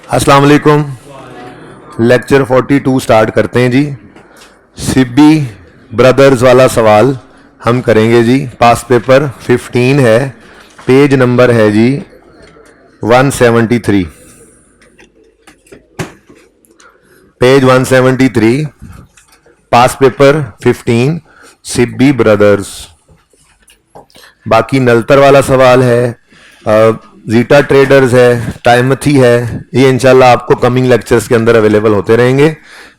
अस्सलाम वालेकुम। Lecture 42 start करते हैं जी। सिब्बी ब्रदर्स वाला सवाल हम करेंगे जी। पास पेपर 15 है, पेज नंबर है जी 173, page 173, past paper 15, Sibi brothers. बाकी नलतर वाला सवाल है, जीटा ट्रेडर्स है, टाइमथी है, ये इंशाल्लाह आपको कमिंग लेक्चर्स के अंदर अवेलेबल होते रहेंगे।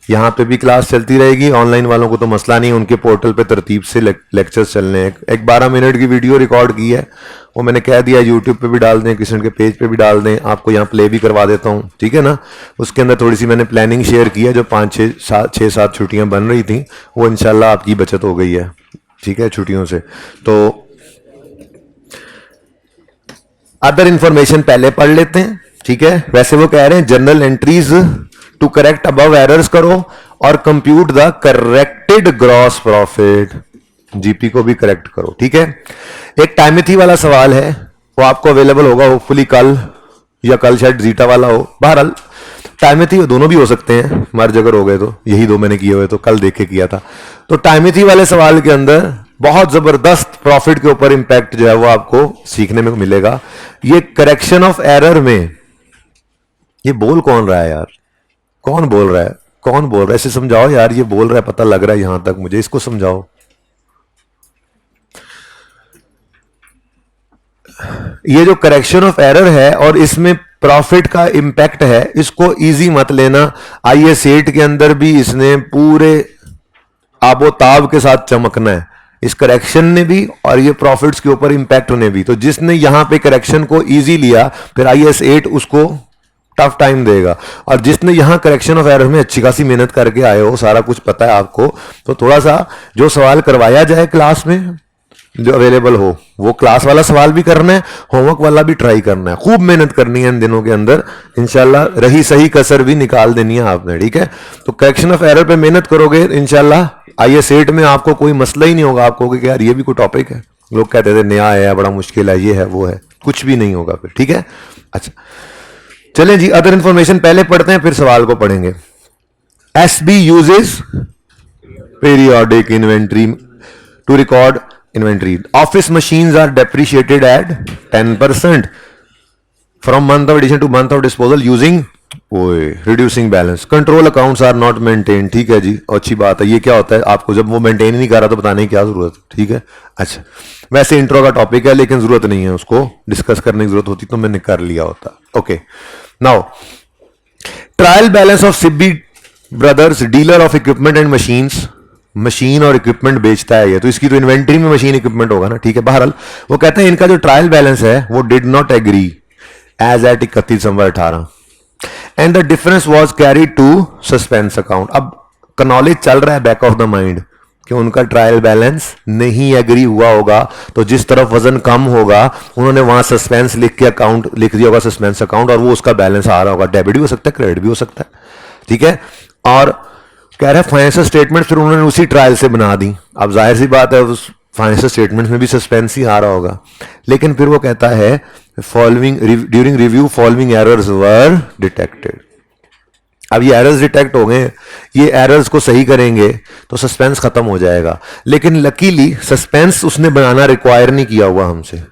यहाँ पे भी क्लास चलती रहेगी। ऑनलाइन वालों को तो मसला नहीं, उनके पोर्टल पे तरतीब से लेक्चर्स चलने हैं। एक 12 मिनट की वीडियो रिकॉर्ड की है, वो मैंने कह दिया यूट्यूब पे भी डाल दें, किसी के पेज पे भी डाल दें, आपको यहाँ प्ले भी करवा देता हूँ, ठीक है ना। उसके अंदर थोड़ी सी मैंने प्लानिंग शेयर की है, जो 5-6-7 छुट्टियाँ बन रही थी, वो इंशाल्लाह आपकी बचत हो गई है, ठीक है, छुट्टियों से। तो अदर इंफॉर्मेशन पहले पढ़ लेते हैं, ठीक है। वैसे वो कह रहे हैं general entries to correct above errors करो और compute the corrected gross profit, GP को भी करेक्ट करो, ठीक है। एक टाइमथी वाला सवाल है, वो आपको अवेलेबल होगा होपफुली कल, या कल शायद जीटा वाला हो। बहरहाल टाइमथी दोनों भी हो सकते हैं, मर्ज अगर हो गए तो। यही दो मैंने किए हुए, तो कल देख के किया था। तो टाइमथी वाले सवाल के अंदर बहुत जबरदस्त प्रॉफिट के ऊपर इंपैक्ट जो है वो आपको सीखने में मिलेगा। ये करेक्शन ऑफ एरर में, ये बोल कौन रहा है यार, कौन बोल रहा है, कौन बोल रहा है, इसे समझाओ यार। ये बोल रहा है, पता लग रहा है यहां तक मुझे, इसको समझाओ। ये जो करेक्शन ऑफ एरर है और इसमें प्रॉफिट का इंपैक्ट है, इसको इजी मत लेना। IS 8 के अंदर भी इसने पूरे आबोताब के साथ चमकना है, इस करेक्शन ने भी और ये प्रॉफिट्स के ऊपर इंपैक्ट होने भी। तो जिसने यहां पे करेक्शन को इजी लिया, फिर IS 8 उसको टफ टाइम देगा। और जिसने यहां करेक्शन ऑफ एरर में अच्छी खासी मेहनत करके आए हो, सारा कुछ पता है आपको, तो थोड़ा सा जो सवाल करवाया जाए क्लास में, जो अवेलेबल हो, वो क्लास वाला सवाल भी करना है, होमवर्क वाला भी ट्राई करना है। खूब मेहनत करनी है इन दिनों के अंदर, इंशाल्लाह रही सही कसर भी निकाल देनी है आपने, ठीक है। तो करेक्शन ऑफ एरर पे मेहनत करोगे, इंशाल्लाह IS 8 में आपको कोई मसला ही नहीं होगा। आपको कि यार ये भी कोई टॉपिक है, लोग कहते थे नया है, बड़ा मुश्किल है, ये है वो है, कुछ भी नहीं होगा फिर, ठीक है। अच्छा चलें जी, अदर इंफॉर्मेशन पहले पढ़ते हैं, फिर सवाल को पढ़ेंगे। SB uses periodic inventory to record inventory. Office machines are depreciated at 10% from month of addition to month of disposal using reducing balance. Control accounts are not maintained. ठीक है जी, अच्छी बात है। ये क्या होता है, आपको जब वो मेंटेन ही नहीं कर रहा तो बताने की क्या जरूरत है, ठीक है। अच्छा, वैसे इंट्रो का टॉपिक है, लेकिन जरूरत नहीं है, उसको डिस्कस करने की जरूरत होती तो मैंने कर लिया होता। Okay, now trial balance of Sibi brothers, dealer of equipment and machines. Machine और इक्विपमेंट बेचता है ये, तो इसकी तो इन्वेंट्री में मशीन इक्विपमेंट होगा ना, ठीक है। बहरहाल वो कहते हैं इनका जो ट्रायल बैलेंस है वो did not agree as at 31 December 18 and the difference was carried to suspense account. अब नॉलेज चल रहा है बैक ऑफ द माइंड कि उनका ट्रायल बैलेंस नहीं एग्री हुआ होगा, तो जिस तरफ वजन कम होगा उन्होंने वहां सस्पेंस लिख के अकाउंट लिख दिया होगा, सस्पेंस अकाउंट, और वो उसका बैलेंस आ रहा होगा। डेबिट भी हो सकता है, क्रेडिट भी हो सकता है, ठीक है। और कह रहे हैं फाइनेंशियल स्टेटमेंट फिर उन्होंने उसी ट्रायल से बना दी। अब जाहिर सी बात है, उस फाइनेंशियल स्टेटमेंट में भी सस्पेंस ही आ रहा होगा। लेकिन फिर वो कहता है following during review following errors were detected. अब ये एरर्स डिटेक्ट हो गए, ये एरर्स को सही करेंगे तो सस्पेंस खत्म हो जाएगा। लेकिन लकीली सस्पेंस उसने बनाना रिक्वायर नहीं किया हुआ हमसे,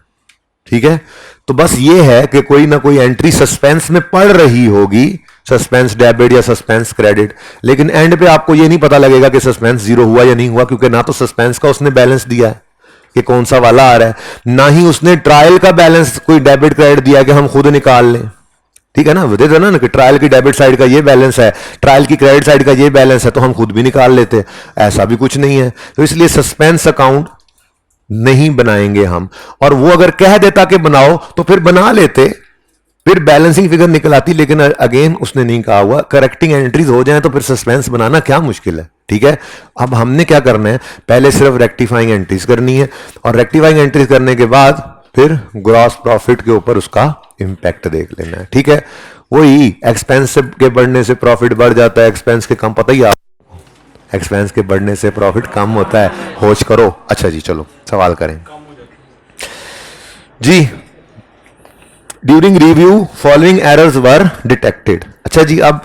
ठीक है। तो बस ये है कि कोई ना कोई एंट्री सस्पेंस में पड़ रही होगी, सस्पेंस डेबिट या सस्पेंस क्रेडिट, लेकिन एंड पे आपको ये नहीं पता लगेगा कि सस्पेंस जीरो हुआ या नहीं हुआ, क्योंकि ना तो सस्पेंस का उसने बैलेंस दिया है कि कौन सा वाला आ रहा है, ना ही उसने ट्रायल का बैलेंस कोई डेबिट क्रेडिट दिया कि हम खुद निकाल लें, ठीक है ना। देते ना कि ट्रायल की डेबिट साइड का ये बैलेंस है, ट्रायल की क्रेडिट साइड का ये बैलेंस है, तो हम खुद भी निकाल लेते, ऐसा भी कुछ नहीं है। तो इसलिए सस्पेंस अकाउंट नहीं बनाएंगे हम। और वो अगर कह देता कि बनाओ तो फिर बना लेते, फिर बैलेंसिंग फिगर निकल आती। लेकिन अगेन उसने नहीं कहा हुआ, करेक्टिंग एंट्रीज हो जाए तो फिर सस्पेंस बनाना क्या मुश्किल है, ठीक है। अब हमने क्या करना है, पहले सिर्फ रेक्टिफाइंग एंट्रीज करनी है, और रेक्टिफाइंग एंट्रीज करने के बाद फिर ग्रॉस प्रॉफिट के ऊपर उसका इंपैक्ट देख लेना है, ठीक है। वही एक्सपेंस के बढ़ने से प्रॉफिट बढ़ जाता है, एक्सपेंस के कम, पता ही आप, एक्सपेंस के बढ़ने से प्रॉफिट कम होता है, होश करो। अच्छा जी, चलो सवाल करें जी। During review following errors were detected. अच्छा जी, अब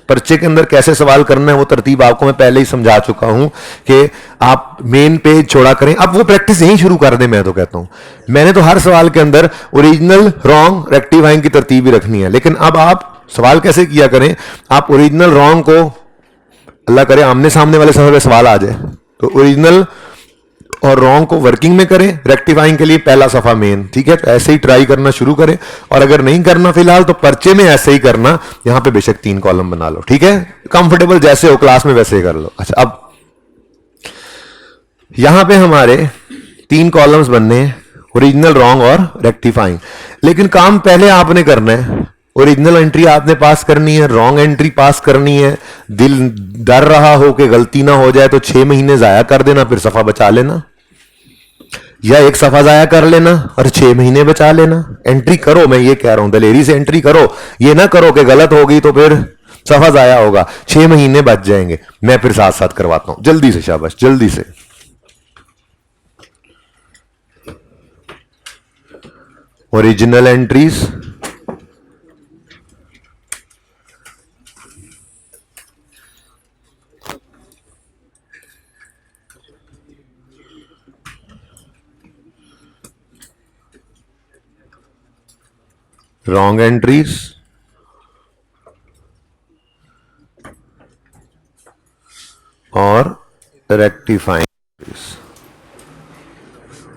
पर्चे के अंदर कैसे सवाल करना है वो तरतीब आपको मैं पहले ही समझा चुका हूं कि आप मेन पेज छोड़ा करें। अब वो प्रैक्टिस यहीं शुरू कर दें। मैं तो कहता हूं मैंने तो हर सवाल के अंदर ओरिजिनल, रॉन्ग, रेक्टिफाइंग की तरतीब ही रखनी है, लेकिन अब आप सवाल कैसे किया करें, आप ओरिजिनल रॉन्ग को, अल्लाह करे आमने सामने वाले सफे पे सवाल आ जाए, तो ओरिजिनल और रॉन्ग को वर्किंग में करें, रेक्टिफाइंग के लिए पहला सफा मेन। ठीक है, तो ऐसे ही ट्राई करना शुरू करें, और अगर नहीं करना फिलहाल तो पर्चे में ऐसे ही करना, यहां पे बेशक 3 कॉलम बना लो। ठीक है, कंफर्टेबल जैसे हो क्लास में वैसे ही कर लो। अच्छा, अब यहां पे हमारे 3 कॉलम्स बनने हैं, ओरिजिनल, रॉन्ग और रेक्टिफाइंग। लेकिन काम पहले आपने करना है, ओरिजिनल एंट्री आपने पास करनी है, रॉन्ग एंट्री पास करनी है। दिल डर रहा हो कि गलती ना हो जाए तो 6 महीने जाया कर देना, फिर सफा बचा लेना, या एक सफा जाया कर लेना और 6 महीने बचा लेना। एंट्री करो, मैं ये कह रहा हूं दलेरी से एंट्री करो, ये ना करो कि गलत होगी तो फिर सफा जाया होगा, 6 महीने बच जाएंगे। मैं फिर साथ साथ करवाता हूं, जल्दी से, शाबाश, जल्दी से। ओरिजिनल एंट्रीज, रॉन्ग एंट्रीज, और रेक्टिफाइंग।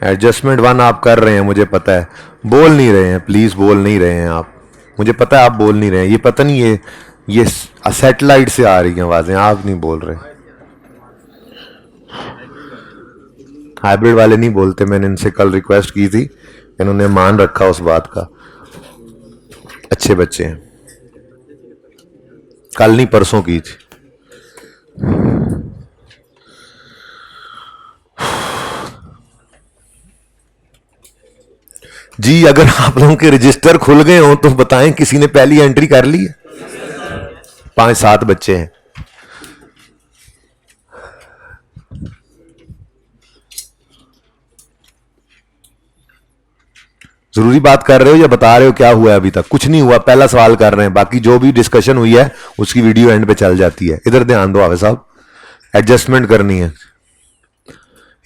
एडजस्टमेंट 1 आप कर रहे हैं, मुझे पता है, बोल नहीं रहे हैं, प्लीज बोल नहीं रहे हैं आप, मुझे पता है आप बोल नहीं रहे हैं। ये पता नहीं, ये सैटेलाइट से आ रही हैं आवाजें, आप नहीं बोल रहे। हाइब्रिड वाले नहीं बोलते, मैंने इनसे कल रिक्वेस्ट की थी, इन्होंने मान रखा उस बात का। अच्छे बच्चे हैं, कल नहीं परसों की थी। जी, अगर आप लोगों के रजिस्टर खुल गए हो तो बताएं किसी ने पहली एंट्री कर ली है? 5-7 बच्चे हैं। जरूरी बात कर रहे हो या बता रहे हो क्या हुआ है? अभी तक कुछ नहीं हुआ, पहला सवाल कर रहे हैं, बाकी जो भी डिस्कशन हुई है उसकी वीडियो एंड पे चल जाती है। इधर ध्यान दो हाफिज साहब, एडजस्टमेंट करनी है।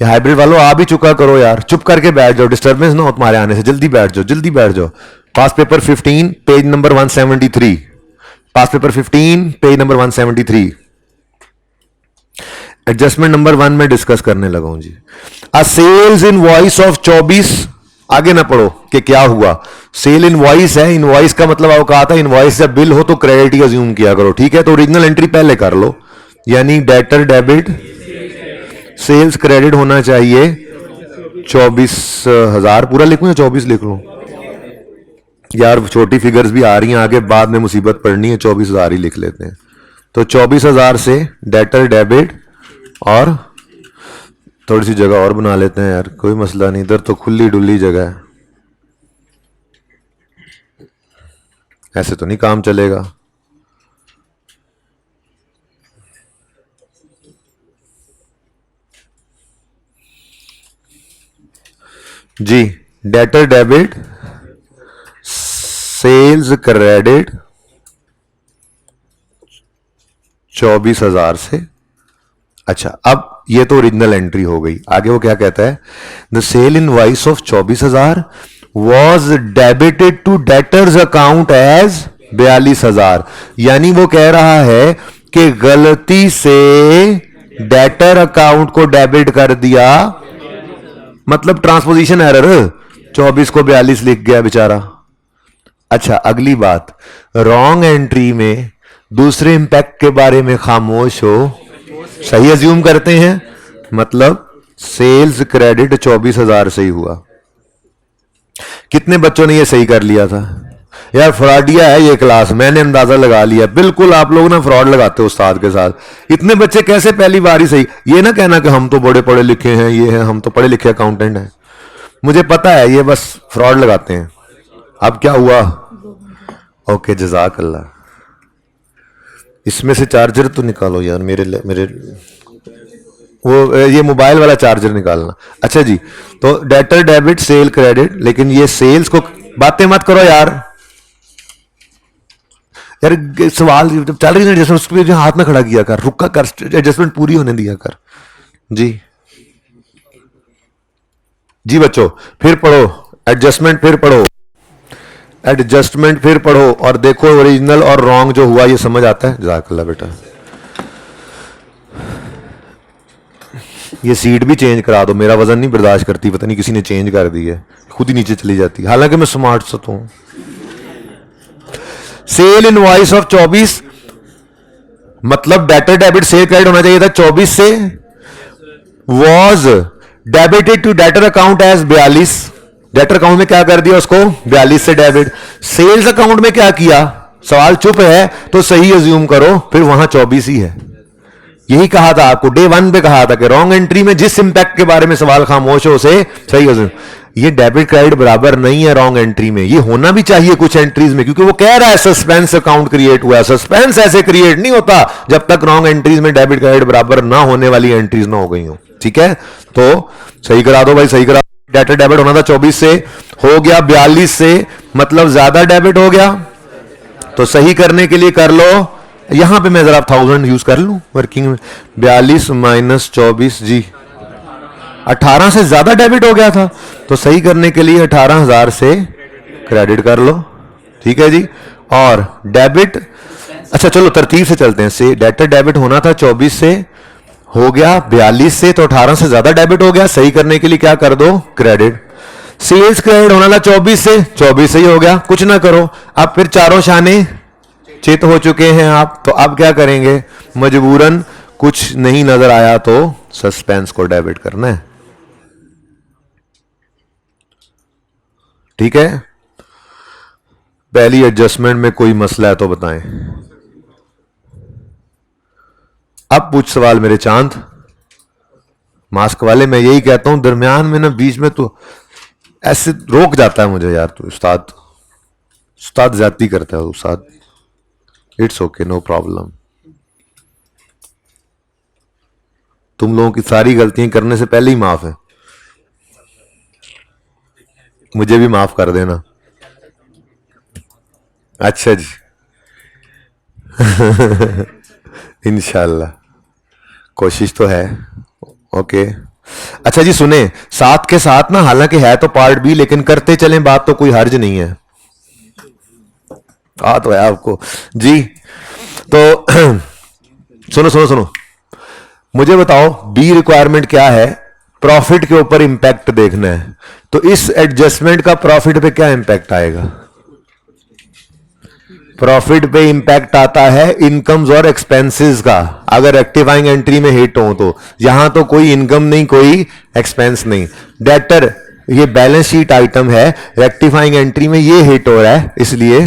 ये हाइब्रिड वालों आ भी चुका करो यार, चुप करके बैठ जाओ, डिस्टर्बेंस ना हो तुम्हारे आने से, जल्दी बैठ जाओ, जल्दी बैठ जाओ। Past paper 15 page number 173, past paper 15 page number 173, adjustment number 1 में डिस्कस करने लगा हूं जी। अ सेल्स इनवॉइस ऑफ 24, आगे ना पढ़ो कि क्या हुआ, सेल इनवॉइस है, इनवॉइस का मतलब आपको कहा था इनवॉइस जब बिल हो तो क्रेडिट ही अज्यूम किया करो। ठीक है, तो ओरिजिनल एंट्री पहले कर लो, यानी डेटर डेबिट सेल्स क्रेडिट होना चाहिए 24,000। पूरा लिखूं या 24 लिख लूं यार, छोटी फिगर्स भी आ रही हैं आगे, बाद में मुसीबत पड़नी है, 24,000 ही लिख लेते हैं। तो 24,000 से डेटर डेबिट, और थोड़ी सी जगह और बना लेते हैं यार, कोई मसला नहीं, इधर तो खुली डुल्ली जगह है, ऐसे तो नहीं काम चलेगा। जी, डेटर डेबिट सेल्स क्रेडिट 24,000 से। अच्छा, अब ये तो ओरिजिनल एंट्री हो गई, आगे वो क्या कहता है, the sale invoice of 24,000 was debited to debtors account as 42,000। यानी वो कह रहा है कि गलती से डेटर अकाउंट को डेबिट कर दिया, मतलब ट्रांसपोजिशन एरर, 24 को 42 लिख गया बेचारा। अच्छा, अगली बात, रॉन्ग एंट्री में दूसरे इंपैक्ट के बारे में खामोश हो, सही अज्यूम करते हैं, मतलब सेल्स क्रेडिट 24,000 से ही हुआ। कितने बच्चों ने ये सही कर लिया था यार? फ्रॉडिया है ये क्लास, मैंने अंदाजा लगा लिया, बिल्कुल आप लोग ना फ्रॉड लगाते हो उस्ताद के साथ। इतने बच्चे कैसे पहली बार ही सही? ये ना कहना कि हम तो बड़े पढ़े लिखे हैं, ये है, हम तो पढ़े लिखे अकाउंटेंट हैं, मुझे पता है, ये बस फ्रॉड लगाते हैं। अब क्या हुआ? ओके, जज़ाक अल्लाह। इसमें से चार्जर तो निकालो यार, मेरे वो ये मोबाइल वाला चार्जर निकालना। अच्छा जी, तो डेटर डेबिट सेल क्रेडिट, लेकिन ये सेल्स को बातें मत करो यार। यार सवाल जब चल रही है एडजस्टमेंट, उसको भी हाथ में खड़ा किया कर, रुका कर, एडजस्टमेंट पूरी होने दिया कर। जी जी बच्चों, फिर पढ़ो एडजस्टमेंट, फिर पढ़ो एडजस्टमेंट, फिर पढ़ो और देखो ओरिजिनल और रॉन्ग जो हुआ ये समझ आता है। जज़ाकल्लाह बेटा। ये सीट भी चेंज करा दो, मेरा वजन नहीं बर्दाश्त करती, पता नहीं किसी ने चेंज कर दी है, खुद ही नीचे चली जाती है, हालांकि मैं स्मार्ट सा तो हूं। सेल इनवॉइस ऑफ 24, मतलब डेटर डेबिट सेल क्रेडिट होना चाहिए था 24 से, was debited to debtor account as 42। Debtor account में क्या कर दिया उसको 42 से डेबिट। सेल्स अकाउंट में क्या किया, सवाल चुप है तो सही अज्यूम करो, फिर वहां 24 ही है। यही कहा था आपको, डे 1 पे कहा था कि रॉन्ग एंट्री में जिस इंपैक्ट के बारे में सवाल खामोश हो उसे सही अज्यूम। ये डेबिट क्रेडिट बराबर नहीं है रॉन्ग एंट्री में, ये होना भी चाहिए कुछ एंट्रीज में, क्योंकि वो कह रहा है सस्पेंस अकाउंट क्रिएट हुआ है। सस्पेंस ऐसे क्रिएट नहीं होता जब तक रॉन्ग एंट्रीज में डेबिट क्रेडिट बराबर ना होने वाली एंट्रीज ना हो गई हो। ठीक है, तो सही करा दो भाई, सही करा। डेटर डेबिट होना था 24 से, हो गया 42 से, मतलब ज्यादा डेबिट हो गया, तो सही करने के लिए कर लो, यहां पे मैं जरा 1000 यूज कर लूं वर्किंग में। 42 माइनस 24 जी 18 से ज्यादा डेबिट हो गया था, तो सही करने के लिए 18,000 से क्रेडिट कर लो। ठीक है जी, और डेबिट, अच्छा चलो तरतीब से चलते हैं। से डेटर डेबिट होना था 24 से, हो गया 42 से, तो 18 से ज्यादा डेबिट हो गया, सही करने के लिए क्या कर दो क्रेडिट। सेल्स क्रेडिट होना था 24 से, 24 से ही हो गया, कुछ ना करो। अब फिर चारों शाने चित हो चुके हैं आप, तो अब क्या करेंगे, मजबूरन कुछ नहीं नजर आया तो सस्पेंस को डेबिट करना है। ठीक है, पहली एडजस्टमेंट में कोई मसला है तो बताएं। अब पूछ सवाल मेरे चांद मास्क वाले, मैं यही कहता हूं दरमियान में ना, बीच में तो ऐसे रोक जाता है मुझे यार, तो उस्ताद ज्यादती करता है उस्ताद। It's okay, no problem. तुम लोगों की सारी गलतियां करने से पहले ही माफ है, मुझे भी माफ कर देना। अच्छा जी इंशाल्लाह, कोशिश तो है। ओके, अच्छा जी सुने, साथ के साथ ना, हालांकि है तो पार्ट बी, लेकिन करते चलें बात, तो कोई हर्ज नहीं है। तो है आपको जी, तो सुनो सुनो सुनो, मुझे बताओ बी रिक्वायरमेंट क्या है, प्रॉफिट के ऊपर इंपैक्ट देखना है। तो इस एडजस्टमेंट का प्रॉफिट पे क्या इंपैक्ट आएगा, प्रॉफिट पे इंपैक्ट आता है इनकम्स और एक्सपेंसेस का, अगर रेक्टिफाइंग एंट्री में हिट हो तो। यहां तो कोई इनकम नहीं, कोई एक्सपेंस नहीं। डेटर ये बैलेंस शीट आइटम है, रेक्टिफाइंग एंट्री में ये हिट हो रहा है, इसलिए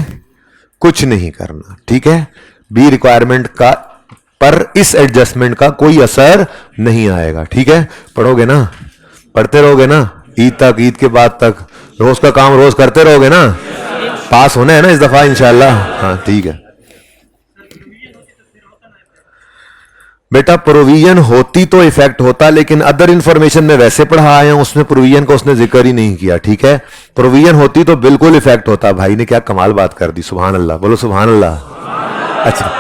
कुछ नहीं करना। ठीक है, बी रिक्वायरमेंट का पर इस एडजस्टमेंट का कोई असर नहीं आएगा। ठीक है, पढ़ोगे ना, पढ़ते रहोगे ना ईद तक, ईद के बाद तक रोज का काम रोज करते रहोगे ना, पास होना है ना इस दफा इंशाल्लाह। हाँ ठीक है बेटा, प्रोविजन होती तो इफेक्ट होता, लेकिन अदर इंफॉर्मेशन में वैसे पढ़ा आया हूं, उसमें प्रोविजन को उसने जिक्र ही नहीं किया। ठीक है, प्रोविजन होती तो बिल्कुल इफेक्ट होता। भाई ने क्या कमाल बात कर दी, सुभान अल्लाह, बोलो सुभान अल्लाह। अच्छा,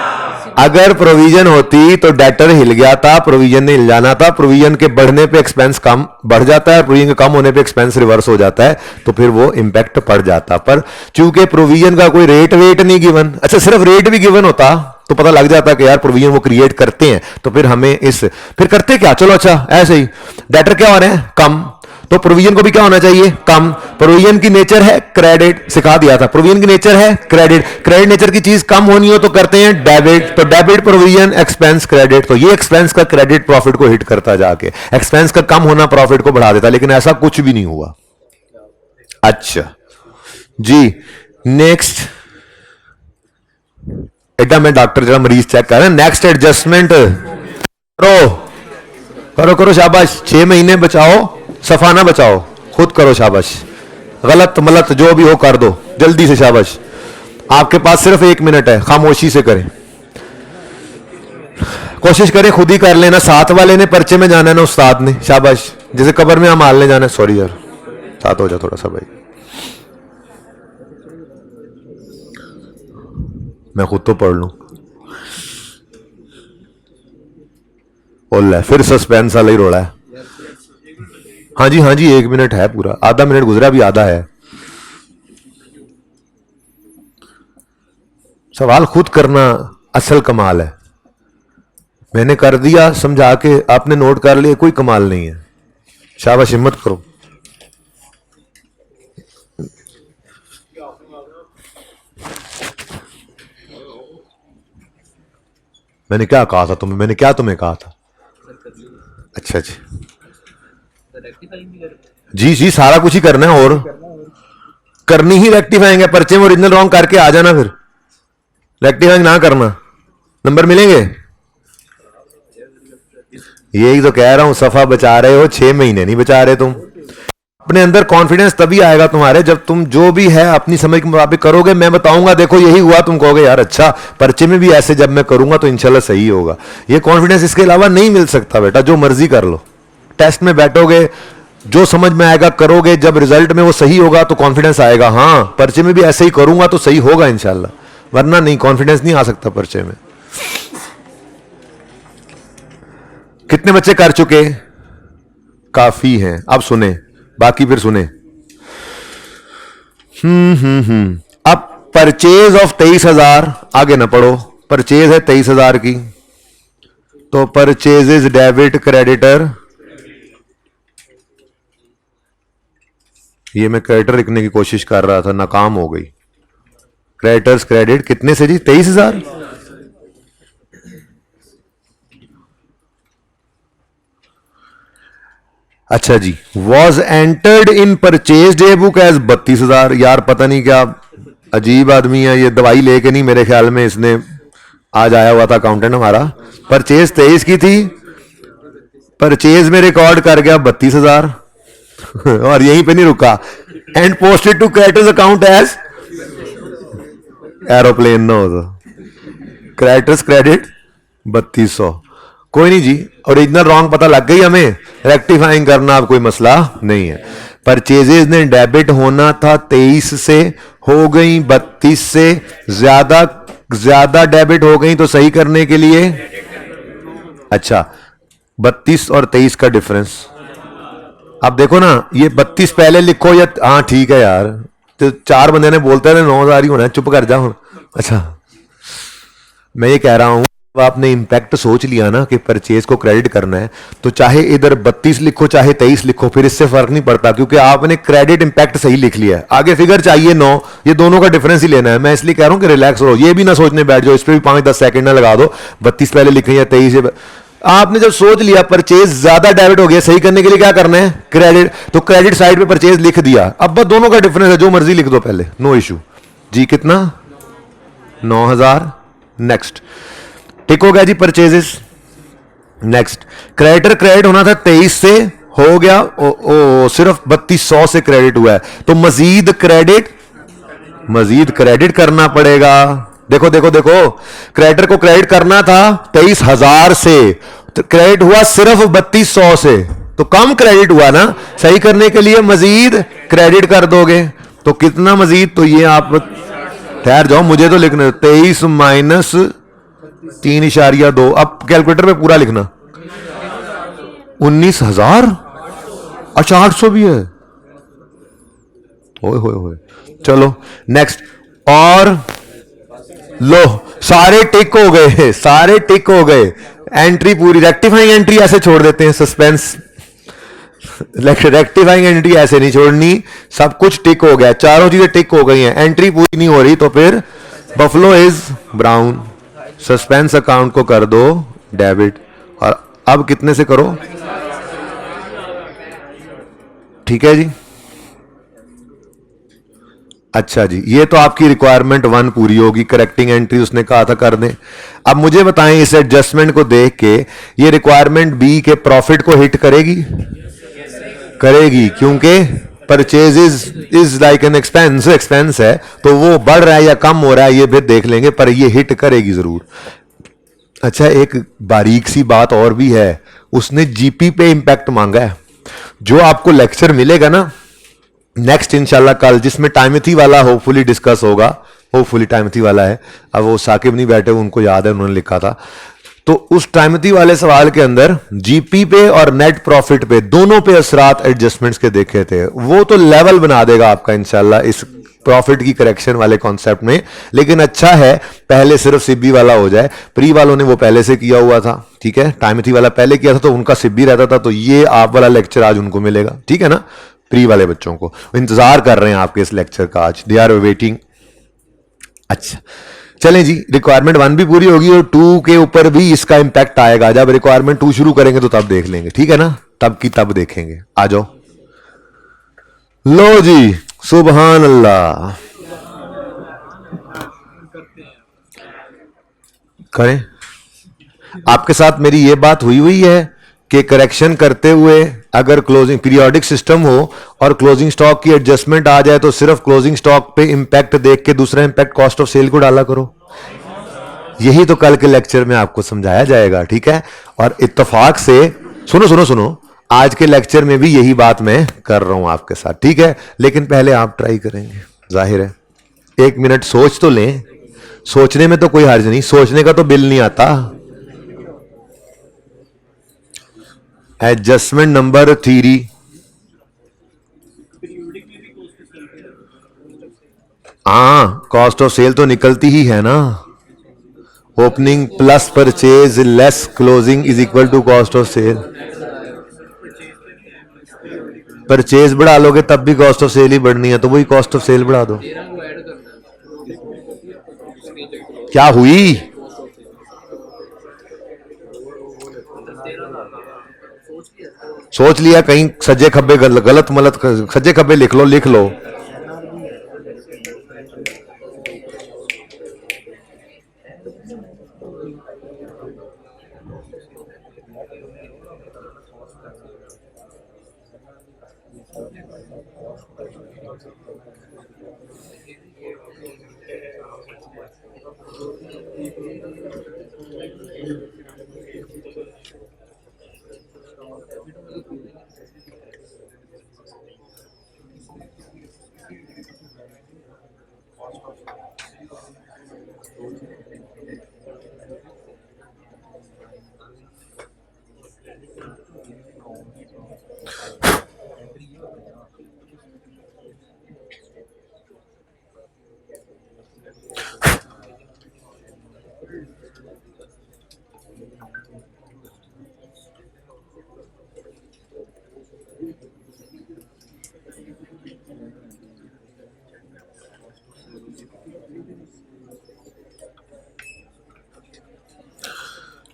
अगर प्रोविजन होती तो डेटर हिल गया था, प्रोविजन ने हिल जाना था। प्रोविजन के बढ़ने पे एक्सपेंस कम बढ़ जाता है, प्रोविजन के कम होने पे एक्सपेंस रिवर्स हो जाता है, तो फिर वो इंपैक्ट पड़ जाता। पर चूंकि प्रोविजन का कोई रेट वेट नहीं गिवन, अच्छा सिर्फ रेट भी गिवन होता तो पता लग जाता कि यार प्रोविजन वो क्रिएट करते हैं, तो फिर हमें फिर करते क्या, चलो अच्छा ऐसे ही डेटर क्या हो रहे हैं कम, तो प्रोविजन को भी क्या होना चाहिए कम। प्रोविजन की नेचर है क्रेडिट, सिखा दिया था, प्रोविजन की नेचर है क्रेडिट, क्रेडिट नेचर की चीज कम होनी हो तो करते हैं डेबिट, तो डेबिट प्रोविजन एक्सपेंस क्रेडिट, तो ये एक्सपेंस का क्रेडिट प्रॉफिट को हिट करता जाके, एक्सपेंस का कम होना प्रॉफिट को बढ़ा देता, लेकिन ऐसा कुछ भी नहीं हुआ। अच्छा जी, नेक्स्ट एडा में डॉक्टर जरा मरीज चेक कर रहे हैं। नेक्स्ट एडजस्टमेंट करो करो करो, शाबाश। 6 महीने बचाओ, सफा ना बचाओ, खुद करो, शाबाश। गलत मलत जो भी हो कर दो जल्दी से, शाबाश। आपके पास सिर्फ 1 मिनट है, खामोशी से करें, कोशिश करें खुद ही कर लेना। साथ वाले ने पर्चे में जाना है ना, उस्ताद ने, शाबाश। जैसे कब्र में हम हालने जाना है, सॉरी यार, साथ हो जाओ थोड़ा सा भाई। मैं खुद तो पढ़ लूं। ओले फिर सस्पेंस वाला ही रोड़ा है। हाँ जी हाँ जी, 1 मिनट है पूरा, आधा मिनट गुजरा, भी आधा है। सवाल खुद करना असल कमाल है। मैंने कर दिया समझा के, आपने नोट कर लिया, कोई कमाल नहीं है। शाबाश, हिम्मत करो। मैंने क्या कहा था तुम्हें, मैंने क्या तुम्हें कहा था? अच्छा जी जी जी, सारा कुछ ही करना है और करनी ही रेक्टिफाइंग है। पर्चे में ओरिजिनल रॉन्ग करके आ जाना, फिर रेक्टिफाइंग ना करना, नंबर मिलेंगे। यही तो कह रहा हूं, सफा बचा रहे हो, 6 महीने नहीं बचा रहे तुम। अपने अंदर कॉन्फिडेंस तभी आएगा तुम्हारे जब तुम जो भी है अपनी समझ के मुताबिक करोगे। मैं बताऊंगा देखो यही हुआ, तुम कहोगे यार अच्छा, पर्चे में भी ऐसे जब मैं करूंगा तो इंशाल्लाह सही होगा। ये कॉन्फिडेंस इसके अलावा नहीं मिल सकता बेटा। जो मर्जी कर लो, टेस्ट में बैठोगे, जो समझ में आएगा करोगे, जब रिजल्ट में वो सही होगा तो कॉन्फिडेंस आएगा। हाँ, पर्चे में भी ऐसे ही करूंगा तो सही होगा इंशाल्लाह, वरना नहीं, कॉन्फिडेंस नहीं आ सकता पर्चे में। कितने बच्चे कर चुके? काफी हैं। अब सुने, बाकी फिर सुने। अब परचेज ऑफ 23,000, आगे ना पढ़ो, परचेज है 23,000 की, तो परचेजेज डेबिट क्रेडिटर, ये मैं क्रेडिटर लिखने की कोशिश कर रहा था, नाकाम हो गई। क्रेडिटर्स क्रेडिट कितने से जी? 23,000। अच्छा जी, was entered in purchase day book as 32,000। यार पता नहीं क्या अजीब आदमी है ये, दवाई लेके नहीं मेरे ख्याल में इसने आज आया हुआ था अकाउंटेंट हमारा। परचेज 23 की थी, परचेज में रिकॉर्ड कर गया 32,000 और यहीं पे नहीं रुका, and posted to creditors account as, aeroplane ना हो तो क्रेडिटर्स क्रेडिट 3200। कोई नहीं जी, ओरिजिनल रॉन्ग पता लग गई हमें, रेक्टिफाइंग करना अब कोई मसला नहीं है। परचेजेस ने डेबिट होना था 23 से, हो गई 32 से, ज्यादा डेबिट हो गई तो सही करने के लिए, अच्छा 32 और 23 का डिफरेंस। अब देखो ना, ये 32 पहले लिखो या, हाँ ठीक है यार, तो 4 बंदे ने बोलते रहे 9,000 ही होना है, चुप कर जा हूं। अच्छा, मैं ये कह रहा हूं, आपने इंपैक्ट सोच लिया ना कि परचेज को क्रेडिट करना है, तो चाहे इधर 32 लिखो चाहे 23 लिखो, फिर इससे फर्क नहीं पड़ता, क्योंकि आपने क्रेडिट इंपैक्ट सही लिख लिया है। आगे फिगर चाहिए 9, ये दोनों का डिफरेंस ही लेना है। मैं इसलिए कह रहा हूं कि रिलैक्स रहो, ये भी ना सोचने बैठ जाओ, इस पर भी 5-10 सेकंड ना लगा दो, 32 पहले लिखे या 23। आपने जब सोच लिया परचेज ज्यादा डेबिट हो गया, सही करने के लिए क्या करना है? क्रेडिट। तो क्रेडिट साइड पे परचेज लिख दिया, अब बस दोनों का डिफरेंस है, जो मर्जी लिख दो पहले, नो इशू जी। कितना? 9,000। नेक्स्ट, ठीक हो गया जी परचेजेस। नेक्स्ट, क्रेडिटर क्रेडिट होना था 23 से, हो गया सिर्फ 3200 से क्रेडिट हुआ है, तो मजीद क्रेडिट करना पड़ेगा। देखो देखो देखो, क्रेडिटर को क्रेडिट करना था 23,000 से, तो क्रेडिट हुआ सिर्फ 3200 से, तो कम क्रेडिट हुआ ना, सही करने के लिए मजीद क्रेडिट कर दोगे। तो कितना मजीद? तो ये आप ठहर जाओ, मुझे तो लिखना 23 माइनस 3.2, अब कैलकुलेटर पे पूरा लिखना, 19,000। अच्छा 800 भी है, ओए होए होए। चलो नेक्स्ट, और लो सारे टिक हो गए, सारे टिक हो गए, एंट्री पूरी। रेक्टिफाइंग एंट्री ऐसे छोड़ देते हैं, सस्पेंस। रेक्टिफाइंग एंट्री ऐसे नहीं छोड़नी, सब कुछ टिक हो गया, चारों चीजें टिक हो गई हैं, एंट्री पूरी नहीं हो रही, तो फिर buffalo is brown. Suspense account को कर दो डेबिट, और अब कितने से करो? ठीक है जी। अच्छा जी, ये तो आपकी रिक्वायरमेंट 1 पूरी होगी, करेक्टिंग एंट्री उसने कहा था कर दें। अब मुझे बताएं, इस एडजस्टमेंट को देख के ये रिक्वायरमेंट बी के प्रॉफिट को हिट करेगी? करेगी, क्योंकि purchase is like an expense है, तो वो बढ़ रहा है या कम हो रहा है ये भी देख लेंगे, पर ये हिट करेगी जरूर। अच्छा, एक बारीक सी बात और भी है, उसने जीपी पे इंपैक्ट मांगा है। जो आपको लेक्चर मिलेगा ना नेक्स्ट इंशाल्लाह कल, जिसमें टाइमिथी वाला होपफुली डिस्कस होगा, होपफुली टाइमथी वाला है, अब वो साकिब नहीं बैठे, उनको याद है, उन्होंने लिखा था। तो उस टाइमथी वाले सवाल के अंदर जीपी पे और नेट प्रॉफिट पे दोनों पे असरात एडजस्टमेंट्स के देखे थे। वो तो लेवल बना देगा आपका इंशाल्लाह इस प्रॉफिट की करेक्शन वाले कॉन्सेप्ट में। लेकिन अच्छा है पहले सिर्फ सिब्बी वाला हो जाए, प्री वालों ने वो पहले से किया हुआ था, ठीक है, टाइमथी वाला पहले किया था तो उनका सिब्बी रहता था, तो ये आप वाला लेक्चर आज उनको मिलेगा, ठीक है ना। प्री वाले बच्चों को इंतजार कर रहे हैं आपके इस लेक्चर का, आज दे आर वेटिंग। अच्छा चलें जी, रिक्वायरमेंट 1 भी पूरी होगी और 2 के ऊपर भी इसका इंपैक्ट आएगा। जब रिक्वायरमेंट 2 शुरू करेंगे तो तब देख लेंगे, ठीक है ना, तब की तब देखेंगे। आ जाओ, लो जी, सुभान अल्लाह करें। आपके साथ मेरी ये बात हुई है कि करेक्शन करते हुए अगर क्लोजिंग पीरियोडिक सिस्टम हो और क्लोजिंग स्टॉक की एडजस्टमेंट आ जाए तो सिर्फ क्लोजिंग स्टॉक पे इंपैक्ट देख के दूसरा इंपैक्ट कॉस्ट ऑफ सेल को डाला करो। यही तो कल के लेक्चर में आपको समझाया जाएगा, ठीक है। और इत्तेफाक से सुनो सुनो सुनो, आज के लेक्चर में भी यही बात मैं कर रहा हूं आपके साथ, ठीक है। लेकिन पहले आप ट्राई करेंगे, जाहिर है 1 मिनट सोच तो लें, सोचने में तो कोई हर्ज नहीं, सोचने का तो बिल नहीं आता। एडजस्टमेंट नंबर थ्री, हाँ कॉस्ट ऑफ सेल तो निकलती ही है ना, opening plus purchase less closing is equal to cost of sale. Purchase बढ़ा लोगे तब भी कॉस्ट ऑफ सेल ही बढ़नी है, तो वही कॉस्ट ऑफ सेल बढ़ा दो। क्या हुई, सोच लिया, कहीं सज्जे खब्बे गलत मलत, सज्जे खब्बे लिख लो, लिख लो।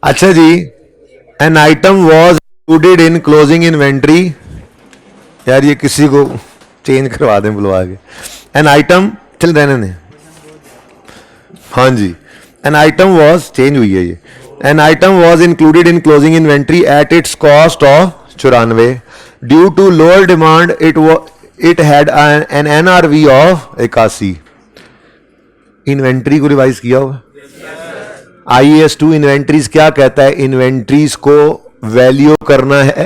अच्छा जी, an item was included in closing inventory, यार ये किसी को चेंज करवा दें बुलवा के। एन आइटम चल रहने ने, हाँ जी, एन आइटम वॉज चेंज हुई है ये, an item was included in closing inventory at its cost of 94 due to lower demand it had an NRV of 81। Inventory को रिवाइज किया हुआ, IAS2 इन्वेंट्रीज क्या कहता है, इन्वेंट्रीज को वैल्यू करना है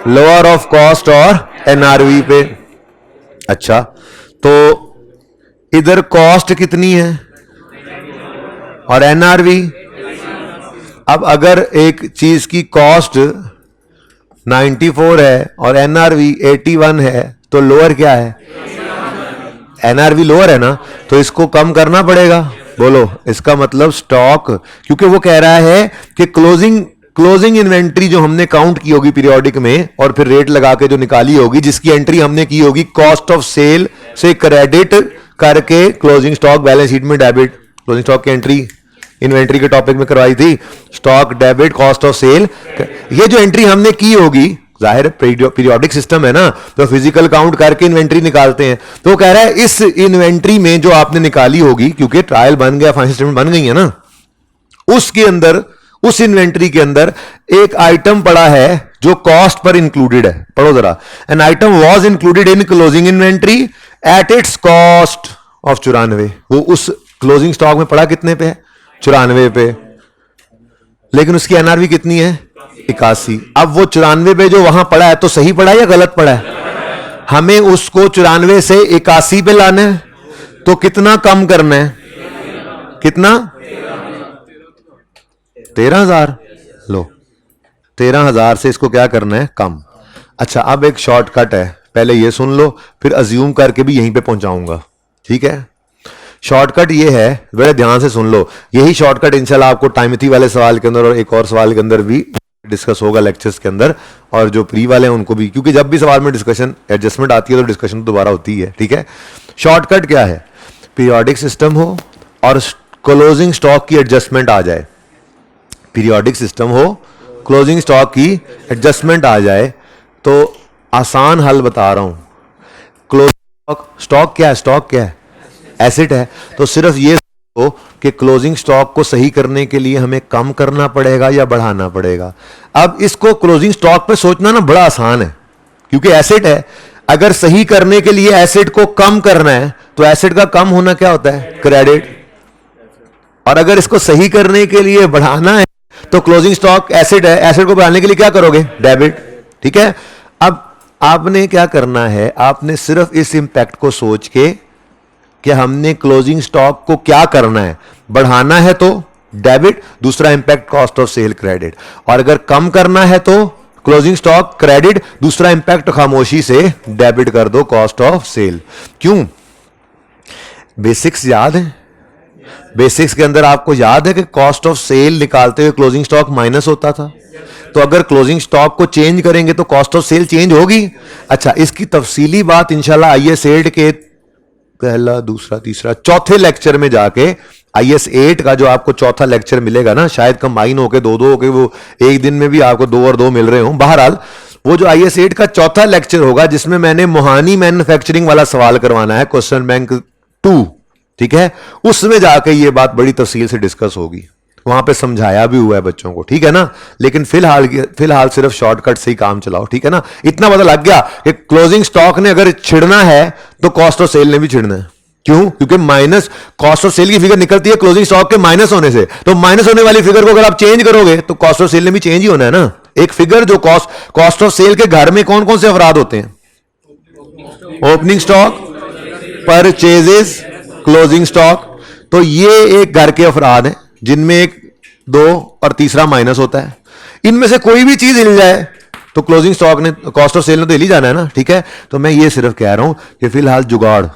लोअर ऑफ कॉस्ट और एनआरवी पे। अच्छा तो इधर कॉस्ट कितनी है और एनआरवी, अब अगर एक चीज की कॉस्ट 94 है और एनआरवी 81 है तो लोअर क्या है, एनआरवी लोअर है ना, तो इसको कम करना पड़ेगा। बोलो, इसका मतलब स्टॉक, क्योंकि वो कह रहा है कि क्लोजिंग इन्वेंट्री जो हमने काउंट की होगी पीरियोडिक में और फिर रेट लगा के जो निकाली होगी, जिसकी एंट्री हमने की होगी कॉस्ट ऑफ सेल से क्रेडिट करके क्लोजिंग स्टॉक बैलेंस शीट में डेबिट, क्लोजिंग स्टॉक की एंट्री इन्वेंट्री के टॉपिक में करवाई थी, stock debit cost of sale, ये जो एंट्री हमने की होगी, जाहिर पीरियोडिक सिस्टम है ना, तो फिजिकल काउंट करके इन्वेंट्री निकालते हैं। तो वो कह रहा है इस इन्वेंट्री में जो आपने निकाली होगी, क्योंकि ट्रायल बन गया, फाइनेंशियल स्टेटमेंट बन गई है ना, उसके अंदर, उस इन्वेंट्री के अंदर एक आइटम पड़ा है जो कॉस्ट पर इंक्लूडेड है। पढ़ो जरा, an item was included in closing inventory at its cost of 94। वो उस क्लोजिंग स्टॉक में पड़ा कितने पे है, 94 पे, लेकिन उसकी एनआरवी कितनी है, 81। अब वो 94 पे जो वहां पड़ा है तो सही पड़ा है या गलत पड़ा है, हमें उसको 94 से 81 पे लाना है। तो कितना कम करना है? कितना? 13,000। लो 13,000 से इसको क्या करना है? कम। अच्छा अब एक शॉर्टकट है, पहले ये सुन लो फिर अज्यूम करके भी यहीं पे पहुंचाऊंगा, ठीक है? शॉर्टकट ये है, बड़े ध्यान से सुन लो, यही शॉर्टकट इंशाल्लाह आपको टाइमथी वाले सवाल के अंदर और एक और सवाल के अंदर भी डिस्कस होगा लेक्चर्स के अंदर, और जो प्री वाले हैं उनको भी, क्योंकि जब भी सवाल में डिस्कशन एडजस्टमेंट आती है तो डिस्कशन दोबारा होती है, ठीक है? शॉर्टकट क्या है? पीरियोडिक सिस्टम हो और क्लोजिंग स्टॉक की एडजस्टमेंट आ जाए, पीरियोडिक सिस्टम हो, क्लोजिंग स्टॉक की एडजस्टमेंट आ जाए, तो आसान हल बता रहा हूं। क्लोजिंग स्टॉक क्या है? स्टॉक क्या है? एसेट है। तो सिर्फ ये हो कि क्लोजिंग स्टॉक को सही करने के लिए हमें कम करना पड़ेगा या बढ़ाना पड़ेगा। अब इसको क्लोजिंग स्टॉक पे सोचना ना बड़ा आसान है, क्योंकि एसेट है। अगर सही करने के लिए एसेट को कम करना है तो एसेट का कम होना क्या होता है? क्रेडिट। और अगर इसको सही करने के लिए बढ़ाना है तो क्लोजिंग स्टॉक एसेट है, एसेट को बढ़ाने के लिए क्या करोगे? डेबिट, ठीक है? अब आपने क्या करना है? आपने सिर्फ इस इंपैक्ट को सोच के कि हमने क्लोजिंग स्टॉक को क्या करना है, बढ़ाना है तो डेबिट, दूसरा impact cost of cell credit, और अगर कम करना है तो क्लोजिंग स्टॉक क्रेडिट, दूसरा इंपैक्ट खामोशी से डेबिट कर दो, कॉस्ट ऑफ सेल। क्यों? बेसिक्स याद है? बेसिक्स के अंदर आपको याद है कि कॉस्ट ऑफ सेल निकालते हुए क्लोजिंग स्टॉक माइनस होता था, तो अगर क्लोजिंग स्टॉक को चेंज करेंगे तो कॉस्ट ऑफ सेल चेंज होगी। अच्छा इसकी तफसीली बात इंशाल्लाह IS 8 के पहला दूसरा तीसरा चौथे लेक्चर में जाके, IS 8 का जो आपको चौथा लेक्चर मिलेगा ना, शायद कंबाइन होके दो होके वो एक दिन में भी आपको 2 और 2 मिल रहे हो, बहरहाल वो जो IS 8 का चौथा लेक्चर होगा जिसमें मैंने मोहानी मैन्युफैक्चरिंग वाला सवाल करवाना है, क्वेश्चन बैंक 2, ठीक है? उसमें जाके ये बात बड़ी तफसील से डिस्कस होगी, वहां पे समझाया भी हुआ है बच्चों को, ठीक है ना? लेकिन फिलहाल सिर्फ शॉर्टकट से ही काम चलाओ, ठीक है ना? इतना पता लग गया कि क्लोजिंग स्टॉक ने अगर छिड़ना है तो कॉस्ट ऑफ सेल ने भी छिड़ना है। क्यों? क्योंकि माइनस कॉस्ट ऑफ सेल की फिगर निकलती है क्लोजिंग स्टॉक के माइनस होने से, तो माइनस होने वाली फिगर को अगर आप चेंज करोगे तो कॉस्ट ऑफ सेल ने भी चेंज ही होना है ना। एक फिगर जो कॉस्ट ऑफ सेल के घर में कौन कौन से अफराद होते हैं? Opening stock, purchases, closing stock. तो ये एक घर के अफराद हैं जिनमें 1, 2 और तीसरा माइनस होता है। इनमें से कोई भी चीज हिल जाए तो क्लोजिंग स्टॉक ने, कॉस्ट ऑफ सेल ने तो हिल ही जाना है ना, ठीक है? तो मैं ये सिर्फ कह रहा हूं कि फिलहाल जुगाड़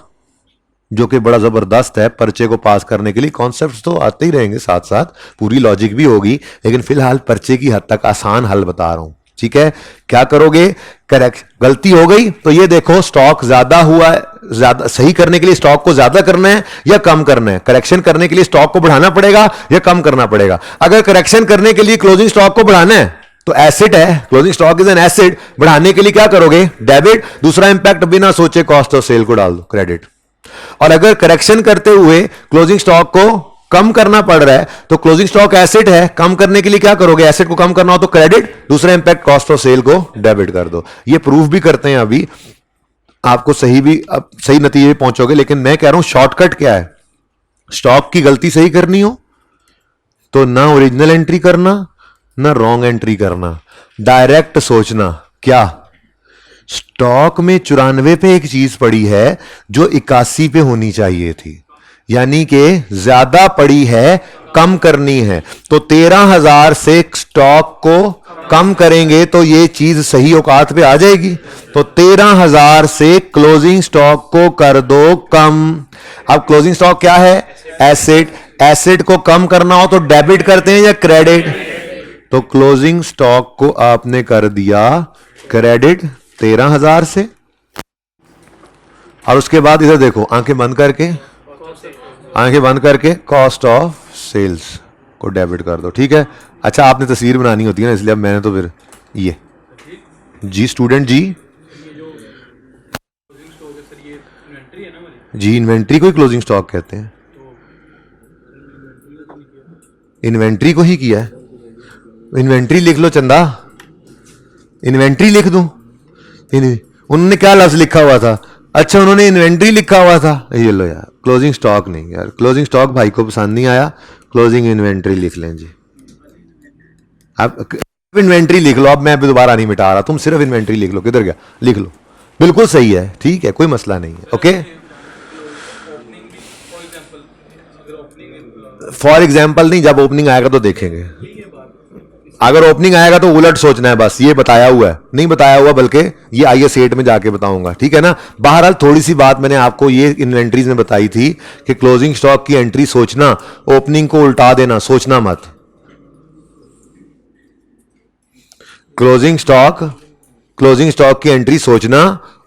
जो कि बड़ा जबरदस्त है पर्चे को पास करने के लिए, कॉन्सेप्ट्स तो आते ही रहेंगे साथ साथ, पूरी लॉजिक भी होगी, लेकिन फिलहाल पर्चे की हद तक आसान हल बता रहा हूं, ठीक है? क्या करोगे? करेक्ट, गलती हो गई तो ये देखो स्टॉक ज्यादा हुआ है, ज्यादा सही करने के लिए स्टॉक को ज्यादा करना है या कम करना है? करेक्शन करने के लिए स्टॉक को बढ़ाना पड़ेगा या कम करना पड़ेगा? अगर करेक्शन करने के लिए क्लोजिंग स्टॉक को बढ़ाना है तो एसेट है, closing stock is an asset, बढ़ाने के लिए क्या करोगे? डेबिट, दूसरा इंपैक्ट बिना सोचे कॉस्ट ऑफ सेल को डाल दो, क्रेडिट। और अगर करेक्शन करते हुए क्लोजिंग स्टॉक को कम करना पड़ रहा है तो क्लोजिंग स्टॉक एसेट है, कम करने के लिए क्या करोगे? एसेट को कम करना हो तो क्रेडिट, दूसरा इंपैक्ट कॉस्ट ऑफ सेल को डेबिट कर दो। ये प्रूफ भी करते हैं अभी, आपको सही नतीजे पहुंचोगे। लेकिन मैं कह रहा हूं शॉर्टकट क्या है? स्टॉक की गलती सही करनी हो तो ना ओरिजिनल एंट्री करना ना रॉन्ग एंट्री करना, डायरेक्ट सोचना। क्या? स्टॉक में 94 पे एक चीज पड़ी है जो 81 पे होनी चाहिए थी, यानी कि ज्यादा पड़ी है, कम करनी है, तो 13,000 से स्टॉक को कम करेंगे तो ये चीज सही औकात पे आ जाएगी। तो 13,000 से क्लोजिंग स्टॉक को कर दो कम। अब क्लोजिंग स्टॉक क्या है? एसेट। एसेट को कम करना हो तो डेबिट करते हैं या क्रेडिट? तो क्लोजिंग स्टॉक को आपने कर दिया क्रेडिट 13,000 से, और उसके बाद इधर देखो, आंखें बंद करके कॉस्ट ऑफ सेल्स को डेबिट कर दो, ठीक है? अच्छा आपने तस्वीर बनानी होती है ना, इसलिए अब मैंने तो फिर ये जी स्टूडेंट जी इन्वेंट्री को ही क्लोजिंग स्टॉक कहते हैं, इन्वेंट्री को ही किया है। इन्वेंट्री लिख लो चंदा, इन्वेंट्री लिख दूं? उन्होंने क्या लफ्ज लिखा हुआ था? अच्छा उन्होंने इन्वेंट्री लिखा हुआ था, ये लो यार, क्लोजिंग स्टॉक नहीं यार, क्लोजिंग स्टॉक भाई को पसंद नहीं आया, क्लोजिंग इन्वेंट्री लिख लें जी। आप इन्वेंट्री लिख लो, अब मैं दोबारा नहीं मिटा रहा, तुम सिर्फ इन्वेंट्री लिख लो। किधर गया? लिख लो, बिल्कुल सही है, ठीक है, कोई मसला नहीं है, ओके? फॉर एग्जाम्पल नहीं, जब ओपनिंग आएगा तो देखेंगे। अगर ओपनिंग आएगा तो उलट सोचना है, बस ये बताया हुआ है, नहीं बताया हुआ बल्कि ये IS 8 में जाके बताऊंगा, ठीक है ना। बहरहाल थोड़ी सी बात मैंने आपको ये इन्वेंट्रीज में बताई थी कि क्लोजिंग स्टॉक की एंट्री सोचना, ओपनिंग को उल्टा देना, सोचना मत। क्लोजिंग स्टॉक की एंट्री सोचना,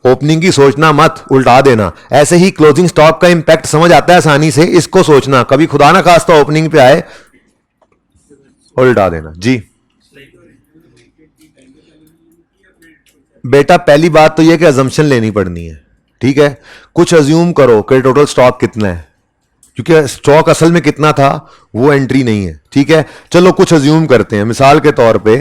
ओपनिंग की सोचना मत, उल्टा देना। ऐसे ही क्लोजिंग स्टॉक का इंपैक्ट समझ आता है आसानी से, इसको सोचना, कभी खुदा ना खास्ता ओपनिंग पे आए उल्टा देना। जी बेटा, पहली बात तो यह कि अजम्पशन लेनी पड़नी है, ठीक है। कुछ अज्यूम करो कि टोटल स्टॉक कितना है, क्योंकि स्टॉक असल में कितना था वो एंट्री नहीं है, ठीक है। चलो कुछ अज्यूम करते हैं, मिसाल के तौर पे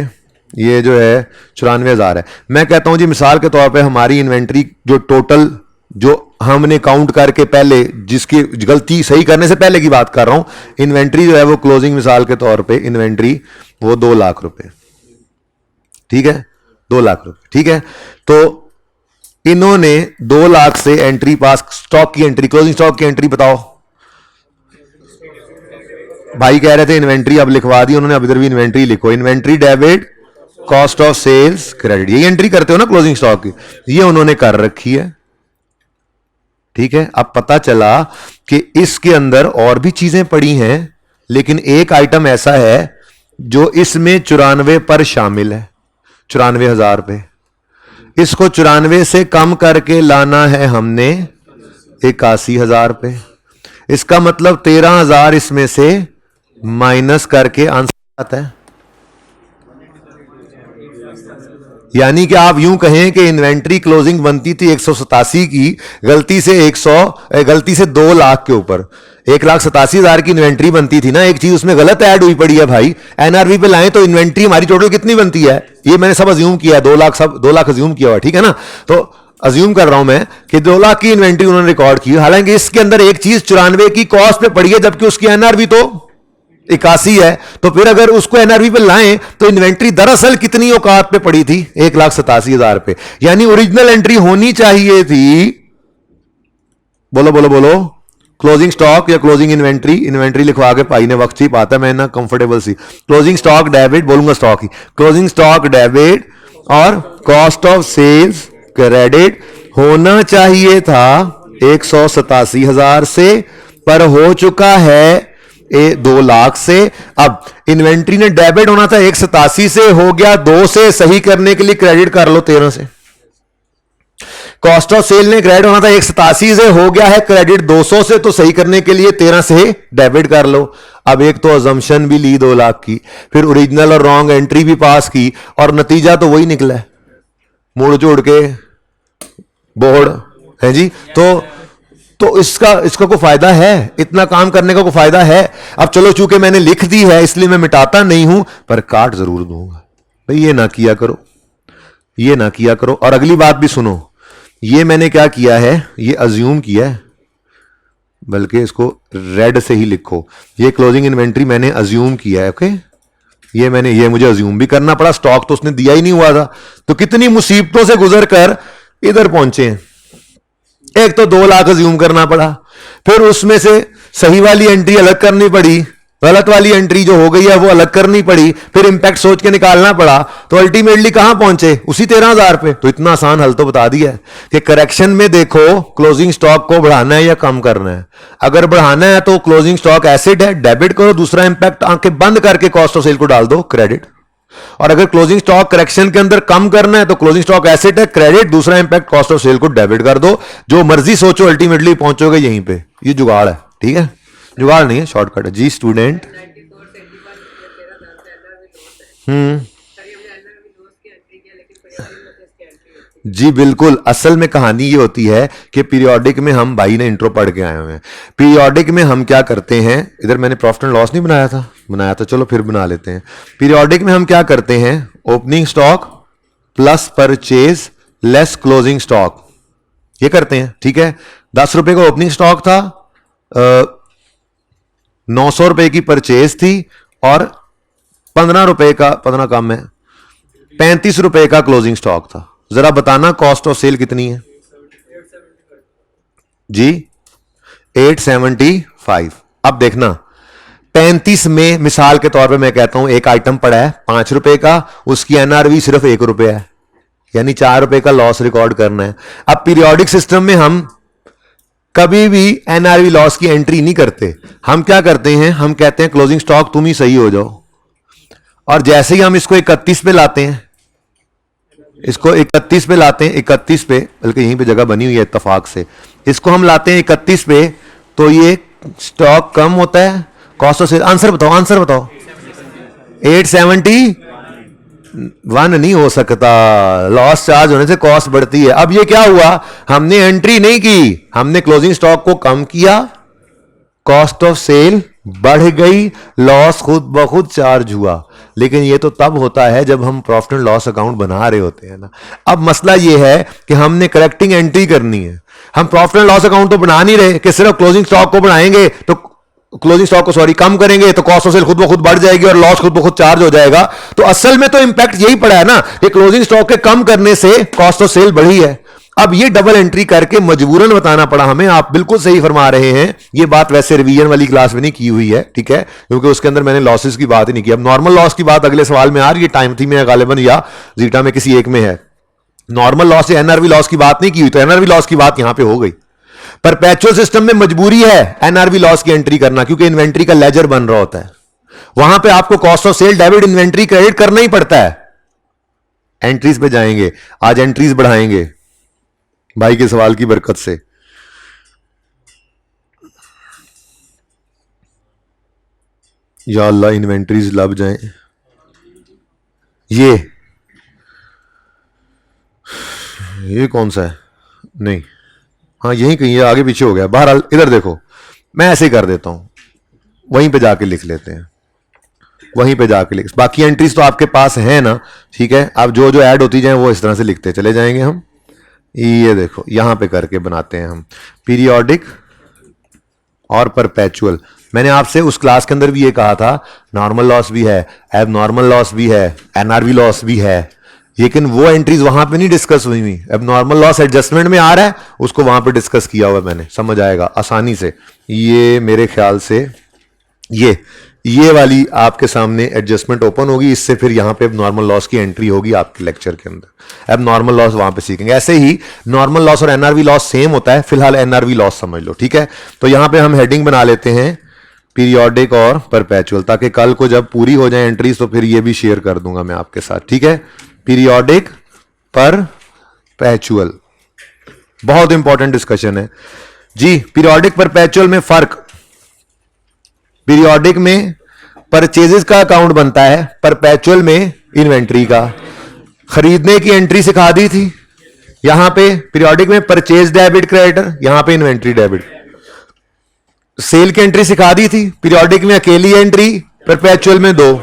ये जो है 94,000 है। मैं कहता हूं जी मिसाल के तौर पे हमारी इन्वेंट्री जो टोटल जो हमने काउंट करके पहले, जिसकी गलती सही करने से पहले की बात कर रहा हूं, इन्वेंट्री जो है वो क्लोजिंग मिसाल के तौर पे इन्वेंट्री वो 2 लाख रुपए, ठीक है, 2 लाख रुपए, ठीक है। तो इन्होंने 2 लाख से एंट्री पास, स्टॉक की एंट्री, क्लोजिंग स्टॉक की एंट्री बताओ। भाई कह रहे थे इन्वेंट्री, अब लिखवा दी उन्होंने, अब इधर भी इन्वेंट्री लिखो, inventory debit cost of sales credit, यही एंट्री करते हो ना क्लोजिंग स्टॉक की, ये उन्होंने कर रखी है, ठीक है। अब पता चला कि इसके अंदर और भी चीजें पड़ी हैं, लेकिन एक आइटम ऐसा है जो इसमें 94 पर शामिल है, 94,000 रुपए। इसको 94 से कम करके लाना है हमने 81,000 रुपए। इसका मतलब 13,000 इसमें से माइनस करके आंसर आता है। यानी कि आप यूं कहें कि इन्वेंट्री क्लोजिंग बनती थी 187 की, गलती से 2 लाख के ऊपर 1,87,000 की इन्वेंट्री बनती थी ना, एक चीज उसमें गलत ऐड हुई पड़ी है भाई। NRV पे लाएं तो इन्वेंट्री हमारी टोटल कितनी बनती है, ये मैंने सब अज्यूम किया है, 2 लाख, सब 2 लाख अज्यूम किया हुआ, ठीक है ना। तो अज्यूम कर रहा हूं मैं कि 2 लाख की इन्वेंट्री उन्होंने रिकॉर्ड की, हालांकि इसके अंदर एक चीज 94 की कॉस्ट पे पड़ी है, जबकि उसकी NRV तो 81 है। तो फिर अगर उसको NRV पे लाएं तो इन्वेंट्री दरअसल कितनी औकात पे पड़ी थी, 1,87,000 पे। यानी ओरिजिनल एंट्री होनी चाहिए थी, बोलो बोलो बोलो, क्लोजिंग स्टॉक या क्लोजिंग इन्वेंट्री, इन्वेंट्री लिखवा के भाई ने वक्त ही पाता, मैं ना कंफर्टेबल सी, क्लोजिंग स्टॉक डेबिट, बोलूंगा स्टॉक ही, क्लोजिंग स्टॉक डेबिट और कॉस्ट ऑफ सेल्स क्रेडिट होना चाहिए था 187,000 से, पर हो चुका है 2 लाख से। अब इन्वेंट्री ने डेबिट होना था 187 से, हो गया 2 से, सही करने के लिए क्रेडिट कर लो 13 से। कॉस्ट ऑफ सेल ने क्रेडिट होना था 187 से, हो गया है क्रेडिट 200 से, तो सही करने के लिए 13 से डेबिट कर लो। अब एक तो अजम्पशन भी ली 2 लाख की, फिर ओरिजिनल और रॉन्ग एंट्री भी पास की, और नतीजा तो वही निकला है, मुड़ जोड़ के बोर्ड है जी। तो इसका कोई फायदा है, इतना काम करने का कोई फायदा है। अब चलो चूंकि मैंने लिख दी है इसलिए मैं मिटाता नहीं हूं, पर काट जरूर दूंगा भाई, ये ना किया करो, ये ना किया करो। और अगली बात भी सुनो, ये मैंने क्या किया है, ये अज्यूम किया है, बल्कि इसको रेड से ही लिखो, ये क्लोजिंग इन्वेंट्री मैंने अज्यूम किया है, ओके। ये मुझे अज्यूम भी करना पड़ा, स्टॉक तो उसने दिया ही नहीं हुआ था, तो कितनी मुसीबतों से गुजर कर इधर पहुंचे हैं। एक तो 2 लाख अज्यूम करना पड़ा, फिर उसमें से सही वाली एंट्री अलग करनी पड़ी, गलत वाली एंट्री जो हो गई है वो अलग करनी पड़ी, फिर इंपैक्ट सोच के निकालना पड़ा, तो अल्टीमेटली कहां पहुंचे, उसी 13,000 पे। तो इतना आसान हल तो बता दिया है कि करेक्शन में देखो क्लोजिंग स्टॉक को बढ़ाना है या कम करना है। अगर बढ़ाना है तो क्लोजिंग स्टॉक एसिड है, डेबिट करो, दूसरा इंपैक्ट आंखें बंद करके कॉस्ट ऑफ सेल को डाल दो, क्रेडिट। और अगर क्लोजिंग स्टॉक करेक्शन के अंदर कम करना है तो क्लोजिंग स्टॉक एसेट है, क्रेडिट, दूसरा इंपैक्ट कॉस्ट ऑफ सेल को डेबिट कर दो। जो मर्जी सोचो, अल्टीमेटली पहुंचोगे यहीं पे। ये जुगाड़ है, ठीक है, जुगाड़ नहीं है, शॉर्टकट है जी। स्टूडेंट जी बिल्कुल, असल में कहानी ये होती है कि पीरियोडिक में हम, भाई ने इंट्रो पढ़ के आए हुए हैं, पीरियोडिक में हम क्या करते हैं, इधर मैंने प्रॉफिट एंड लॉस नहीं बनाया था, चलो फिर बना लेते हैं। पीरियोडिक में हम क्या करते हैं, opening stock plus purchase less closing stock, ये करते हैं, ठीक है। 10 रुपए का ओपनिंग स्टॉक था, 900 रुपए की परचेज थी, और 15 रुपए का, 15 कम है, 35 रुपए का क्लोजिंग स्टॉक था। जरा बताना कॉस्ट ऑफ सेल कितनी है जी, 875। अब देखना 35 में मिसाल के तौर पे मैं कहता हूं एक आइटम पड़ा है 5 रुपए का, उसकी एनआरवी सिर्फ 1 रुपए है, यानी 4 रुपए का लॉस रिकॉर्ड करना है। अब पीरियोडिक सिस्टम में हम कभी भी एनआरवी लॉस की एंट्री नहीं करते। हम क्या करते हैं, हम कहते हैं क्लोजिंग स्टॉक तुम ही सही हो जाओ, और जैसे ही हम इसको 31 पे लाते हैं, इसको 31 पे लाते हैं, 31 पे, बल्कि यहीं पे जगह बनी हुई है इत्तेफाक से, इसको हम लाते हैं 31 पे, तो ये स्टॉक कम होता है, कॉस्ट ऑफ सेल, आंसर बताओ, आंसर बताओ, 871 नहीं हो सकता, लॉस चार्ज होने से कॉस्ट बढ़ती है। अब ये क्या हुआ, हमने एंट्री नहीं की, हमने क्लोजिंग स्टॉक को कम किया, कॉस्ट ऑफ सेल बढ़ गई, लॉस खुद ब खुद चार्ज हुआ। लेकिन ये तो तब होता है जब हम प्रॉफिट एंड लॉस अकाउंट बना रहे होते हैं ना। अब मसला ये है कि हमने करेक्टिंग एंट्री करनी है। हम प्रॉफिट एंड लॉस अकाउंट तो बना नहीं रहे कि सिर्फ क्लोजिंग स्टॉक को बढ़ाएंगे तो क्लोजिंग स्टॉक को कम करेंगे तो कॉस्ट ऑफ सेल खुद ब खुद बढ़ जाएगी और लॉस खुद ब खुद चार्ज हो जाएगा। तो असल में तो इंपैक्ट यही पड़ा है ना कि क्लोजिंग स्टॉक के कम करने से कॉस्ट ऑफ सेल बढ़ी है। अब ये डबल एंट्री करके मजबूरन बताना पड़ा हमें। आप बिल्कुल सही फरमा रहे हैं, ये बात वैसे रिवीजन वाली क्लास में नहीं की हुई है, ठीक है, क्योंकि उसके अंदर मैंने लॉसेस की बात ही नहीं की। अब नॉर्मल लॉस की बात अगले सवाल में आ रही है, टाइम थी में गालिबन या जीटा में किसी एक में है। नॉर्मल लॉस या एनआरवी लॉस की बात नहीं की हुई, तो एनआरवी लॉस की बात यहां पे हो गई। परपेचुअल सिस्टम में मजबूरी है एनआरवी लॉस की एंट्री करना, क्योंकि इन्वेंट्री का लेजर बन रहा होता है, वहां पे आपको cost of sale debit inventory credit करना ही पड़ता है। एंट्रीज पे जाएंगे, आज एंट्रीज बढ़ाएंगे भाई के सवाल की बरकत से। या अल्लाह इन्वेंट्रीज लब जाएं। ये कौन सा है, नहीं, हाँ यही कहीं है, आगे पीछे हो गया। बहरहाल इधर देखो, मैं ऐसे ही कर देता हूं, वहीं पे जाके लिख लेते हैं, वहीं पे जाके लिख, बाकी एंट्रीज तो आपके पास है ना, ठीक है। अब जो जो ऐड होती जाए वो इस तरह से लिखते चले जाएंगे हम। ये देखो यहां पे करके बनाते हैं हम पीरियोडिक और परपेचुअल। मैंने आपसे उस क्लास के अंदर भी ये कहा था, नॉर्मल लॉस भी है, एब नॉर्मल लॉस भी है, एनआरवी लॉस भी है, लेकिन वो एंट्रीज वहां पे नहीं डिस्कस हुई हुई। अब नॉर्मल लॉस एडजस्टमेंट में आ रहा है, उसको वहां पे डिस्कस किया हुआ मैंने, समझ आएगा आसानी से। ये मेरे ख्याल से ये वाली आपके सामने एडजस्टमेंट ओपन होगी, इससे फिर यहां पे नॉर्मल लॉस की एंट्री होगी आपके लेक्चर के अंदर। अब नॉर्मल लॉस वहां पे सीखेंगे। ऐसे ही नॉर्मल लॉस और एनआरवी लॉस सेम होता है, फिलहाल एनआरवी लॉस समझ लो, ठीक है। तो यहां पे हम हेडिंग बना लेते हैं पीरियोडिक और परपेचुअल, ताकि कल को जब पूरी हो जाए एंट्रीज तो फिर ये भी शेयर कर दूंगा मैं आपके साथ, ठीक है। पीरियोडिक परपेचुअल बहुत इंपॉर्टेंट डिस्कशन है जी। पीरियोडिक परपेचुअल में फर्क, पीरियोडिक में परचेजेस का अकाउंट बनता है, परपेचुअल में इन्वेंट्री का। खरीदने की एंट्री सिखा दी थी, यहां पे पीरियोडिक में परचेज डेबिट क्रेडिटर, यहां पे इन्वेंट्री डेबिट। सेल की एंट्री सिखा दी थी, पीरियोडिक में अकेली एंट्री, परपेचुअल में 2।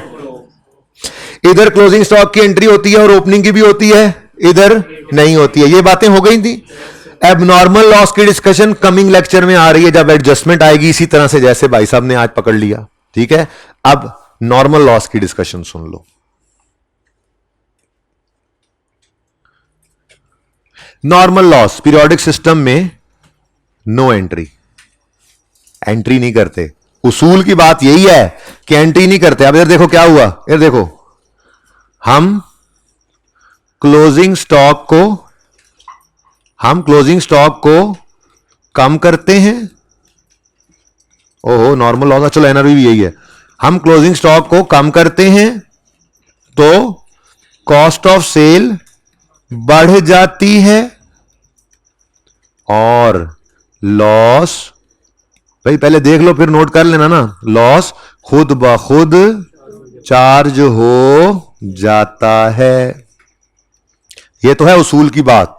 इधर क्लोजिंग स्टॉक की एंट्री होती है और ओपनिंग की भी होती है, इधर नहीं होती है। ये बातें हो गई थी। अब नॉर्मल लॉस की डिस्कशन कमिंग लेक्चर में आ रही है, जब एडजस्टमेंट आएगी, इसी तरह से जैसे भाई साहब ने आज पकड़ लिया, ठीक है। अब नॉर्मल लॉस की डिस्कशन सुन लो। नॉर्मल लॉस पीरियोडिक सिस्टम में नो एंट्री, एंट्री नहीं करते। उसूल की बात यही है कि एंट्री नहीं करते। अब इधर देखो क्या हुआ, इधर देखो, हम क्लोजिंग स्टॉक को कम करते हैं। ओहो नॉर्मल लॉस, चलो एनआरवी भी यही है। हम क्लोजिंग स्टॉक को कम करते हैं तो कॉस्ट ऑफ सेल बढ़ जाती है और लॉस, भाई पहले देख लो फिर नोट कर लेना ना, लॉस खुद ब खुद चार्ज हो जाता है। ये तो है उसूल की बात।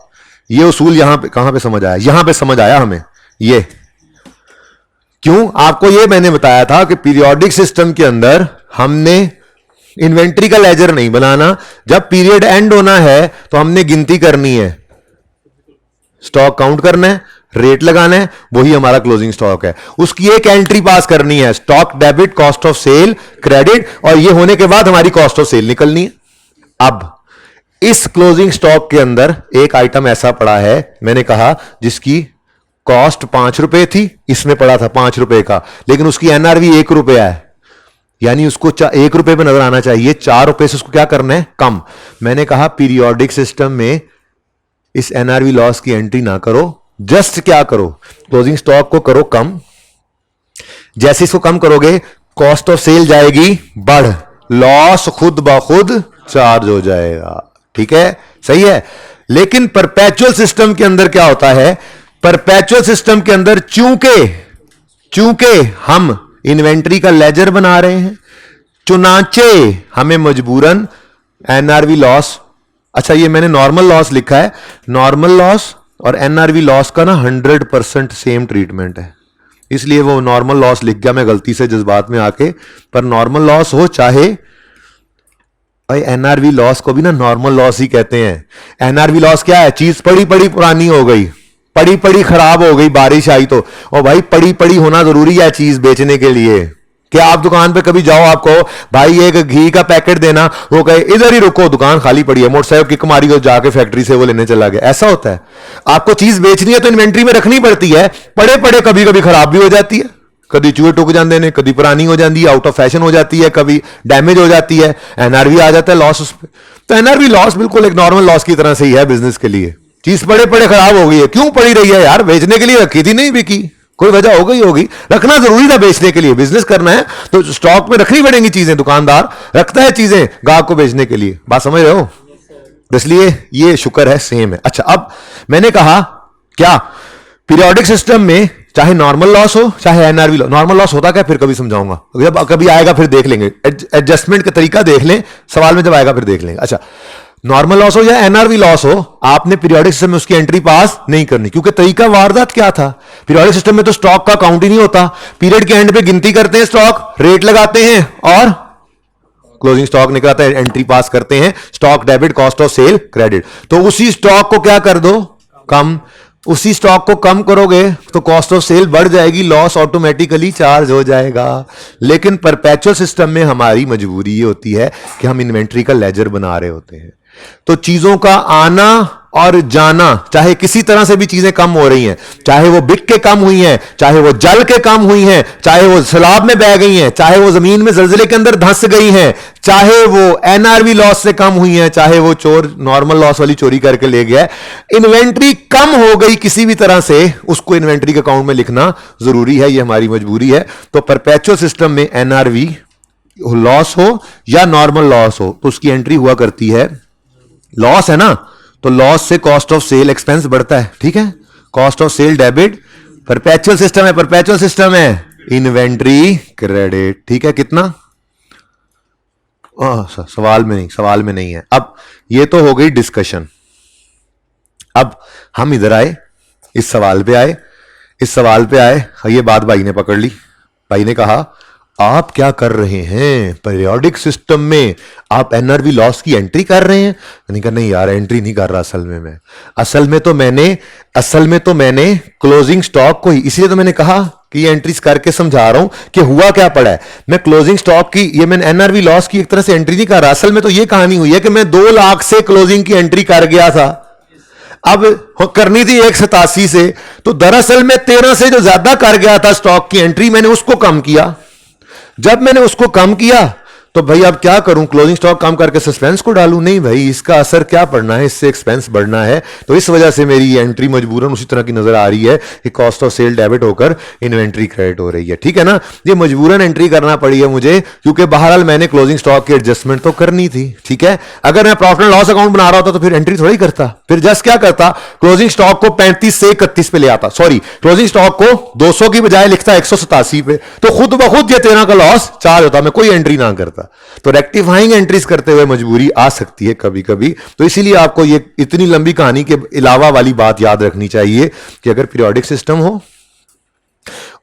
ये उसूल यहां पे कहां पे समझ आया, यहां पे समझ आया हमें। ये क्यों, आपको ये मैंने बताया था कि पीरियोडिक सिस्टम के अंदर हमने इन्वेंट्री का लेजर नहीं बनाना। जब पीरियड एंड होना है तो हमने गिनती करनी है, स्टॉक काउंट करना है, रेट लगाना है, वही हमारा क्लोजिंग स्टॉक है। उसकी एक एंट्री पास करनी है, stock debit, cost of cell credit, और ये होने के बाद हमारी कॉस्ट ऑफ सेल निकलनी है। अब इस क्लोजिंग स्टॉक के अंदर एक आइटम ऐसा पड़ा है, मैंने कहा जिसकी कॉस्ट 5 रुपए थी, इसमें पड़ा था 5 रुपए का, लेकिन उसकी एनआरवी 1 रुपया है। यानी उसको 1 रुपए पे नजर आना चाहिए, 4 रुपए से उसको क्या करना है, कम। मैंने कहा पीरियोडिक सिस्टम में इस एनआरवी लॉस की एंट्री ना करो, जस्ट क्या करो, क्लोजिंग स्टॉक को करो कम। जैसे इसको कम करोगे कॉस्ट ऑफ सेल जाएगी बढ़, लॉस खुद ब खुद चार्ज हो जाएगा। ठीक है, सही है। लेकिन परपेचुअल सिस्टम के अंदर क्या होता है, परपेचुअल सिस्टम के अंदर चूंकि हम इन्वेंट्री का लेजर बना रहे हैं, चुनाचे हमें मजबूरन एनआरवी लॉस, अच्छा ये मैंने नॉर्मल लॉस लिखा है, नॉर्मल लॉस और एनआरवी लॉस का ना 100% सेम ट्रीटमेंट है, इसलिए वो नॉर्मल लॉस लिख गया मैं गलती से जज्बात में आके। पर नॉर्मल लॉस हो चाहे, भाई एनआरवी लॉस को भी ना नॉर्मल लॉस ही कहते हैं। एनआरवी लॉस क्या है, चीज पड़ी पड़ी पुरानी हो गई, पड़ी पड़ी खराब हो गई, बारिश आई तो, और भाई पड़ी पड़ी होना जरूरी है चीज बेचने के लिए। क्या आप दुकान पे कभी जाओ, आपको भाई एक घी का पैकेट देना, वो कहे इधर ही रुको दुकान खाली पड़ी है, मोटरसाइकिल किक मारी तो जाके फैक्ट्री से वो लेने चला गया, ऐसा होता है। आपको चीज बेचनी है तो इन्वेंट्री में रखनी पड़ती है, पड़े पड़े कभी कभी खराब भी हो जाती है, कभी चूहे टुक जाते हैं, कभी पुरानी हो जाती है, आउट ऑफ फैशन हो जाती है, कभी डैमेज हो जाती है, एनआरवी आ जाता है लॉस उस पर। तो एनआरवी लॉस बिल्कुल एक नॉर्मल लॉस की तरह से ही है बिजनेस के लिए। चीज पड़े पड़े खराब हो गई है, क्यों पड़ी रही है यार, बेचने के लिए रखी थी, नहीं बिकी, कोई वजह हो गई होगी, रखना जरूरी था बेचने के लिए, बिजनेस करना है तो स्टॉक में रखनी पड़ेंगी चीजें, दुकानदार रखता है चीजें ग्राहक को बेचने के लिए, बात समझ रहे हो। इसलिए ये शुक्र है सेम है। अच्छा अब मैंने कहा क्या, पीरियोडिक सिस्टम में चाहे नॉर्मल लॉस हो चाहे एनआरवी लॉस, नॉर्मल लॉस होता क्या फिर कभी समझाऊंगा, जब कभी आएगा फिर देख लेंगे, एडजस्टमेंट का तरीका देख लें, सवाल में जब आएगा फिर देख लेंगे। अच्छा नॉर्मल लॉस हो या एनआरवी लॉस हो, आपने पीरियोडिक सिस्टम में उसकी एंट्री पास नहीं करनी, क्योंकि तरीका वारदात क्या था, पीरियोडिक सिस्टम में तो स्टॉक का काउंट ही नहीं होता, पीरियड के एंड पे गिनती करते हैं, स्टॉक रेट लगाते हैं और क्लोजिंग स्टॉक निकलता है, एंट्री पास करते हैं, stock debit cost of cell credit. तो उसी स्टॉक को क्या कर दो, कम, उसी स्टॉक को कम करोगे तो कॉस्ट ऑफ सेल बढ़ जाएगी, लॉस ऑटोमेटिकली चार्ज हो जाएगा। लेकिन परपेचुअल सिस्टम में हमारी मजबूरी ये होती है कि हम इन्वेंट्री का लेजर बना रहे होते हैं, तो चीजों का आना और जाना, चाहे किसी तरह से भी चीजें कम हो रही हैं, चाहे वो बिक के कम हुई हैं, चाहे वो जल के कम हुई हैं, चाहे वो सैलाब में बह गई हैं, चाहे वो जमीन में जलजले के अंदर धंस गई हैं, चाहे वो एनआरवी लॉस से कम हुई हैं, चाहे वो चोर नॉर्मल लॉस वाली चोरी करके ले गया, इन्वेंट्री कम हो गई किसी भी तरह से, उसको इन्वेंट्री के अकाउंट में लिखना जरूरी है, ये हमारी मजबूरी है। तो परपेचुअल सिस्टम में एनआरवी लॉस हो या नॉर्मल लॉस हो तो उसकी एंट्री हुआ करती है, लॉस है ना तो लॉस से कॉस्ट ऑफ सेल एक्सपेंस बढ़ता है, ठीक है, cost of sale debit, perpetual system है, परपेचुअल सिस्टम है इन्वेंट्री क्रेडिट, ठीक है। कितना सवाल में नहीं, सवाल में नहीं है। अब ये तो हो गई डिस्कशन, अब हम इधर आए, इस सवाल पे आए, इस सवाल पे आए, ये बात भाई ने पकड़ ली, भाई ने कहा आप क्या कर रहे हैं पीरियोडिक सिस्टम में, आप एनआरवी लॉस की एंट्री कर रहे हैं। मैंने कहा नहीं यार एंट्री नहीं कर रहा, असल में तो मैंने क्लोजिंग स्टॉक को ही, इसलिए तो मैंने कहा कि ये एंट्रीज करके समझा रहा हूं कि हुआ क्या पड़ा है। मैं क्लोजिंग स्टॉक की, ये मैंने एनआरवी लॉस की एक तरह से एंट्री नहीं कर रहा, असल में तो ये कहानी हुई है कि मैं 2 लाख से क्लोजिंग की एंट्री कर गया था, अब करनी थी 187 से, तो दरअसल मैं 13 से जो ज्यादा कर गया था स्टॉक की एंट्री, मैंने उसको कम किया। जब मैंने उसको कम किया तो भाई अब क्या करूं, क्लोजिंग स्टॉक कम करके सस्पेंस को डालूं, नहीं भाई इसका असर क्या पड़ना है, इससे एक्सपेंस बढ़ना है, तो इस वजह से मेरी एंट्री मजबूरन उसी तरह की नजर आ रही है कि कॉस्ट ऑफ सेल डेबिट होकर इन्वेंट्री क्रेडिट हो रही है, ठीक है ना। ये मजबूरन एंट्री करना पड़ी है मुझे, क्योंकि बहरहाल मैंने क्लोजिंग स्टॉक की एडजस्टमेंट तो करनी थी, ठीक है। अगर मैं प्रॉफिट एंड लॉस अकाउंट बना रहा होता तो फिर एंट्री थोड़ी करता, फिर जस्ट क्या करता, क्लोजिंग स्टॉक को 35 से 31 पे ले आता, सॉरी क्लोजिंग स्टॉक को 200 की बजाय लिखता 187 पे, तो खुद ब खुद ये 13 का लॉस चार्ज होता, मैं कोई एंट्री ना करता। तो रेक्टिफाइंग एंट्रीज करते हुए मजबूरी आ सकती है कभी कभी, तो इसीलिए आपको ये इतनी लंबी कहानी के अलावा वाली बात याद रखनी चाहिए कि अगर पीरियोडिक सिस्टम हो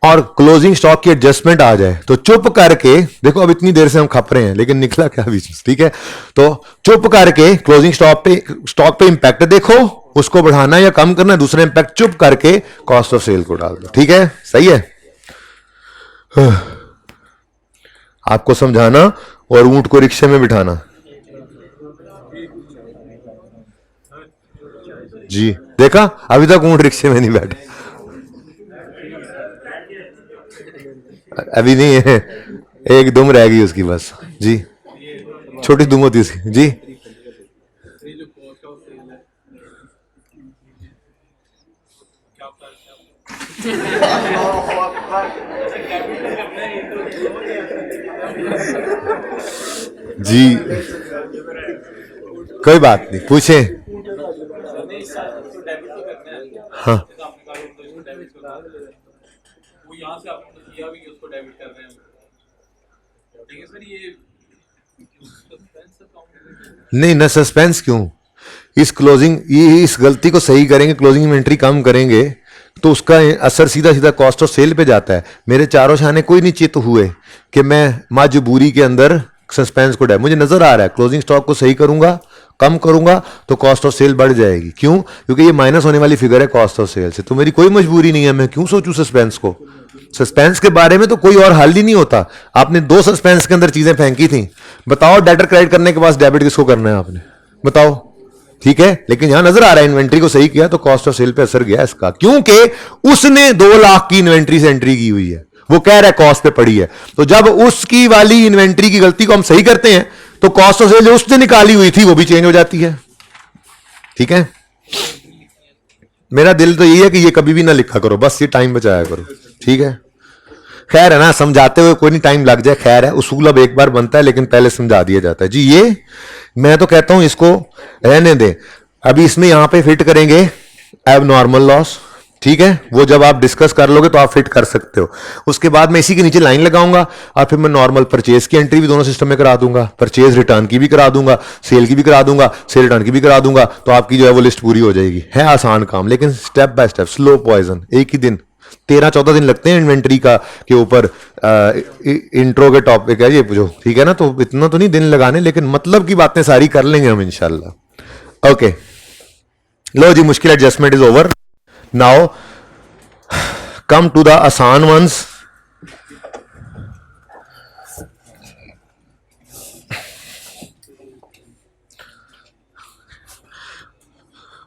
और क्लोजिंग स्टॉक की एडजस्टमेंट आ जाए तो चुप करके देखो, अब इतनी देर से हम खप रहे हैं लेकिन निकला क्या बीच में, ठीक है, तो चुप करके क्लोजिंग स्टॉक पे इंपैक्ट देखो, उसको बढ़ाना या कम करना, दूसरा इंपैक्ट चुप करके कॉस्ट ऑफ सेल को डाल दो, ठीक है, सही है। आपको समझाना और ऊंट को रिक्शे में बिठाना, जी देखा अभी तक ऊंट रिक्शे में नहीं बैठा, अभी नहीं है, एक दुम रह गई उसकी बस जी, छोटी दुम होती उसकी जी। जी कोई बात नहीं, पूछे। हाँ नहीं ना, सस्पेंस क्यों? इस क्लोजिंग, ये इस गलती को सही करेंगे, क्लोजिंग इन्वेंट्री कम करेंगे तो उसका असर सीधा सीधा कॉस्ट ऑफ सेल पे जाता है। मेरे चारों शाने कोई नहीं चित हुए कि मैं मजबूरी के अंदर सस्पेंस को मुझे नजर आ रहा है क्लोजिंग स्टॉक को सही करूंगा, कम करूंगा तो कॉस्ट ऑफ सेल बढ़ जाएगी। क्यों? क्योंकि ये माइनस होने वाली फिगर है कॉस्ट ऑफ सेल से, तो मेरी कोई मजबूरी नहीं है, मैं क्यों सोचूं सस्पेंस को। सस्पेंस के बारे में तो कोई और हल ही नहीं होता। आपने दो सस्पेंस के अंदर चीजें फेंकी थी, बताओ डेटर क्रेडिट करने के बाद डेबिट किसको करना है आपने, बताओ। ठीक है, लेकिन यहां नजर आ रहा है इन्वेंट्री को सही किया तो कॉस्ट ऑफ सेल पे असर गया इसका, क्योंकि उसने 2 लाख की इन्वेंट्री से एंट्री की हुई है, वो कह रहा है कॉस्ट पे पड़ी है। तो जब उसकी वाली इन्वेंट्री की गलती को हम सही करते हैं तो कॉस्ट ऑफ सेल जो उसने निकाली हुई थी वो भी चेंज हो जाती है। ठीक है, मेरा दिल तो यही है कि ये कभी भी ना लिखा करो, बस ये टाइम बचाया करो। ठीक है, खैर है ना, समझाते हुए कोई नहीं टाइम लग जाए, खैर है, उसूल अब एक बार बनता है लेकिन पहले समझा दिया जाता है जी। ये मैं तो कहता हूं इसको रहने दे, अभी इसमें यहां पे फिट करेंगे एब नॉर्मल लॉस। ठीक है, वो जब आप डिस्कस कर लोगे तो आप फिट कर सकते हो। उसके बाद मैं इसी के नीचे लाइन लगाऊंगा और फिर मैं नॉर्मल परचेज की एंट्री भी दोनों सिस्टम में करा दूंगा, परचेज रिटर्न की भी करा दूंगा, सेल की भी करा दूंगा, सेल रिटर्न की भी करा दूंगा, तो आपकी जो है वो लिस्ट पूरी हो जाएगी। है आसान काम, लेकिन step by step, slow poison. एक ही दिन 13-14 दिन लगते हैं इन्वेंट्री का के ऊपर इंट्रो के टॉपिक है ये जो, ठीक है ना, तो इतना तो नहीं दिन लगाने, लेकिन मतलब की बातें सारी कर लेंगे हम इंशाल्लाह। ओके, लो जी, मुश्किल adjustment is over, now come to the आसान वंस।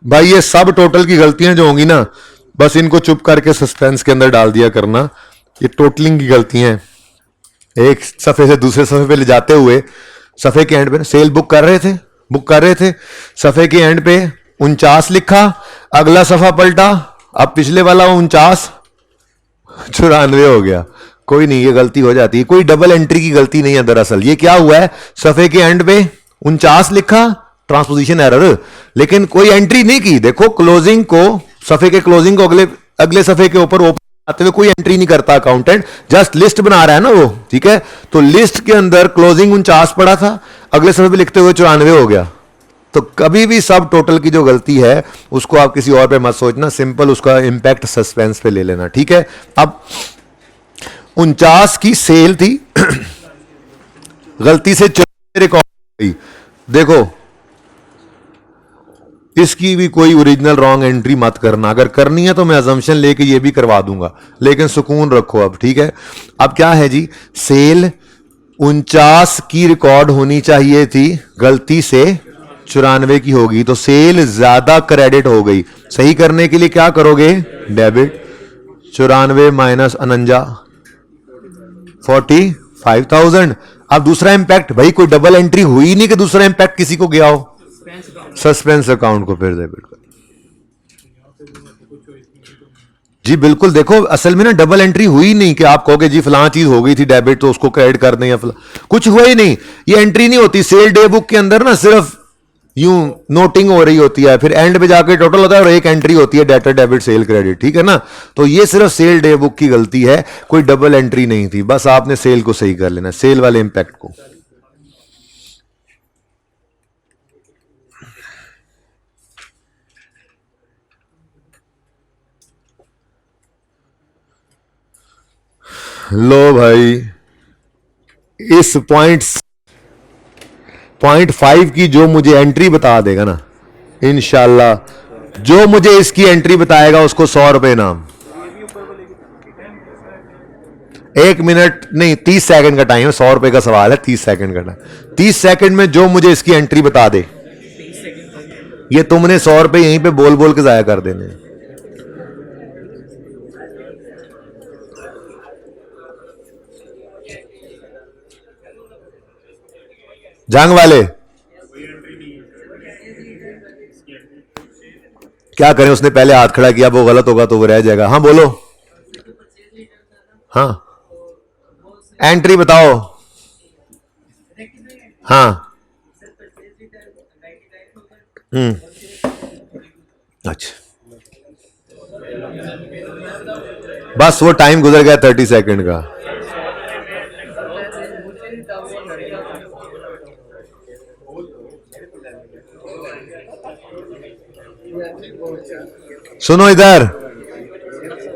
भाई ये सब टोटल की गलतियां जो होंगी ना, बस इनको चुप करके सस्पेंस के अंदर डाल दिया करना। ये टोटलिंग की गलतियां हैं, एक सफे से दूसरे सफे पे ले जाते हुए, सफे के एंड पे सेल बुक कर रहे थे, सफे के एंड पे 49 लिखा, अगला सफा पलटा, अब पिछले वाला 49 94 हो गया। कोई नहीं, ये गलती हो जाती है, कोई डबल एंट्री की गलती नहीं है दरअसल। ये क्या हुआ है, सफे के एंड पे 49 लिखा, ट्रांसपोजिशन एरर, लेकिन कोई एंट्री नहीं की। देखो क्लोजिंग को, सफे के क्लोजिंग को अगले सफे के ऊपर ओपन आते हुए कोई एंट्री नहीं करता अकाउंटेंट, जस्ट लिस्ट बना रहा है ना वो। ठीक है, तो लिस्ट के अंदर क्लोजिंग 49 पड़ा था, अगले सफे पे लिखते हुए 94 हो गया। तो कभी भी सब टोटल की जो गलती है उसको आप किसी और पे मत सोचना, सिंपल उसका इंपैक्ट सस्पेंस पे ले लेना। ठीक है, अब 49 की सेल थी गलती से रिकॉर्ड गई, देखो इसकी भी कोई ओरिजिनल रॉन्ग एंट्री मत करना, अगर करनी है तो मैं अजम्पशन लेके ये भी करवा दूंगा, लेकिन सुकून रखो अब। ठीक है, अब क्या है जी, सेल 49 की रिकॉर्ड होनी चाहिए थी, गलती से 94 की होगी, तो सेल ज्यादा क्रेडिट हो गई। सही करने के लिए क्या करोगे, डेबिट 94 माइनस 49 45,000। अब दूसरा इंपैक्ट, भाई कोई डबल एंट्री हुई नहीं कि दूसरा इंपैक्ट किसी को गया हो, सस्पेंस अकाउंट को फिर डेबिट कर। जी बिल्कुल, देखो असल में ना डबल एंट्री हुई नहीं कि आप कहोगे जी फलां चीज हो गई थी डेबिट तो उसको क्रेडिट कर दें या कुछ हुआ ही नहीं। ये एंट्री नहीं होती सेल डे बुक के अंदर ना, सिर्फ यूं नोटिंग हो रही होती है, फिर एंड पे जाके टोटल होता है और एक एंट्री होती है डेटर डेबिट सेल क्रेडिट। ठीक है ना, तो ये सिर्फ सेल डे बुक की गलती है, कोई डबल एंट्री नहीं थी, बस आपने सेल को सही कर लेना, सेल वाले इंपैक्ट को। लो भाई, इस पॉइंट 5 की जो मुझे एंट्री बता देगा ना, इंशाल्लाह जो मुझे इसकी एंट्री बताएगा उसको 100 रुपए इनाम। 1 मिनट नहीं, 30 सेकंड का टाइम है, 100 रुपए का सवाल है, 30 सेकंड का टाइम। 30 सेकंड में जो मुझे इसकी एंट्री बता दे, ये तुमने 100 रुपए यहीं पे बोल बोल के जाया कर देने। जंग वाले क्या करें, उसने पहले हाथ खड़ा किया, वो गलत होगा तो वो रह जाएगा। हाँ बोलो। हाँ एंट्री बताओ। हाँ अच्छा बस वो टाइम गुजर गया 30 सेकंड का। सुनो इधर,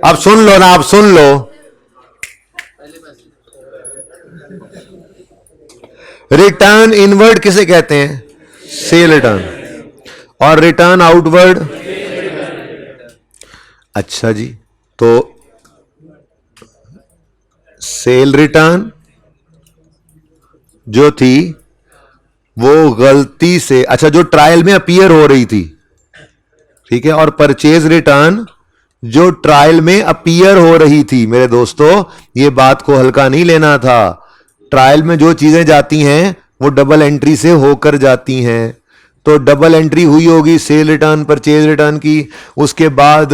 अब सुन लो ना, अब सुन लो। रिटर्न इनवर्ड किसे कहते हैं? Cell return. और रिटर्न आउटवर्ड? अच्छा जी, तो सेल रिटर्न जो थी वो गलती से, अच्छा जो ट्रायल में अपीयर हो रही थी, ठीक है, और परचेज रिटर्न जो ट्रायल में अपीयर हो रही थी। मेरे दोस्तों ये बात को हल्का नहीं लेना था। ट्रायल में जो चीजें जाती हैं वो डबल एंट्री से होकर जाती हैं। तो डबल एंट्री हुई होगी सेल रिटर्न परचेज रिटर्न की, उसके बाद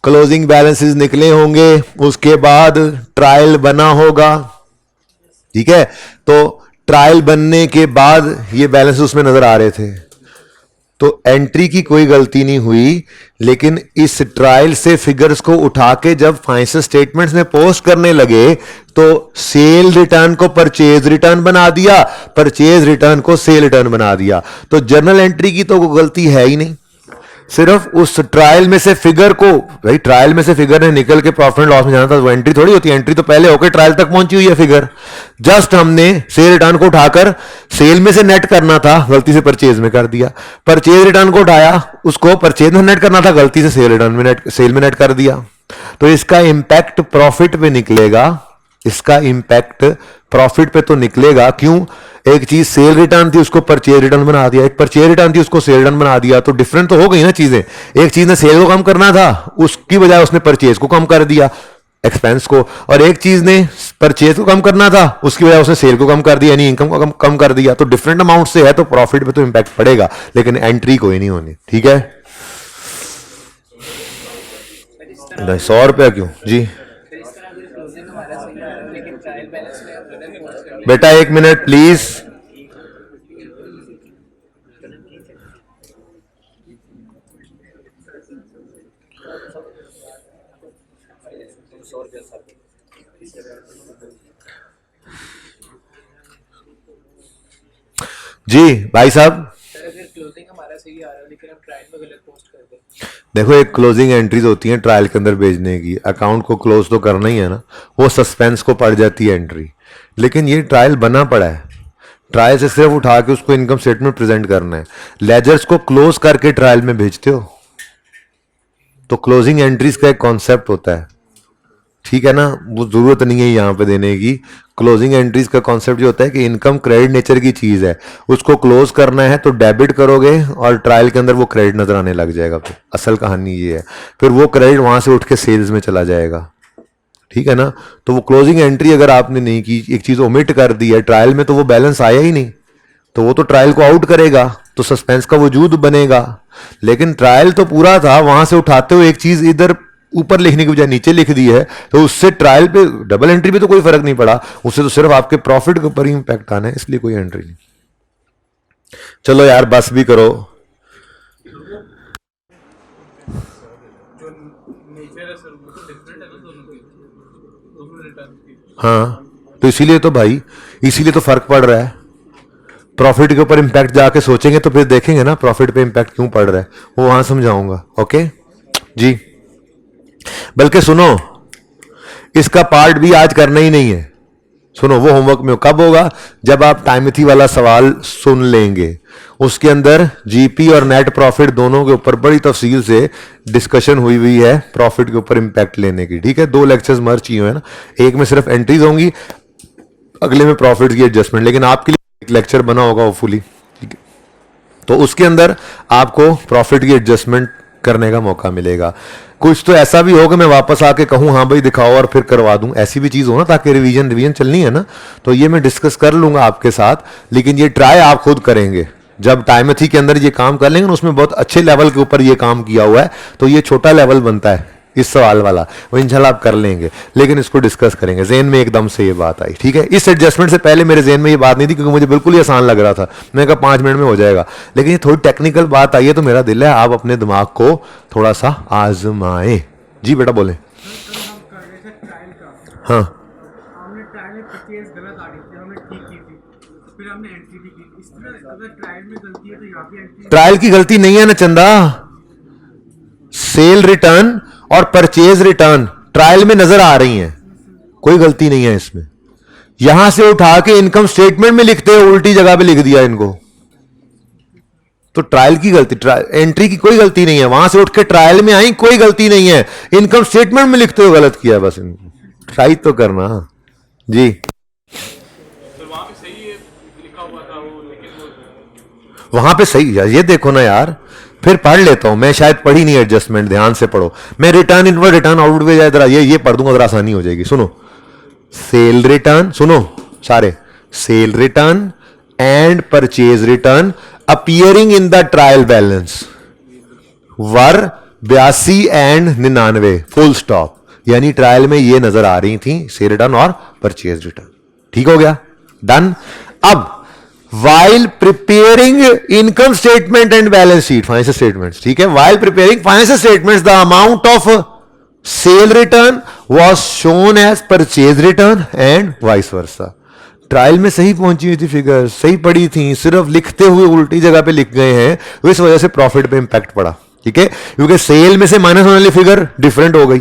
क्लोजिंग बैलेंसेस निकले होंगे, उसके बाद ट्रायल बना होगा, ठीक है। तो ट्रायल बनने के बाद ये बैलेंस उसमें नजर आ रहे थे, तो एंट्री की कोई गलती नहीं हुई। लेकिन इस ट्रायल से फिगर्स को उठा के जब फाइनेंशियल स्टेटमेंट्स में पोस्ट करने लगे तो सेल रिटर्न को परचेज रिटर्न बना दिया, परचेज रिटर्न को सेल रिटर्न बना दिया। तो जर्नल एंट्री की तो गलती है ही नहीं, सिर्फ उस ट्रायल में से फिगर को, भाई ट्रायल में से फिगर ने निकल के प्रॉफिट लॉस में जाना था, वो एंट्री थोड़ी होती है। एंट्री तो पहले होकर ट्रायल तक पहुंची हुई है फिगर। जस्ट हमने सेल रिटर्न को उठाकर सेल में से नेट करना था, गलती से परचेज में कर दिया। परचेज रिटर्न को उठाया, उसको परचेज में नेट करना था, गलती से सेल रिटर्न में नेट, सेल में नेट कर दिया। तो इसका इंपैक्ट प्रॉफिट पे निकलेगा, इसका इंपैक्ट प्रॉफिट पे तो निकलेगा। क्यों? एक चीज सेल रिटर्न थी उसको परचेज रिटर्न बना दिया, एक परचेज रिटर्न थी उसको सेल रिटर्न बना दिया, तो डिफरेंट तो हो गई ना चीजें। एक चीज ने सेल को कम करना था, उसकी बजाय उसने परचेज को कम कर दिया, एक्सपेंस को, और एक चीज ने परचेज को कम करना था, उसकी वजह उसने सेल को कम कर दिया, यानी इनकम को कम कर दिया। तो डिफरेंट अमाउंट से है तो प्रॉफिट पे तो इंपैक्ट पड़ेगा, लेकिन एंट्री कोई नहीं होनी, ठीक है। 100 रुपया क्यों जी? बेटा एक मिनट प्लीज। जी भाई साहब, क्लोजिंग हमारा सही आ रहा है लेकिन हम ट्रायल में गलत पोस्ट कर दें। देखो एक क्लोजिंग एंट्रीज होती हैं ट्रायल के अंदर भेजने की, अकाउंट को क्लोज तो करना ही है ना, वो सस्पेंस को पड़ जाती है एंट्री। लेकिन ये ट्रायल बना पड़ा है, ट्रायल से सिर्फ उठा के उसको इनकम स्टेटमेंट प्रेजेंट करना है। लेजर्स को क्लोज करके ट्रायल में भेजते हो, तो क्लोजिंग एंट्रीज का एक कॉन्सेप्ट होता है, ठीक है ना, वो जरूरत नहीं है यहाँ पे देने की। क्लोजिंग एंट्रीज का कॉन्सेप्ट जो होता है कि इनकम क्रेडिट नेचर की चीज है, उसको क्लोज करना है तो डेबिट करोगे और ट्रायल के अंदर वो क्रेडिट नजर आने लग जाएगा। फिर असल कहानी ये है, फिर वो क्रेडिट वहां से उठ के सेल्स में चला जाएगा, ठीक है ना। तो वो क्लोजिंग एंट्री अगर आपने नहीं की, एक चीज ओमिट कर दी है ट्रायल में, तो वो बैलेंस आया ही नहीं, तो वो तो ट्रायल को आउट करेगा, तो सस्पेंस का वजूद बनेगा। लेकिन ट्रायल तो पूरा था, वहां से उठाते हुए एक चीज इधर ऊपर लिखने की बजाय नीचे लिख दी है, तो उससे ट्रायल पे डबल एंट्री पे तो कोई फर्क नहीं पड़ा, उससे तो सिर्फ आपके प्रॉफिट के ऊपर ही इंपैक्ट आना है, इसलिए कोई एंट्री नहीं। चलो यार बस भी करो। हाँ तो इसीलिए तो भाई, इसीलिए तो फर्क पड़ रहा है। प्रॉफिट के ऊपर इंपैक्ट जाके सोचेंगे तो फिर देखेंगे ना प्रॉफिट पे इंपैक्ट क्यों पड़ रहा है, वो वहां समझाऊंगा। ओके जी, बल्कि सुनो, इसका पार्ट भी आज करना ही नहीं है, सुनो वो होमवर्क में कब होगा, जब आप टाइमथी वाला सवाल सुन लेंगे। उसके अंदर जीपी और नेट प्रॉफिट दोनों के ऊपर बड़ी तफसील से डिस्कशन हुई हुई है प्रॉफिट के ऊपर इंपैक्ट लेने की, ठीक है। 2 लेक्चर्स मर्ज किए हैं ना, एक में सिर्फ एंट्रीज होंगी, अगले में प्रॉफिट की एडजस्टमेंट, लेकिन आपके लिए एक लेक्चर बना होगा होपफुली, ठीक है। तो उसके अंदर आपको प्रॉफिट की एडजस्टमेंट करने का मौका मिलेगा। कुछ तो ऐसा भी होगा मैं वापस आके कहूँ हाँ भाई दिखाओ और फिर करवा दूं, ऐसी भी चीज़ हो ना, ताकि रिवीजन चलनी है ना। तो ये मैं डिस्कस कर लूंगा आपके साथ, लेकिन ये ट्राई आप खुद करेंगे। जब टाइमेथी के अंदर ये काम कर लेंगे ना, उसमें बहुत अच्छे लेवल के ऊपर ये काम किया हुआ है, तो ये छोटा लेवल बनता है इस सवाल वाला, वो इंशाल्लाह आप कर लेंगे। लेकिन इसको डिस्कस करेंगे, जेन में एकदम से ये बात आई, ठीक है। इस एडजस्टमेंट से पहले मेरे जेन में ये बात नहीं थी, क्योंकि मुझे बिल्कुल ही आसान लग रहा था, मैंने कहा 5 मिनट में हो जाएगा। लेकिन ये थोड़ी टेक्निकल बात आई है, तो मेरा दिल है आप अपने दिमाग को थोड़ा सा आजमाएं। जी बेटा बोले। कल हम कर रहे थे ट्रायल का। हाँ हमने ट्रायल में परचेज गलत आ रही थी, हमने ठीक की थी, फिर हमने एंट्री भी की। इस तरह अगर ट्रायल में गलती है तो यहाँ भी एंट्री। ट्रायल की गलती नहीं है ना चंदा, सेल रिटर्न और परचेज रिटर्न ट्रायल में नजर आ रही हैं, कोई गलती नहीं है इसमें। यहां से उठा के इनकम स्टेटमेंट में लिखते हो, उल्टी जगह पे लिख दिया इनको, तो ट्रायल की गलती, एंट्री की कोई गलती नहीं है। वहां से उठ के ट्रायल में आई, कोई गलती नहीं है। इनकम स्टेटमेंट में लिखते हो गलत किया, बस ट्राई तो करना जी। वहां पे सही है लिखा हुआ था वो, लेकिन वो वहां पे सही है, ये देखो ना यार, फिर पढ़ लेता हूं मैं, शायद पढ़ी नहीं एडजस्टमेंट, ध्यान से पढ़ो। मैं रिटर्न इनवर्ड रिटर्न आउटवर्ड पे जाए, जरा ये पढ़ दूंगा, जरा आसानी हो जाएगी। सुनो, सेल रिटर्न, सुनो सारे, cell return and purchase return appearing in the trial balance were 82 and 99 full stop. यानी ट्रायल में ये नजर आ रही थी, सेल रिटर्न और परचेज रिटर्न। ठीक हो गया, डन। अब while preparing income statement and balance sheet, financial statements, ठीक है, while preparing financial statements the amount of sale return was shown as purchase return and vice versa। Trial में सही पहुंची हुई थी, फिगर सही पड़ी थी, सिर्फ लिखते हुए उल्टी जगह पे लिख गए हैं, तो इस वजह से प्रॉफिट पे इंपैक्ट पड़ा। ठीक है, क्योंकि सेल में से माइनस होने वाली फिगर डिफरेंट हो गई,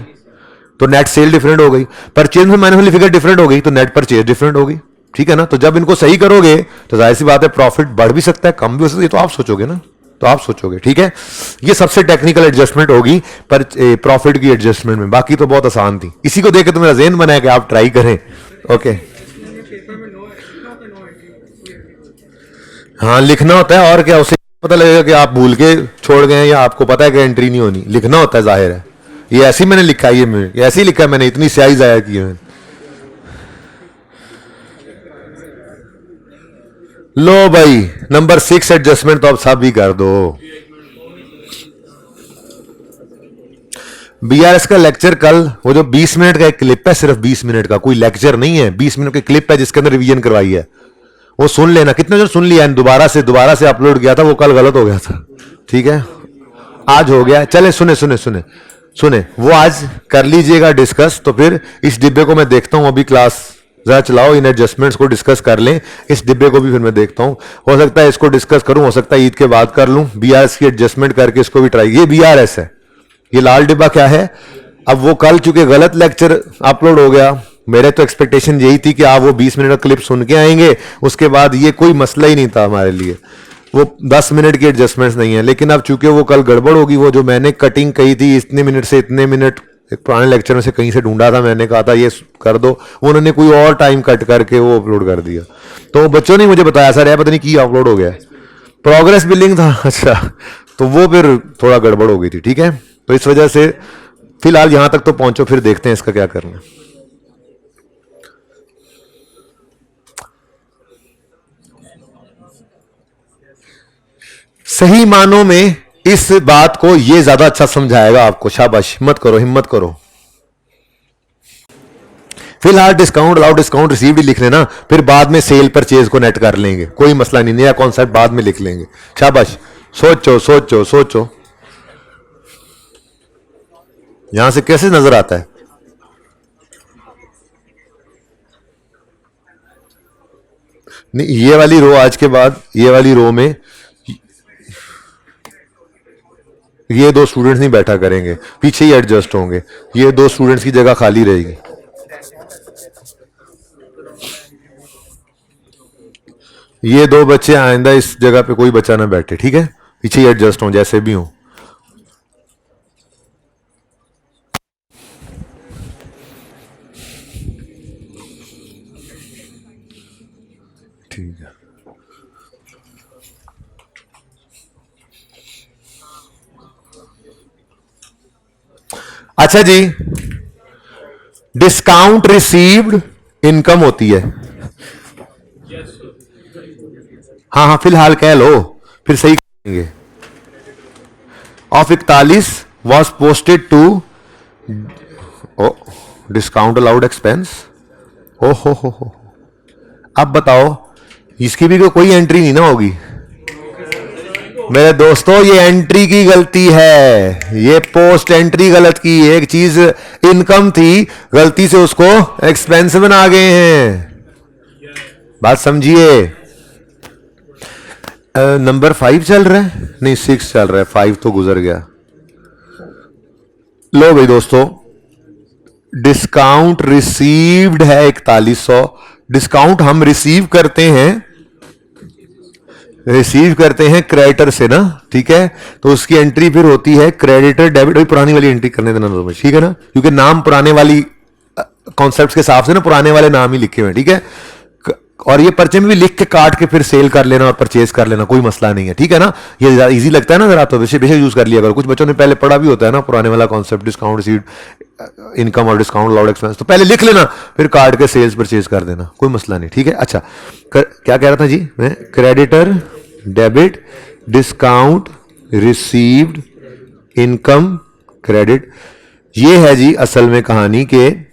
तो नेट सेल डिफरेंट हो गई, परचेज में माइनस वाली फिगर डिफरेंट हो गई, तो नेट परचेज डिफरेंट हो गई। ठीक है ना, तो जब इनको सही करोगे तो जाहिर सी बात है प्रॉफिट बढ़ भी सकता है, कम भी हो सकता है, तो आप सोचोगे ना, तो आप सोचोगे। ठीक है, ये सबसे टेक्निकल एडजस्टमेंट होगी पर प्रॉफिट की एडजस्टमेंट में, बाकी तो बहुत आसान थी। इसी को देख के तो मेरा ज़हन बनाया कि आप ट्राई करें। ओके, पेपर में नो लिखा होता है, नो एंट्री। हाँ लिखना होता है, और क्या, उसे पता लगेगा कि आप भूल के छोड़ गए हैं या आपको पता है कि एंट्री नहीं होनी, लिखना होता है, जाहिर है। ये ऐसे ही मैंने लिखा है, ये ऐसे ही लिखा है मैंने, इतनी स्याही जाया की है। लो भाई, नंबर 6 एडजस्टमेंट तो अब सब भी कर दो। बीआरएस का लेक्चर कल, वो जो 20 मिनट का एक क्लिप है, सिर्फ 20 मिनट का, कोई लेक्चर नहीं है, 20 मिनट की क्लिप है जिसके अंदर रिवीजन करवाई है, वो सुन लेना। कितने जन सुन लिया, दोबारा से अपलोड किया था, वो कल गलत हो गया था। ठीक है, आज हो गया। चले सुने सुने सुने सुने, वो आज कर लीजिएगा डिस्कस। तो फिर इस डिब्बे को मैं देखता हूं, अभी क्लास जरा चलाओ, इन एडजस्टमेंट्स को डिस्कस कर लें। इस डिब्बे को भी फिर मैं देखता हूं, हो सकता है इसको डिस्कस करूं, हो सकता है ईद के बाद कर लूं। बीआरएस की एडजस्टमेंट करके इसको भी ट्राई, ये बीआरएस है, ये लाल डिब्बा क्या है। अब वो कल चूंकि गलत लेक्चर अपलोड हो गया, मेरे तो एक्सपेक्टेशन यही थी कि आप वो 20 मिनट का क्लिप सुन के आएंगे, उसके बाद ये कोई मसला ही नहीं था हमारे लिए, वो 10 मिनट की एडजस्टमेंट्स नहीं है। लेकिन अब चूंकि वो कल गड़बड़ होगी, वो जो मैंने कटिंग कही थी इतने मिनट से इतने मिनट, एक पुराने लेक्चर में से कहीं से ढूंढा था, मैंने कहा था ये कर दो, उन्होंने कोई और टाइम कट करके वो अपलोड कर दिया। तो बच्चों ने मुझे बताया सर, पता नहीं की अपलोड हो गया, प्रोग्रेस बिलिंग था। अच्छा, तो वो फिर थोड़ा गड़बड़ हो गई थी। ठीक है, तो इस वजह से फिलहाल यहां तक तो पहुंचो, फिर देखते हैं इसका क्या करना है। सही मानों में इस बात को ये ज्यादा अच्छा समझाएगा आपको, शाबाश, हिम्मत करो हिम्मत करो। फिलहाल डिस्काउंट अलाउड, डिस्काउंट रिसीव्ड ही लिख लेना, फिर बाद में सेल परचेज को नेट कर लेंगे, कोई मसला नहीं, नया कॉन्सेप्ट बाद में लिख लेंगे। शाबाश, सोचो सोचो सोचो। यहां से कैसे नजर आता है, नहीं ये वाली रो, आज के बाद ये वाली रो में ये दो स्टूडेंट्स नहीं बैठा करेंगे, पीछे ही एडजस्ट होंगे, ये दो स्टूडेंट्स की जगह खाली रहेगी। ये दो बच्चे आइंदा इस जगह पे कोई बच्चा ना बैठे, ठीक है, पीछे ही एडजस्ट हो जैसे भी हो। ठीक है, अच्छा जी, डिस्काउंट रिसीव्ड इनकम होती है। हाँ हाँ, फिलहाल कह लो, फिर सही करेंगे। Of 41 was posted to discount allowed expense. ओ हो, अब बताओ, इसकी भी तो कोई एंट्री नहीं ना होगी मेरे दोस्तों, ये एंट्री की गलती है, ये पोस्ट एंट्री गलत की। एक चीज इनकम थी, गलती से उसको एक्सपेंस बना गए हैं, बात समझिए। नंबर 5 चल रहा है, नहीं 6 चल रहा है, 5 तो गुजर गया। लो भाई दोस्तों, डिस्काउंट रिसीव्ड है 4100। डिस्काउंट हम रिसीव करते हैं क्रेडिटर से ना, ठीक है। तो उसकी एंट्री फिर होती है क्रेडिटर डेबिट। वही पुरानी वाली एंट्री करने देना तुम्हें, ठीक है ना, क्योंकि नाम पुराने वाली कॉन्सेप्ट्स के हिसाब से ना पुराने वाले नाम ही लिखे हुए हैं, ठीक है। और ये पर्चे में भी लिख के काट के फिर सेल कर लेना और परचेज कर लेना, कोई मसला नहीं है, ठीक है ना। ये इजी लगता है ना जरा, तो बेशक यूज कर लिया करो। कुछ बच्चों ने पहले पढ़ा भी होता है ना पुराने वाला कॉन्सेप्ट, डिस्काउंट रिसीव्ड इनकम और डिस्काउंट अलाउड एक्सपेंस, तो पहले लिख लेना, फिर काट के सेल्स परचेज कर देना, कोई मसला नहीं, ठीक है। अच्छा, क्या कह रहा था जी मैं, creditor debit discount received income credit. ये है जी असल में कहानी के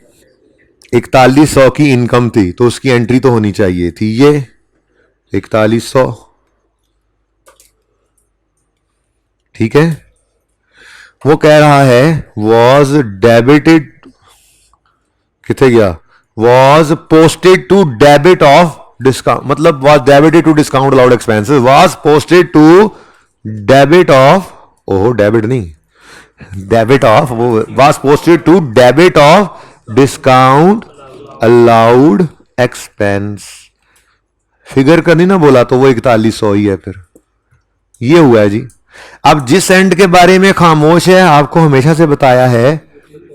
4100 की इनकम थी, तो उसकी एंट्री तो होनी चाहिए थी ये 4100, ठीक है। वो कह रहा है वॉज डेबिटेड, किथे गया, was posted to debit of discount, मतलब was debited to discount allowed expenses, was posted to debit of, ओहो डेबिट नहीं, डेबिट ऑफ, वो was posted to debit of discount allowed expense. Figure करनी ना बोला तो वो 4100 ही है, फिर ये हुआ है जी। अब जिस एंड के बारे में खामोश है, आपको हमेशा से बताया है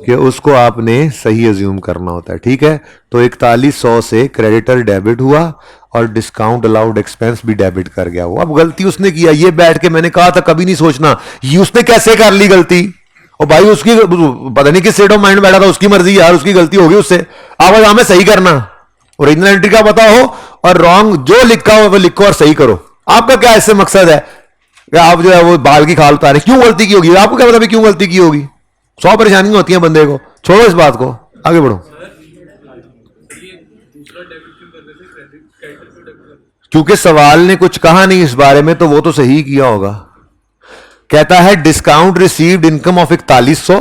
कि उसको आपने सही अज्यूम करना होता है, ठीक है। तो 4100 से क्रेडिटर डेबिट हुआ और डिस्काउंट अलाउड एक्सपेंस भी डेबिट कर गया। वो अब गलती उसने किया, ये बैठ के मैंने कहा था कभी नहीं सोचना, ये उसने कैसे कर ली गलती, और भाई उसकी पता नहीं किस स्टेट ऑफ माइंड बैठा था, उसकी मर्जी यार, उसकी गलती होगी उससे। आवाज हमें सही करना, ओरिजिनल एंट्री का पता हो और रॉन्ग जो लिखा हो वो लिखो और सही करो। आपका क्या इससे मकसद है कि आप जो है वो बाल की खाल उतारे, क्यों गलती की होगी, आपको क्या पता क्यों गलती की होगी। 100 परेशानियां होती हैं बंदे को, छोड़ो इस बात को, आगे बढ़ो। क्योंकि सवाल ने कुछ कहा नहीं इस बारे में, तो वो तो सही किया होगा। कहता है डिस्काउंट रिसीव्ड इनकम ऑफ 4100,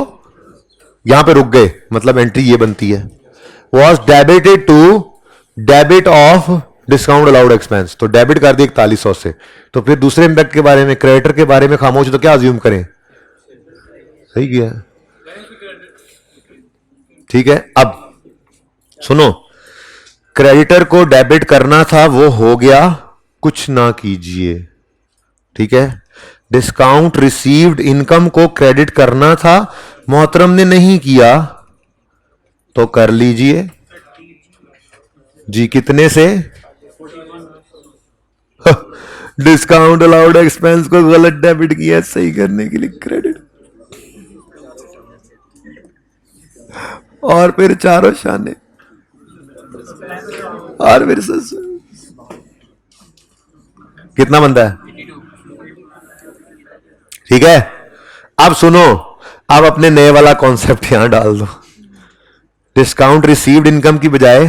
यहां पे रुक गए, मतलब एंट्री ये बनती है, was debited to debit of discount allowed expense, तो डेबिट कर दी 4100 से। तो फिर दूसरे इंपैक्ट के बारे में, क्रेडिटर के बारे में खामोश, तो क्या अज्यूम करें, सही किया, ठीक है। अब सुनो, क्रेडिटर को डेबिट करना था, वो हो गया, कुछ ना कीजिए, ठीक है। डिस्काउंट रिसीव्ड इनकम को क्रेडिट करना था, मोहतरम ने नहीं किया, तो कर लीजिए जी। कितने से, डिस्काउंट अलाउड एक्सपेंस को गलत डेबिट किया, सही करने के लिए क्रेडिट, और फिर चारों शाने, और फिर कितना बनता है, ठीक है। अब सुनो, अब अपने नए वाला कॉन्सेप्ट यहां डाल दो। डिस्काउंट रिसीव्ड इनकम की बजाय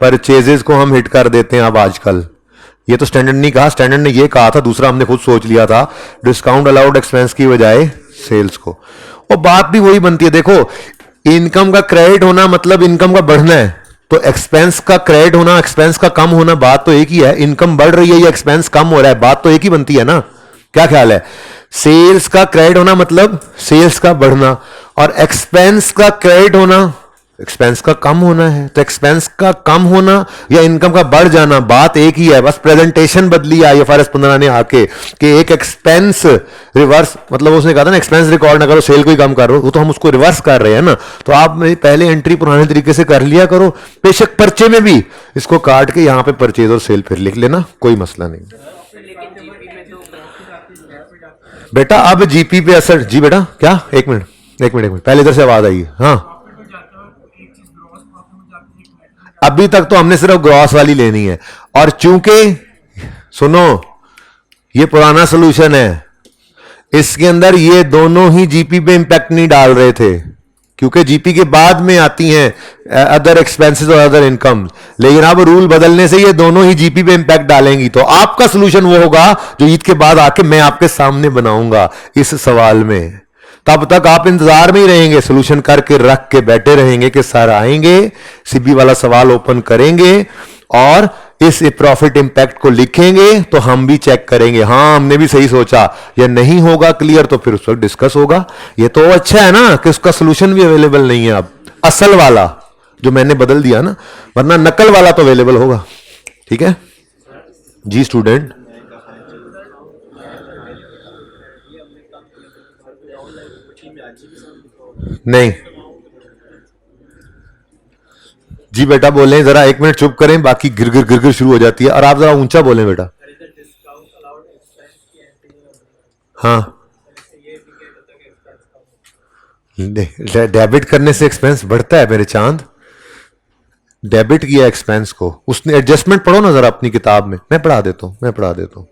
परचेजेस को हम हिट कर देते हैं अब आजकल। ये तो स्टैंडर्ड नहीं कहा, स्टैंडर्ड ने ये कहा था, दूसरा हमने खुद सोच लिया था, डिस्काउंट अलाउड एक्सपेंस की बजाय सेल्स को। और बात भी वही बनती है, देखो इनकम का क्रेडिट होना मतलब इनकम का बढ़ना है, तो एक्सपेंस का क्रेडिट होना, एक्सपेंस का कम होना, बात तो एक ही है। इनकम बढ़ रही है या एक्सपेंस कम हो रहा है, बात तो एक ही बनती है ना, क्या ख्याल है। सेल्स का क्रेडिट होना मतलब सेल्स का बढ़ना, और एक्सपेंस का क्रेडिट होना एक्सपेंस का कम होना है। तो एक्सपेंस का कम होना या इनकम का बढ़ जाना, बात एक ही है, बस प्रेजेंटेशन बदली IFRS 15 ने आके कि एक एक्सपेंस रिवर्स, मतलब उसने कहा था ना एक्सपेंस रिकॉर्ड ना करो, सेल को ही कम करो, वो तो हम उसको रिवर्स कर रहे हैं ना। तो आप पहले एंट्री पुराने तरीके से कर लिया करो, बेशक पर्चे में भी इसको काट के यहां पे परचेज और सेल फिर लिख लेना, कोई मसला नहीं बेटा। अब जीपी पे असर, जी बेटा क्या, एक मिनट, एक मिनट पहले इधर से आवाज आई। हाँ, प्रॉफिट हो जाता है और एक चीज ग्रॉस प्रॉफिट हो जाती है, एक नेट हो जाता अभी तक तो हमने सिर्फ ग्रॉस वाली लेनी है, और चूंकि सुनो ये पुराना सोल्यूशन है, इसके अंदर ये दोनों ही जीपी पे इंपैक्ट नहीं डाल रहे थे, क्योंकि जीपी के बाद में आती हैं अदर एक्सपेंसेस और अदर इनकम, लेकिन अब रूल बदलने से ये दोनों ही जीपी पे इंपैक्ट डालेंगी। तो आपका सोल्यूशन वो होगा जो ईद के बाद आके मैं आपके सामने बनाऊंगा इस सवाल में। तब तक आप इंतजार में ही रहेंगे, सोल्यूशन करके रख के बैठे रहेंगे कि सर आएंगे, सीबी वाला सवाल ओपन करेंगे और इस प्रॉफिट इंपैक्ट को लिखेंगे, तो हम भी चेक करेंगे हाँ हमने भी सही सोचा, या नहीं होगा क्लियर तो फिर उस वक्त डिस्कस होगा। ये तो अच्छा है ना कि उसका सोल्यूशन भी अवेलेबल नहीं है अब, असल वाला जो मैंने बदल दिया ना, वरना नकल वाला तो अवेलेबल होगा। ठीक है जी स्टूडेंट। नहीं जी बेटा बोलें, जरा एक मिनट चुप करें, बाकी गिर गिर गिर गिर शुरू हो जाती है, और आप जरा ऊंचा बोलें बेटा। हाँ, डेबिट करने से एक्सपेंस बढ़ता है मेरे चांद, डेबिट किया एक्सपेंस को उसने। एडजस्टमेंट पढ़ो ना जरा अपनी किताब में, मैं पढ़ा देता हूं।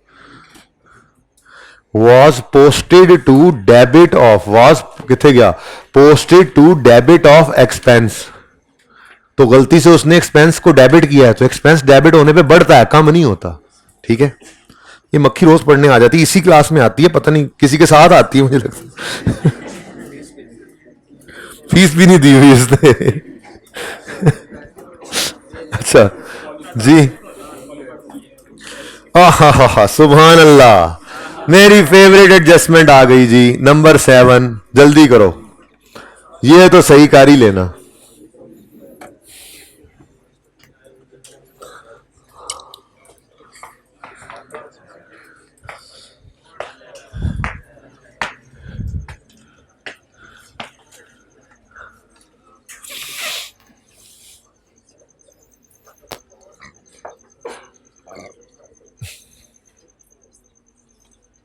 Was posted to debit of, was कितने गया, posted to debit of expense, तो गलती से उसने एक्सपेंस को डेबिट किया है, तो एक्सपेंस डेबिट होने पे बढ़ता है, कम नहीं होता। ठीक है, ये मक्खी रोज पढ़ने आ जाती है, इसी क्लास में आती है, पता नहीं किसी के साथ आती है मुझे लगता है। फीस भी नहीं दी हुई इसने। अच्छा जी, आहा सुभान अल्लाह, मेरी फेवरेट एडजस्टमेंट आ गई जी, नंबर 7, जल्दी करो, ये तो सही कारी लेना।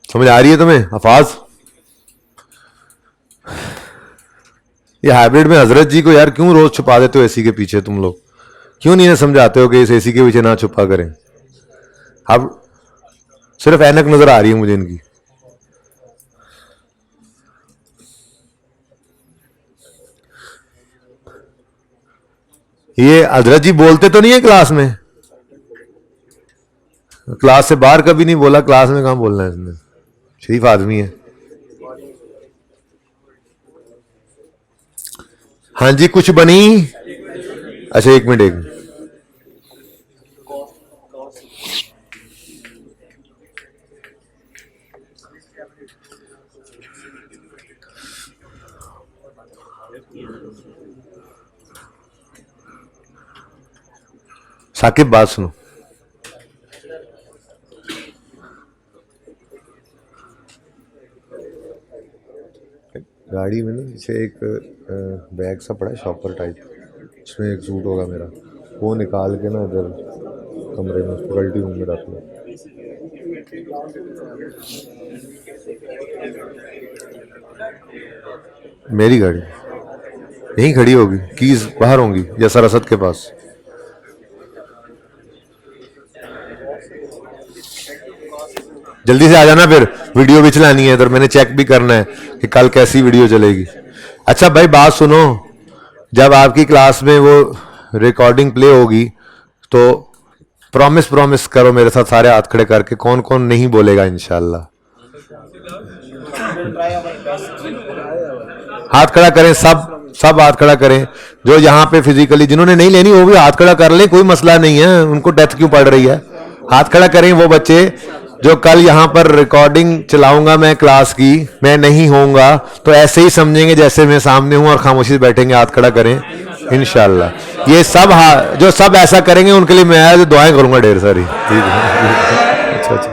समझ आ रही है तुम्हें अफाज? ये हाइब्रिड में हजरत जी को यार क्यों रोज छुपा देते हो एसी के पीछे? तुम लोग क्यों नहीं समझाते हो कि इस एसी के पीछे ना छुपा करें? अब सिर्फ ऐनक नजर आ रही है मुझे इनकी। ये हजरत जी बोलते तो नहीं है क्लास में? क्लास से बाहर कभी नहीं बोला, क्लास में कहां बोलना है इसने? शरीफ आदमी है। हाँ जी, कुछ बनी? अच्छा एक मिनट साकिब बात सुनो। गाड़ी में ना पीछे एक बैग सा पड़ा है शॉपर टाइप, उसमें एक सूट होगा मेरा, वो निकाल के ना इधर कमरे में पलटी रूम में रख लो। मेरी गाड़ी यहीं खड़ी होगी, कीज बाहर होंगी या सरसद के पास। जल्दी से आ जाना, फिर वीडियो भी चलानी है इधर, मैंने चेक भी करना है कि कल कैसी वीडियो चलेगी। अच्छा भाई बात सुनो, जब आपकी क्लास में वो रिकॉर्डिंग प्ले होगी तो प्रॉमिस करो मेरे साथ सारे हाथ खड़े करके, कौन कौन नहीं बोलेगा इंशाल्लाह। हाथ खड़ा करें, सब हाथ खड़ा करें। जो यहाँ पे फिजिकली जिन्होंने नहीं लेनी वो भी हाथ खड़ा कर ले, कोई मसला नहीं है, उनको डेथ क्यों पड़ रही है। हाथ खड़ा करें वो बच्चे जो कल यहाँ पर रिकॉर्डिंग चलाऊंगा मैं क्लास की, मैं नहीं होऊंगा तो ऐसे ही समझेंगे जैसे मैं सामने हूं और खामोशी से बैठेंगे। हाथ खड़ा करें इंशाल्लाह। ये सब जो सब ऐसा करेंगे उनके लिए मैं दुआएं करूंगा ढेर सारी। ठीक है अच्छा।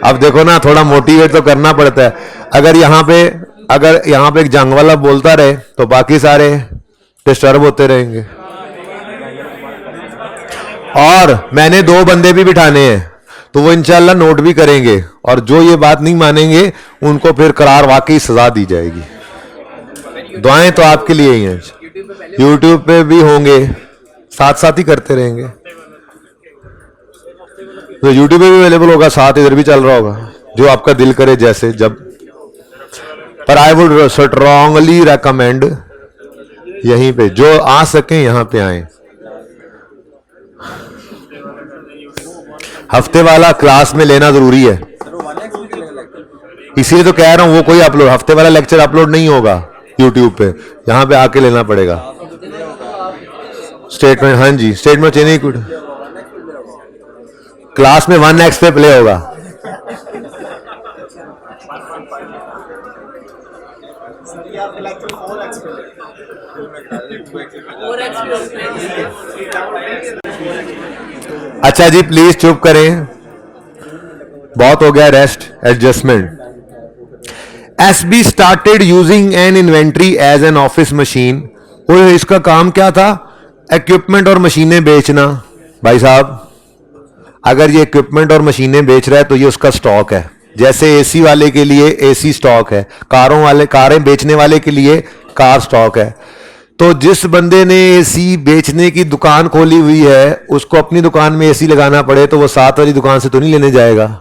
अब देखो ना, थोड़ा मोटिवेट तो करना पड़ता है। अगर यहाँ पे एक जंग वाला बोलता रहे तो बाकी सारे डिस्टर्ब होते रहेंगे। और मैंने 2 बंदे भी बिठाने हैं तो वो इंशाल्लाह नोट भी करेंगे, और जो ये बात नहीं मानेंगे उनको फिर करार वाकई सजा दी जाएगी। दुआएं तो आपके लिए ही हैं, यूट्यूब पे भी होंगे, साथ साथ ही करते रहेंगे, तो यूट्यूब पे भी अवेलेबल होगा, साथ इधर भी चल रहा होगा, जो आपका दिल करे जैसे जब। पर आई वुड स्ट्रांगली रेकमेंड यहीं पे जो आ सके यहां पे आए। हफ्ते वाला क्लास में लेना जरूरी है, इसीलिए तो कह रहा हूं वो कोई अपलोड हफ्ते वाला लेक्चर अपलोड नहीं होगा यूट्यूब पे, यहां पे आके लेना पड़ेगा। स्टेटमेंट, हाँ जी, स्टेटमेंट चेंज कुछ क्लास में 1x पे प्ले होगा। अच्छा जी प्लीज चुप करें, बहुत हो गया rest. Adjustment. SB started using an inventory as an office machine. और इसका काम क्या था? इक्विपमेंट और मशीनें बेचना। भाई साहब अगर ये इक्विपमेंट और मशीनें बेच रहा है तो ये उसका स्टॉक है, जैसे एसी वाले के लिए एसी स्टॉक है, कारें बेचने वाले के लिए कार स्टॉक है। तो जिस बंदे ने एसी बेचने की दुकान खोली हुई है उसको अपनी दुकान में एसी लगाना पड़े तो वो साथ वाली दुकान से तो नहीं लेने जाएगा,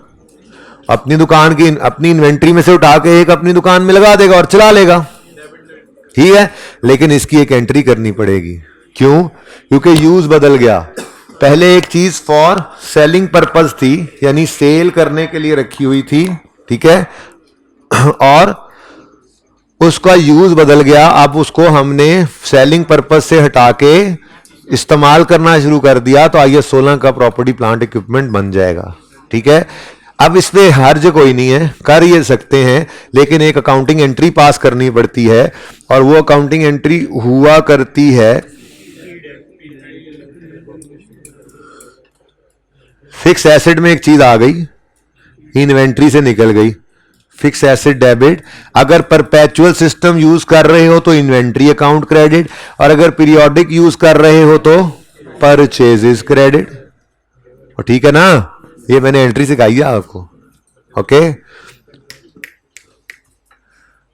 अपनी दुकान की अपनी इन्वेंट्री में से उठा के एक अपनी दुकान में लगा देगा और चला लेगा, ठीक है। लेकिन इसकी एक एंट्री करनी पड़ेगी। क्यों? क्योंकि यूज बदल गया। पहले एक चीज फॉर सेलिंग पर्पस थी, यानी सेल करने के लिए रखी हुई थी, ठीक है, और उसका यूज बदल गया। अब उसको हमने सेलिंग पर्पस से हटा के इस्तेमाल करना शुरू कर दिया तो IS 16 का प्रॉपर्टी प्लांट इक्विपमेंट बन जाएगा, ठीक है। अब इसमें हर्ज कोई नहीं है, कर ये सकते हैं, लेकिन एक अकाउंटिंग एंट्री पास करनी पड़ती है और वो अकाउंटिंग एंट्री हुआ करती है फिक्स एसेट में। एक चीज आ गई, इन्वेंट्री से निकल गई, फिक्स एसेट डेबिट। अगर परपेचुअल सिस्टम यूज कर रहे हो तो इन्वेंट्री अकाउंट क्रेडिट, और अगर पीरियोडिक यूज कर रहे हो तो परचेजेस क्रेडिट। ठीक है ना, ये मैंने एंट्री सिखाई है आपको, okay.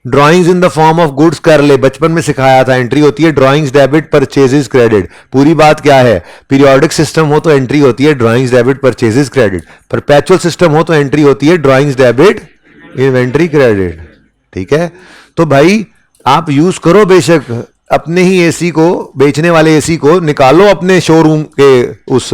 Drawings in the form of goods कर ले, बचपन में सिखाया था, एंट्री होती है ड्राइंग्स डेबिट परचेजेस क्रेडिट। पूरी बात क्या है? पीरियोडिक सिस्टम हो तो एंट्री होती है drawings debit purchases credit, perpetual system हो तो एंट्री होती है ड्राइंग्स डेबिट इन्वेंट्री क्रेडिट, ठीक है। तो भाई आप यूज करो बेशक, अपने ही एसी को, बेचने वाले एसी को निकालो अपने शोरूम के उस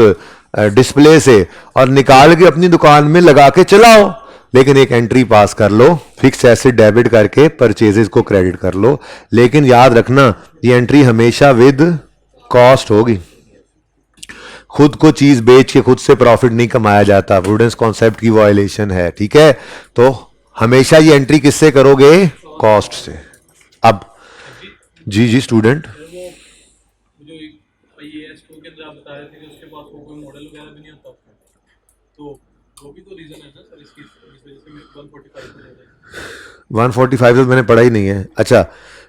डिस्प्ले से और निकाल के अपनी दुकान में लगा के चलाओ, लेकिन एक एंट्री पास कर लो, फिक्स एसेट डेबिट करके परचेजेस को क्रेडिट कर लो। लेकिन याद रखना ये एंट्री हमेशा विद कॉस्ट होगी। खुद को चीज बेच के खुद से प्रॉफिट नहीं कमाया जाता, प्रूडेंस कॉन्सेप्ट की वायलेशन है, ठीक है। तो हमेशा ये एंट्री किससे करोगे? कॉस्ट से। अब जी जी स्टूडेंट, बता रहे थे कि उसके पास कोई मॉडल वगैरह भी नहीं आता, तो वो भी तो रीजन है ना सर इसकी, इस वजह से 145 तो मैंने पढ़ा ही नहीं है। अच्छा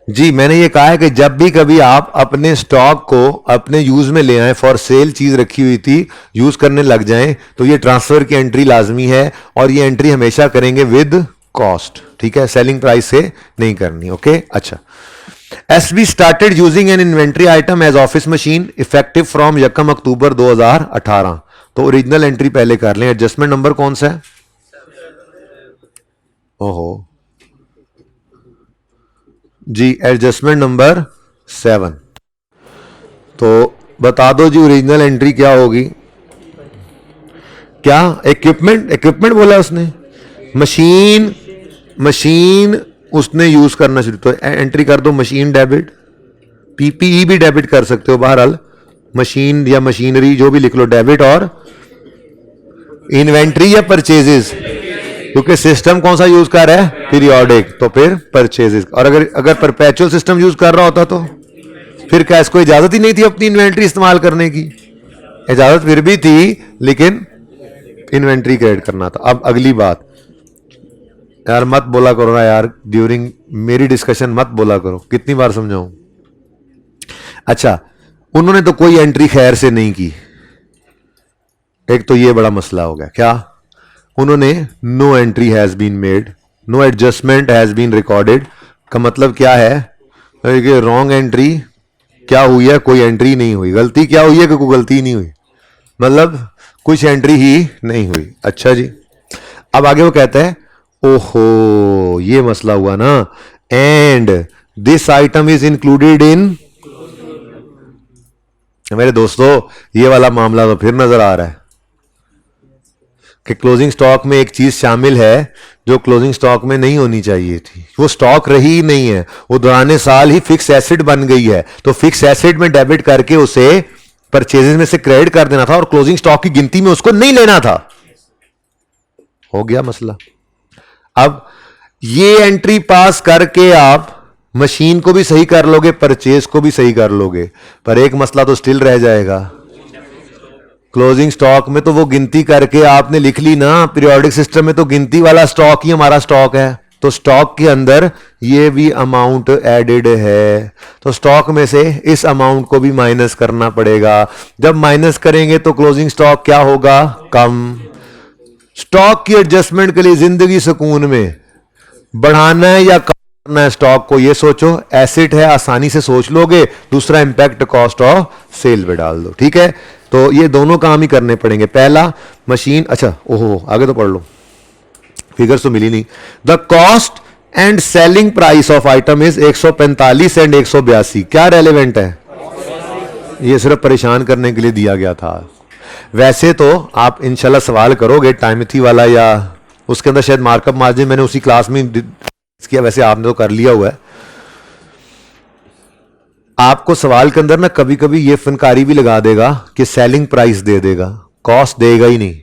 जी, मैंने ये कहा है कि जब भी कभी आप अपने स्टॉक को अपने यूज में ले आए, फॉर सेल चीज रखी हुई थी, यूज करने लग जाएं, तो ये ट्रांसफर की एंट्री लाजमी है और ये एंट्री हमेशा करेंगे विद कॉस्ट, ठीक है, सेलिंग प्राइस से नहीं करनी, ओके। अच्छा, SB started using an inventory item as office machine effective from 1 अक्टूबर 2018। तो ओरिजिनल एंट्री पहले कर लें। एडजस्टमेंट नंबर कौन सा है? ओहो जी, एडजस्टमेंट नंबर 7। तो बता दो जी ओरिजिनल एंट्री क्या होगी? क्या इक्विपमेंट बोला उसने, मशीन उसने यूज करना शुरू, तो एंट्री कर दो मशीन डेबिट। PPE भी डेबिट कर सकते हो, बहरहाल मशीन या मशीनरी जो भी लिख लो डेबिट, और इन्वेंट्री या परचेजेस, क्योंकि सिस्टम कौन सा यूज कर रहा है? पीरियोडिक, तो फिर परचेजेस। और अगर परपेचुअल सिस्टम यूज कर रहा होता तो फिर क्या इसको इजाजत ही नहीं थी अपनी इन्वेंट्री इस्तेमाल करने की? इजाजत फिर भी थी, लेकिन इन्वेंट्री क्रिएट करना था। अब अगली बात, यार मत बोला करो ना यार, ड्यूरिंग मेरी डिस्कशन मत बोला करो, कितनी बार समझाऊं। अच्छा, उन्होंने तो कोई एंट्री खैर से नहीं की, एक तो ये बड़ा मसला हो गया। क्या? उन्होंने no entry has been made, no adjustment has been recorded. का मतलब क्या है? रॉन्ग एंट्री क्या हुई है? कोई एंट्री नहीं हुई। गलती क्या हुई है कि कोई गलती नहीं हुई, मतलब कुछ एंट्री ही नहीं हुई। अच्छा जी, अब आगे वो कहता है ओहो ये मसला हुआ ना, and this item is included in. मेरे दोस्तों ये वाला मामला तो फिर नजर आ रहा है कि क्लोजिंग स्टॉक में एक चीज शामिल है जो क्लोजिंग स्टॉक में नहीं होनी चाहिए थी। वो स्टॉक रही ही नहीं है, वो दौरान साल ही फिक्स एसेट बन गई है। तो फिक्स एसेट में डेबिट करके उसे परचेजेस में से क्रेडिट कर देना था और क्लोजिंग स्टॉक की गिनती में उसको नहीं लेना था। हो गया मसला। अब ये एंट्री पास करके आप मशीन को भी सही कर लोगे, परचेज को भी सही कर लोगे, पर एक मसला तो स्टिल रह जाएगा। क्लोजिंग स्टॉक में तो वो गिनती करके आपने लिख ली ना, पीरियोडिक सिस्टम में तो गिनती वाला स्टॉक ही हमारा स्टॉक है, तो स्टॉक के अंदर ये भी अमाउंट एडेड है, तो स्टॉक में से इस अमाउंट को भी माइनस करना पड़ेगा। जब माइनस करेंगे तो क्लोजिंग स्टॉक क्या होगा? कम। स्टॉक की एडजस्टमेंट के लिए जिंदगी सुकून में बढ़ाना है या करना है स्टॉक को, ये सोचो। एसेट है, आसानी से सोच लोगे। दूसरा इंपैक्ट कॉस्ट ऑफ सेल पे डाल दो, ठीक है। तो ये दोनों काम ही करने पड़ेंगे। पहला मशीन, अच्छा ओहो आगे तो पढ़ लो, फिगर तो मिली नहीं। The cost and selling price of item is 145 and 182। क्या रेलेवेंट है? ये सिर्फ परेशान करने के लिए दिया गया था। वैसे तो आप इंशाल्लाह सवाल करोगे टाइमथी वाला, या उसके अंदर शायद मार्कअप मार्जिन मैंने उसी क्लास में किया, वैसे आपने तो कर लिया हुआ है। आपको सवाल के अंदर ना कभी कभी ये फनकारी भी लगा देगा कि सेलिंग प्राइस दे देगा, कॉस्ट देगा ही नहीं।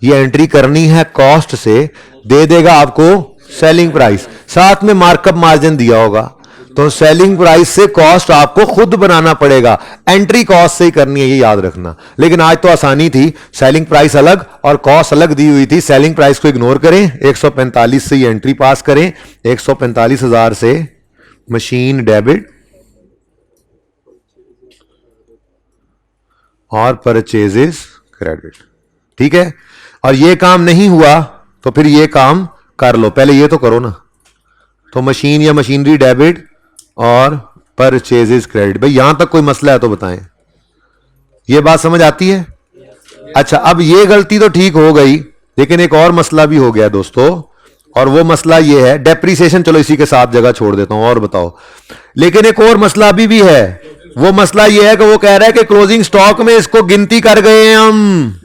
ये एंट्री करनी है कॉस्ट से, दे देगा आपको सेलिंग प्राइस, साथ में मार्कअप मार्जिन दिया होगा। तो सेलिंग प्राइस से कॉस्ट आपको खुद बनाना पड़ेगा, एंट्री कॉस्ट से ही करनी है, ये याद रखना। लेकिन आज तो आसानी थी, सेलिंग प्राइस अलग और कॉस्ट अलग दी हुई थी। सेलिंग प्राइस को इग्नोर करें, 145 से ये एंट्री पास करें, 145,000 से मशीन डेबिट और परचेजेस क्रेडिट, ठीक है। और ये काम नहीं हुआ तो फिर ये काम कर लो, पहले ये तो करो ना। तो मशीन या मशीनरी डेबिट और परचेजेस क्रेडिट, भाई यहां तक कोई मसला है तो बताएं। ये बात समझ आती है? अच्छा, अब ये गलती तो ठीक हो गई, लेकिन एक और मसला भी हो गया दोस्तों, और वो मसला ये है, डेप्रिसिएशन चलो इसी के साथ जगह छोड़ देता हूं और बताओ। लेकिन एक और मसला अभी भी है, वो मसला ये है कि वो कह रहा है कि क्लोजिंग स्टॉक में इसको गिनती कर गए हैं हम,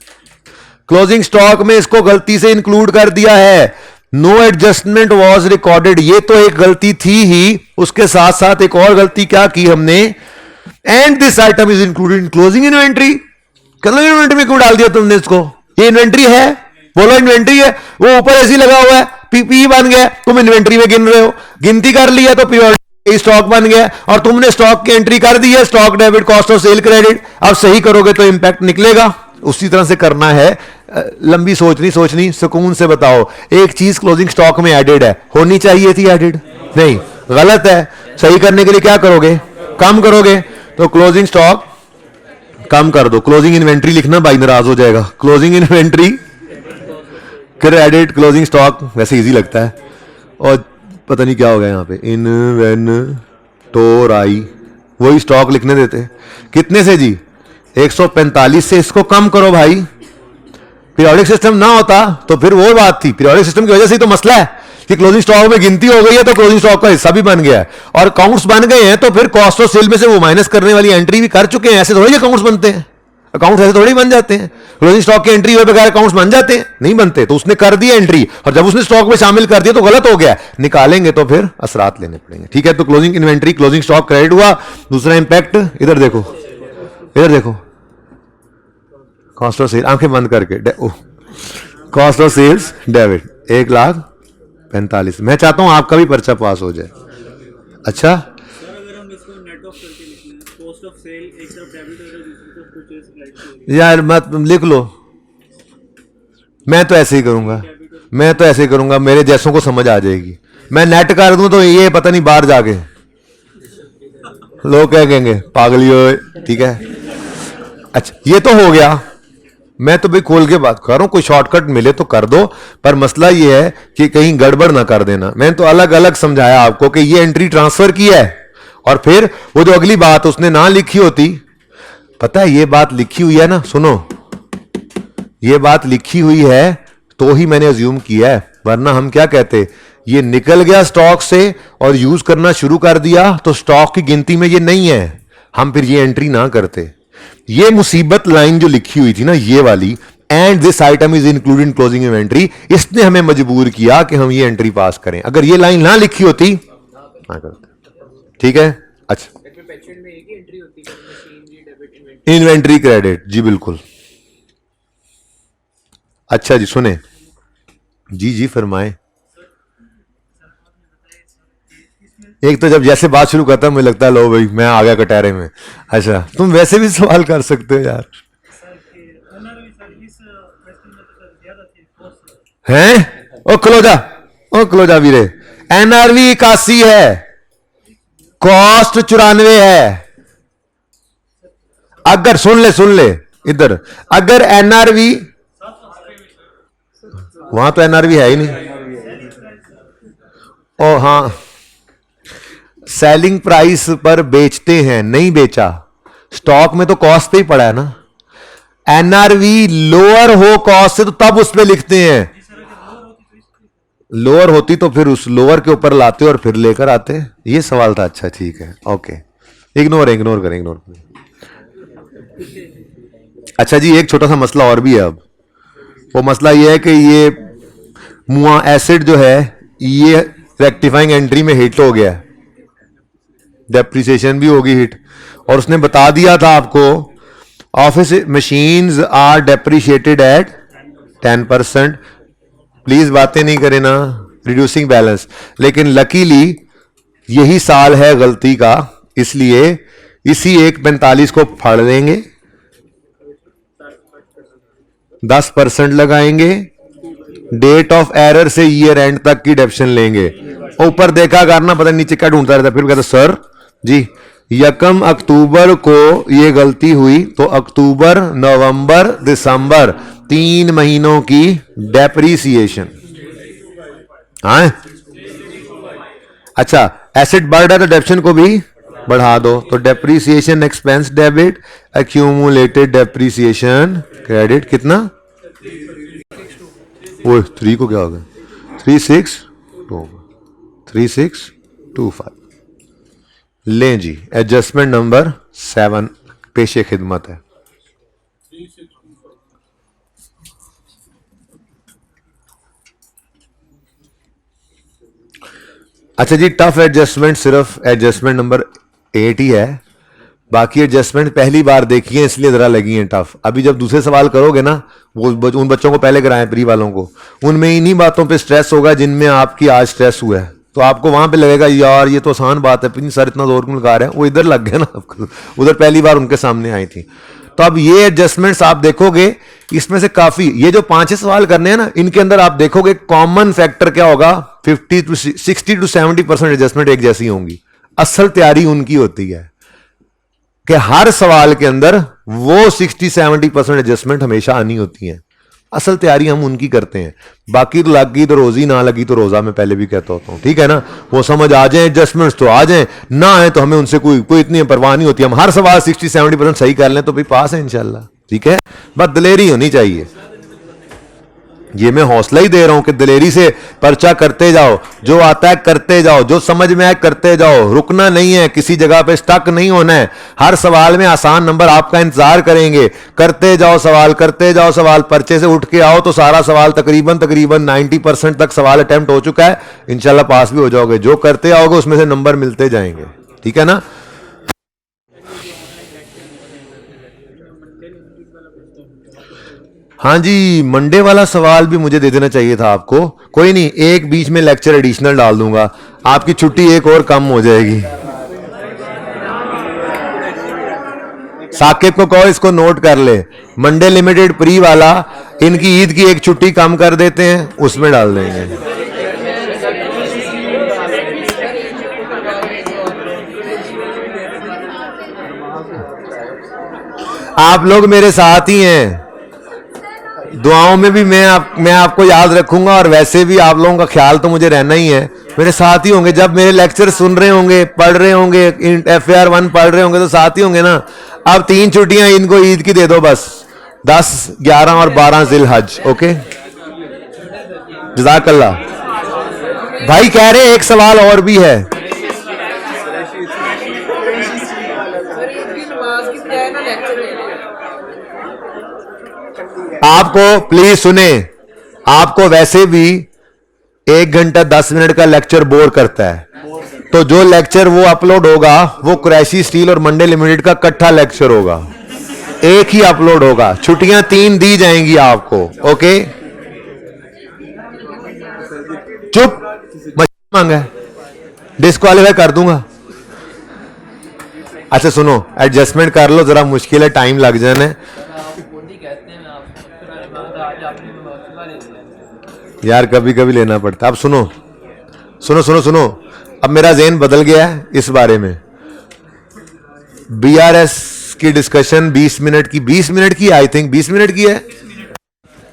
क्लोजिंग स्टॉक में इसको गलती से इंक्लूड कर दिया है, नो एडजस्टमेंट वॉज रिकॉर्डेड। ये तो एक गलती थी ही, उसके साथ साथ एक और गलती क्या की हमने, and this item is included in closing inventory. Closing inventory में क्यों डाल दिया तुमने इसको? ये इन्वेंट्री है, बोलो इन्वेंट्री है, वो ऊपर ऐसी लगा हुआ है, पीपी बन गया, तुम इन्वेंट्री में गिन रहे हो, गिनती कर लिया तो पीरियोडिक स्टॉक बन गया, और तुमने स्टॉक की एंट्री कर दी है, stock debit cost of cell credit. अब सही करोगे तो इंपैक्ट निकलेगा। उसी तरह से करना है, लंबी सोच नहीं सोचनी, सुकून से बताओ। एक चीज क्लोजिंग स्टॉक में एडेड है, होनी चाहिए थी एडेड नहीं, गलत है। सही करने के लिए क्या करोगे? कम करोगे। तो क्लोजिंग स्टॉक कम कर दो, क्लोजिंग इन्वेंट्री लिखना, भाई नाराज हो जाएगा। क्लोजिंग इन्वेंट्री फिर एडेड क्लोजिंग स्टॉक, वैसे इजी लगता है, और पता नहीं क्या हो गया यहाँ पे, इन्वेंटोराई, वही स्टॉक लिखने देते। कितने से जी? 145 से इसको कम करो भाई। पीरियोडिक सिस्टम ना होता तो फिर वो बात थी, पीरियोडिक सिस्टम की वजह से ही तो मसला है कि क्लोजिंग स्टॉक में गिनती हो गई है तो क्लोजिंग स्टॉक का हिस्सा भी बन गया है, और अकाउंट्स बन गए हैं, तो फिर कॉस्ट ऑफ सेल में से वो माइनस करने वाली एंट्री भी कर चुके हैं। ऐसे थोड़ी अकाउंट्स बनते हैं, अकाउंट्स ऐसे थोड़ी बन जाते हैं। क्लोजिंग स्टॉक की एंट्री हुए बगैर अकाउंट्स बन जाते हैं? नहीं बनते। तो उसने कर दी एंट्री, और जब उसने स्टॉक में शामिल कर दिया तो गलत हो गया, निकालेंगे तो फिर असरात लेने पड़ेंगे, ठीक है। तो closing inventory, closing stock credit हुआ। दूसरा इंपैक्ट इधर देखो, इधर देखो, कॉस्ट ऑफ सेल, आंखें बंद करके, कॉस्ट ऑफ सेल्स डेबिट 1,45,000। मैं चाहता हूं आपका भी पर्चा पास हो जाए। अच्छा, सर अगर हम इसको नेट ऑफ करके लिख लें, कॉस्ट ऑफ सेल एक तरफ डेबिट हो रहा है, दूसरी तरफ परचेज क्रेडिट। यार मत लिख लो, मैं तो ऐसे ही करूंगा, मैं तो ऐसे ही करूंगा, मेरे जैसों को समझ आ जाएगी। मैं नेट कर दूं तो ये पता नहीं बाहर जाके लोग क्या कहेंगे, पागली हो, ठीक है। अच्छा, ये तो हो गया, मैं तो भाई खोल के बात कर रहा हूं, कोई शॉर्टकट मिले तो कर दो, पर मसला ये है कि कहीं गड़बड़ ना कर देना। मैंने तो अलग अलग समझाया आपको कि ये एंट्री ट्रांसफर की है, और फिर वो जो अगली बात उसने ना लिखी होती, पता है ये बात लिखी हुई है ना, सुनो, ये बात लिखी हुई है तो ही मैंने अज्यूम किया है, वरना हम क्या कहते, ये निकल गया स्टॉक से और यूज करना शुरू कर दिया तो स्टॉक की गिनती में ये नहीं है, हम फिर ये एंट्री ना करते। ये मुसीबत लाइन जो लिखी हुई थी ना ये वाली, and this item is included in closing inventory, इसने हमें मजबूर किया कि हम ये एंट्री पास करें। अगर ये लाइन ना लिखी होती ना करते। ठीक है, अच्छा, इन्वेंट्री क्रेडिट, जी बिल्कुल। अच्छा जी, सुने जी, जी फरमाए। एक तो जब जैसे बात शुरू करता है मुझे लगता है लो भाई मैं आ गया कटहरे में। अच्छा, तुम वैसे भी सवाल कर सकते हो यार। हैं? ओ क्लोजा वीरे, एनआरवी 81 है, कॉस्ट 94 है। अगर सुन ले इधर, अगर एनआरवी, वहां तो एनआरवी है ही नहीं। ओ हाँ, सेलिंग प्राइस पर बेचते हैं, नहीं बेचा, स्टॉक में तो कॉस्ट पे ही पड़ा है ना। एनआरवी लोअर हो कॉस्ट से तो तब उस पे लिखते हैं, लोअर होती तो फिर उस लोअर के ऊपर लाते और फिर लेकर आते। ये सवाल था, अच्छा ठीक है, ओके, इग्नोर करें। अच्छा जी, एक छोटा सा मसला और भी है अब। वो मसला ये है कि ये मुआ एसिड जो है ये रेक्टिफाइंग एंट्री में हिट हो गया, डेप्रिसिएशन भी होगी हिट, और उसने बता दिया था आपको office machines are depreciated at 10%। Please बातें नहीं करें ना, रिड्यूसिंग बैलेंस। लेकिन लकीली यही साल है गलती का, इसलिए इसी 145 को फाड़ देंगे, 10% लगाएंगे, डेट ऑफ एरर से ईयर एंड तक की डेप्शन लेंगे। ऊपर देखा करना, पता नीचे क्या ढूंढता रहता, फिर कहता सर जी 1 अक्टूबर को ये गलती हुई, तो अक्टूबर, नवंबर, दिसंबर 3 महीनों की डेप्रीसिएशन। हाँ, अच्छा, एसेट बढ़ रहा है तो डेप्शन को भी बढ़ा दो, तो depreciation expense debit, accumulated depreciation credit कितना, वो 3 को क्या होगा, 3625 लें जी। एडजस्टमेंट नंबर 7 पेशे खिदमत है। अच्छा जी, टफ एडजस्टमेंट सिर्फ एडजस्टमेंट नंबर 8 ही है, बाकी एडजस्टमेंट पहली बार देखी है इसलिए जरा लगी है टफ। अभी जब दूसरे सवाल करोगे ना, वो उन बच्चों को पहले कराएं, प्री वालों को, उनमें इन्हीं बातों पे स्ट्रेस होगा जिनमें आपकी आज स्ट्रेस हुआ है, तो आपको वहां पे लगेगा यार ये तो आसान बात है, सर इतना जोर क्यों लगा रहे हैं, वो इधर लग गए ना आपको, उधर पहली बार उनके सामने आई थी। तो अब ये एडजस्टमेंट्स आप देखोगे, इसमें से काफी, ये जो 5 सवाल करने हैं ना, इनके अंदर आप देखोगे कॉमन फैक्टर क्या होगा, 60 to 70% एडजस्टमेंट एक जैसी होंगी। असल तैयारी उनकी होती है कि हर सवाल के अंदर वो 60-70% एडजस्टमेंट हमेशा आनी होती है। असल तैयारी हम उनकी करते हैं, बाकी तो लगी तो रोजी, ना लगी तो रोजा, मैं पहले भी कहता होता हूं, ठीक है ना। वो समझ आ जाए एडजस्टमेंट्स तो आ जाए, ना आए तो हमें उनसे कोई इतनी परवाह नहीं होती। हम हर सवाल 60-70% सही कर लें तो भी पास है इंशाल्लाह, ठीक है। बस दलेरी होनी चाहिए, ये मैं हौसला ही दे रहा हूं कि दलेरी से पर्चा करते जाओ, जो आता है करते जाओ, जो समझ में आए करते जाओ, रुकना नहीं है, किसी जगह पे स्टक नहीं होना है। हर सवाल में आसान नंबर आपका इंतजार करेंगे, करते जाओ सवाल, पर्चे से उठ के आओ तो सारा सवाल तकरीबन 90% तक सवाल अटेम्प्ट हो चुका है, इंशाल्लाह पास भी हो जाओगे। जो करते आओगे उसमें से नंबर मिलते जाएंगे, ठीक है ना। हाँ जी, मंडे वाला सवाल भी मुझे दे देना चाहिए था आपको, कोई नहीं, एक बीच में लेक्चर एडिशनल डाल दूंगा, आपकी छुट्टी एक और कम हो जाएगी। साकिब को कहो इसको नोट कर ले, मंडे लिमिटेड प्री वाला, इनकी ईद की एक छुट्टी कम कर देते हैं, उसमें डाल देंगे। आप लोग मेरे साथ ही हैं, दुआओं में भी मैं आपको याद रखूंगा, और वैसे भी आप लोगों का ख्याल तो मुझे रहना ही है, मेरे साथ ही होंगे। जब मेरे लेक्चर सुन रहे होंगे, पढ़ रहे होंगे, FAR 1 पढ़ रहे होंगे, तो साथ ही होंगे ना। अब 3 छुट्टियां इनको ईद की दे दो बस, 10, 11 और 12 जिलहज। ओके, जज़ाकल्लाह। भाई कह रहे एक सवाल और भी है। आपको प्लीज सुने, आपको वैसे भी 1 घंटा 10 मिनट का लेक्चर बोर करता है, तो जो लेक्चर वो अपलोड होगा वो कुरैशी स्टील और मंडे लिमिटेड का इकट्ठा लेक्चर होगा, एक ही अपलोड होगा। छुट्टियां 3 दी जाएंगी आपको। ओके, चुप, मांगा डिस्क्वालीफाई कर दूंगा। अच्छा सुनो, एडजस्टमेंट कर लो, जरा मुश्किल है, टाइम लग जाना है यार, कभी कभी लेना पड़ता है। अब सुनो सुनो सुनो सुनो, अब मेरा ज़हन बदल गया है इस बारे में। BRS की डिस्कशन 20 मिनट की, 20 मिनट की, आई थिंक 20 मिनट की है,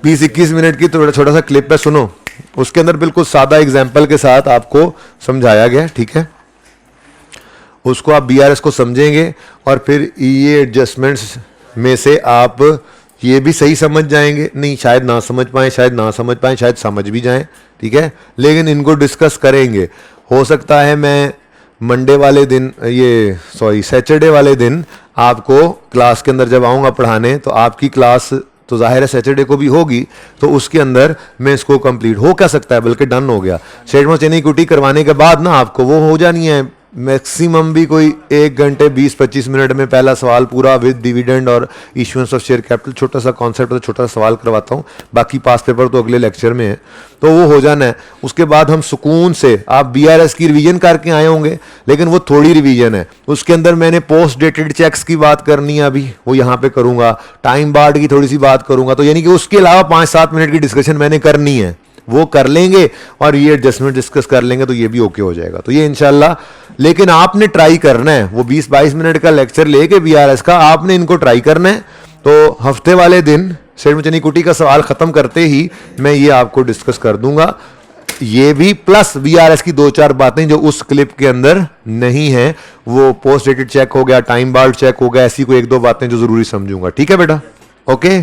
20-21 मिनट की, तो छोटा सा क्लिप है, सुनो। उसके अंदर बिल्कुल सादा एग्जाम्पल के साथ आपको समझाया गया, ठीक है। उसको आप BRS को समझेंगे और फिर ये एडजस्टमेंट्स में से आप ये भी सही समझ जाएंगे, नहीं शायद ना समझ पाएं, शायद ना समझ पाएं, शायद समझ भी जाएं, ठीक है। लेकिन इनको डिस्कस करेंगे। हो सकता है मैं मंडे वाले दिन, सैटरडे वाले दिन आपको क्लास के अंदर जब आऊँगा पढ़ाने, तो आपकी क्लास तो जाहिर है सैटरडे को भी होगी, तो उसके अंदर मैं इसको कंप्लीट हो क्या सकता है, बल्कि डन हो गया। स्टेटमेंट चेनी कुटी करवाने के बाद ना आपको वो हो जानी है मैक्सिमम भी कोई 1 घंटे 20-25 मिनट में पहला सवाल पूरा विद डिविडेंड और इशुएंस ऑफ शेयर कैपिटल, छोटा सा कॉन्सेप्ट और छोटा सा सवाल करवाता हूँ। बाकी पास पेपर तो अगले लेक्चर में है, तो वो हो जाना है। उसके बाद हम सुकून से, आप BRS की रिवीजन करके आए होंगे, लेकिन वो थोड़ी रिवीजन है, उसके अंदर मैंने पोस्ट डेटेड चेक्स की बात करनी है, अभी वो यहाँ पे करूँगा, टाइम बार्ड की थोड़ी सी बात करूँगा, तो यानी कि उसके अलावा 5-7 मिनट की डिस्कशन मैंने करनी है, वो कर लेंगे और ये एडजस्टमेंट डिस्कस कर लेंगे, तो ये भी ओके हो जाएगा। तो ये इंशाल्लाह, लेकिन आपने ट्राई करना है, वो 20-22 मिनट का लेक्चर लेके BRS का आपने इनको ट्राई करना है। तो हफ्ते वाले दिन शेर चनी कुटी का सवाल खत्म करते ही मैं ये आपको डिस्कस कर दूंगा, ये भी प्लस BRS की 2-4 बातें जो उस क्लिप के अंदर नहीं है, वो पोस्ट डेटेड चेक हो गया, टाइम बार्ड चेक हो गया, ऐसी कोई 1-2 बातें जो जरूरी समझूंगा। ठीक है बेटा, ओके।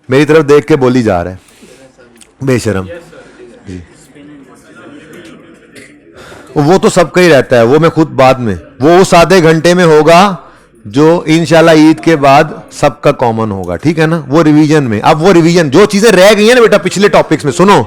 मेरी तरफ देख के बोली जा रहा है बेशरम। वो तो सबका ही रहता है, वो मैं खुद बाद में, वो उस आधे घंटे में होगा जो इंशाल्लाह ईद के बाद सबका कॉमन होगा, ठीक है ना, वो रिवीजन में। अब वो रिवीजन जो चीजें रह गई हैं ना बेटा पिछले टॉपिक्स में, सुनो,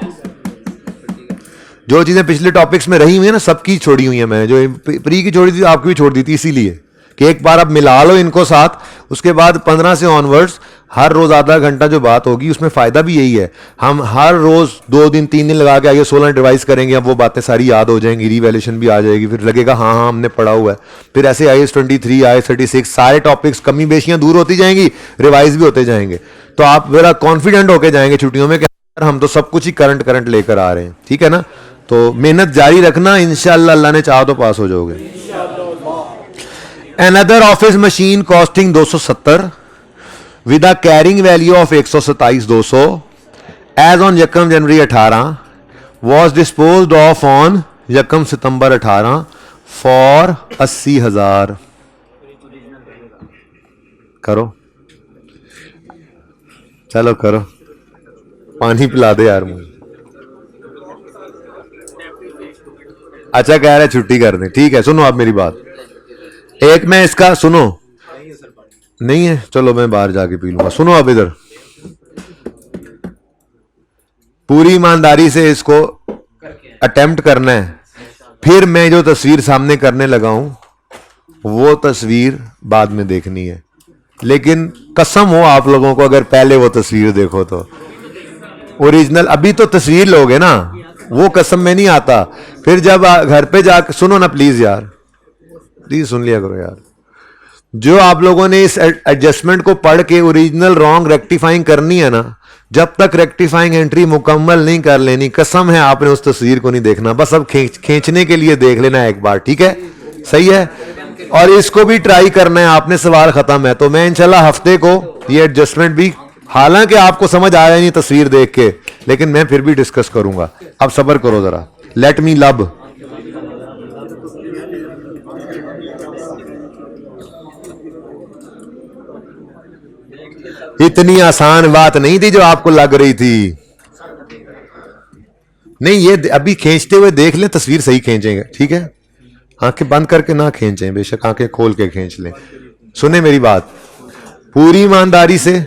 जो चीजें पिछले टॉपिक्स में रही हुई है ना, सबकी छोड़ी हुई है मैंने, जो प्री की छोड़ी थी आपकी भी छोड़ दी थी, इसीलिए कि एक बार आप मिला लो इनको साथ। उसके बाद 15 से ऑनवर्ड्स हर रोज आधा घंटा जो बात होगी, उसमें फायदा भी यही है, हम हर रोज 2 दिन 3 दिन लगा के आगे 16 रिवाइज करेंगे, अब वो बातें सारी याद हो जाएंगी, रिवैल्यूएशन भी आ जाएगी, फिर लगेगा हाँ हाँ हमने पढ़ा हुआ है। फिर ऐसे IAS 23, IAS 36 सारे टॉपिक्स, कमी बेशियां दूर होती जाएंगी, रिवाइज भी होते जाएंगे, तो आप मेरा कॉन्फिडेंट होके जाएंगे छुट्टियों में कि हम तो सब कुछ ही करंट लेकर आ रहे हैं, ठीक है ना। तो मेहनत जारी रखना, इंशाअल्लाह अल्लाह ने चाहा तो पास हो जाओगे। Another office machine costing 270 with a carrying value of 127,200 as on यकम जनवरी 18 was disposed of on यकम सितंबर 18 for 80,000। करो, चलो करो, पानी पिला दे यार मुझे। अच्छा कह रहे छुट्टी कर दें, ठीक है। सुनो आप मेरी बात, एक मैं इसका सुनो, नहीं है चलो मैं बाहर जाके पी लूंगा। सुनो अब इधर, पूरी ईमानदारी से इसको अटेम्प्ट करना है, फिर मैं जो तस्वीर सामने करने लगा हूं वो तस्वीर बाद में देखनी है, लेकिन कसम हो आप लोगों को अगर पहले वो तस्वीर देखो तो ओरिजिनल, अभी तो तस्वीर लोगे ना, वो कसम में नहीं आता। फिर जब घर पे जाकर सुनो ना प्लीज यार, प्लीज सुन लिया करो यार, जो आप लोगों ने इस एडजस्टमेंट को पढ़ के ओरिजिनल रॉन्ग रेक्टिफाइंग करनी है ना, जब तक रेक्टिफाइंग एंट्री मुकम्मल नहीं कर लेनी, कसम है आपने उस तस्वीर को नहीं देखना, बस अब खींचने के लिए देख लेना एक बार, ठीक है, सही है। और इसको भी ट्राई करना है आपने, सवाल खत्म है। तो मैं इंशाल्लाह हफ्ते को ये एडजस्टमेंट भी हालांकि आपको समझ आया नहीं तस्वीर देख के, लेकिन मैं फिर भी डिस्कस करूंगा। अब सब्र करो जरा, लेट मी लब। इतनी आसान बात नहीं थी जो आपको लग रही थी। नहीं, ये अभी खींचते हुए देख लें, तस्वीर सही खींचेंगे, ठीक है? आंखें बंद करके ना खींचें, बेशक आंखें खोल के खींच लें। सुने मेरी बात पूरी ईमानदारी से।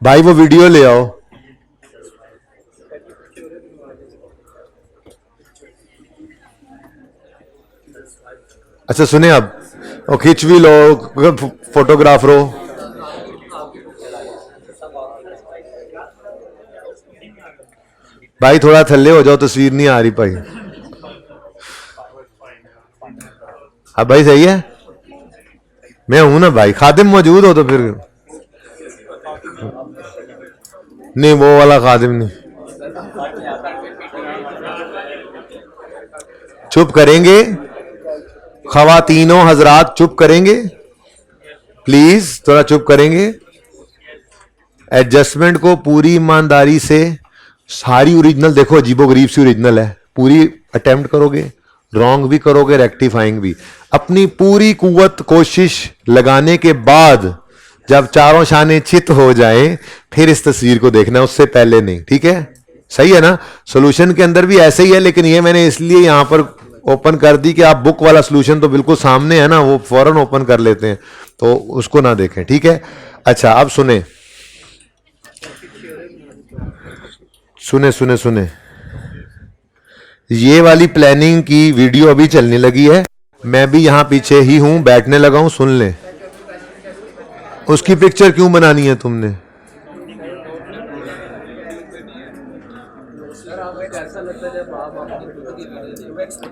भाई वो वीडियो ले आओ। अच्छा सुने, अब और खींच भी लो, फोटोग्राफर हो। भाई थोड़ा थल्ले हो जाओ, तस्वीर नहीं आ रही भाई। अब भाई सही है, मैं हूं ना भाई, खादिम मौजूद हो तो फिर नहीं, वो वाला खादिम नहीं। चुप करेंगे खवातीनों हजरात, चुप करेंगे प्लीज, थोड़ा चुप करेंगे। एडजस्टमेंट को पूरी ईमानदारी से, सारी ओरिजिनल देखो, अजीबोगरीब सी ओरिजिनल है, पूरी अटेम्प्ट करोगे, रॉन्ग भी करोगे, रेक्टिफाइंग भी, अपनी पूरी कुव्वत कोशिश लगाने के बाद जब चारों शाने चित हो जाए फिर इस तस्वीर को देखना, उससे पहले नहीं, ठीक है? सही है ना? सॉल्यूशन के अंदर भी ऐसे ही है, लेकिन ये मैंने इसलिए यहां पर ओपन कर दी कि आप बुक वाला सॉल्यूशन तो बिल्कुल सामने है ना, वो फौरन ओपन कर लेते हैं, तो उसको ना देखें, ठीक है? अच्छा अब सुने सुने सुने सुने, ये वाली प्लानिंग की वीडियो अभी चलने लगी है, मैं भी यहां पीछे ही हूं, बैठने लगा हूं, सुन ले। उसकी पिक्चर क्यों बनानी है तुमने?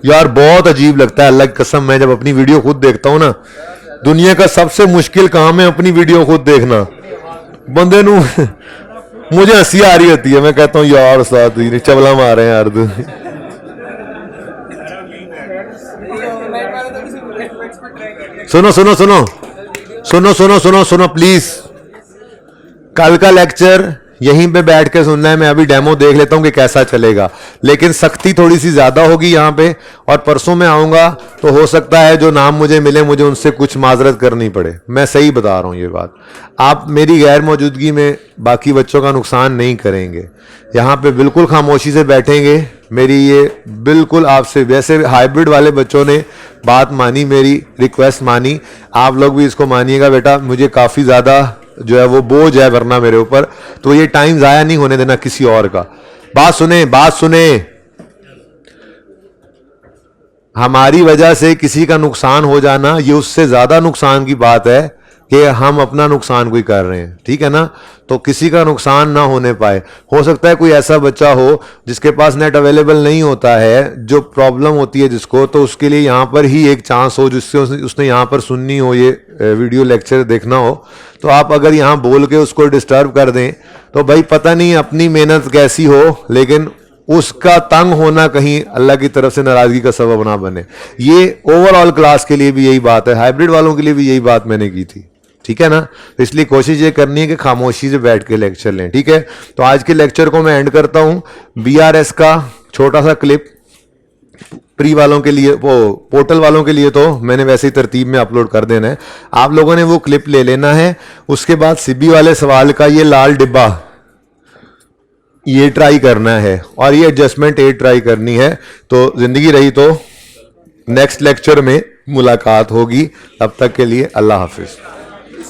यार बहुत अजीब लगता है, अल्लाह की कसम, मैं जब अपनी वीडियो खुद देखता हूं ना, दुनिया का सबसे मुश्किल काम है अपनी वीडियो खुद देखना। बंदे नू मुझे हंसी आ रही होती है, मैं कहता हूं यार उस्ताद ने चबला मारे हैं यार। सुनो सुनो सुनो सुनो सुनो सुनो सुनो प्लीज, कल का लेक्चर यहीं पे बैठ के सुनना है। मैं अभी डेमो देख लेता हूं कि कैसा चलेगा, लेकिन सख्ती थोड़ी सी ज्यादा होगी यहाँ पे, और परसों में आऊंगा तो हो सकता है जो नाम मुझे मिले मुझे उनसे कुछ माजरत करनी पड़े। मैं सही बता रहा हूँ ये बात। आप मेरी गैर मौजूदगी में बाकी बच्चों का नुकसान नहीं करेंगे, यहाँ पे बिल्कुल खामोशी से बैठेंगे। मेरी ये बिल्कुल आपसे, वैसे हाइब्रिड वाले बच्चों ने बात मानी, मेरी रिक्वेस्ट मानी, आप लोग भी इसको मानिएगा बेटा। मुझे काफ़ी ज़्यादा जो है वो बोझ है वरना मेरे ऊपर, तो ये टाइम ज़ाया नहीं होने देना किसी और का। बात सुने, बात सुने, हमारी वजह से किसी का नुकसान हो जाना ये उससे ज़्यादा नुकसान की बात है कि हम अपना नुकसान कोई कर रहे हैं, ठीक है ना? तो किसी का नुकसान ना होने पाए। हो सकता है कोई ऐसा बच्चा हो जिसके पास नेट अवेलेबल नहीं होता है, जो प्रॉब्लम होती है जिसको, तो उसके लिए यहाँ पर ही एक चांस हो, जिससे उसने यहाँ पर सुननी हो, ये वीडियो लेक्चर देखना हो, तो आप अगर यहाँ बोल के उसको डिस्टर्ब कर दें तो भाई पता नहीं अपनी मेहनत कैसी हो, लेकिन उसका तंग होना कहीं अल्लाह की तरफ से नाराजगी का सबब ना बने। ये ओवरऑल क्लास के लिए भी यही बात है, हाइब्रिड वालों के लिए भी यही बात मैंने की थी, ठीक है ना? तो इसलिए कोशिश ये करनी है कि खामोशी से बैठ के लेक्चर लें, ठीक है? तो आज के लेक्चर को मैं एंड करता हूं। BRS का छोटा सा क्लिप प्री वालों के लिए, वो पोर्टल वालों के लिए तो मैंने वैसे ही तरतीब में अपलोड कर देना है, आप लोगों ने वो क्लिप ले लेना है। उसके बाद सिबी वाले सवाल का ये लाल डिब्बा ये ट्राई करना है, और ये एडजस्टमेंट 8 ट्राई करनी है। तो जिंदगी रही तो नेक्स्ट लेक्चर में मुलाकात होगी, तब तक के लिए अल्लाह हाफिज।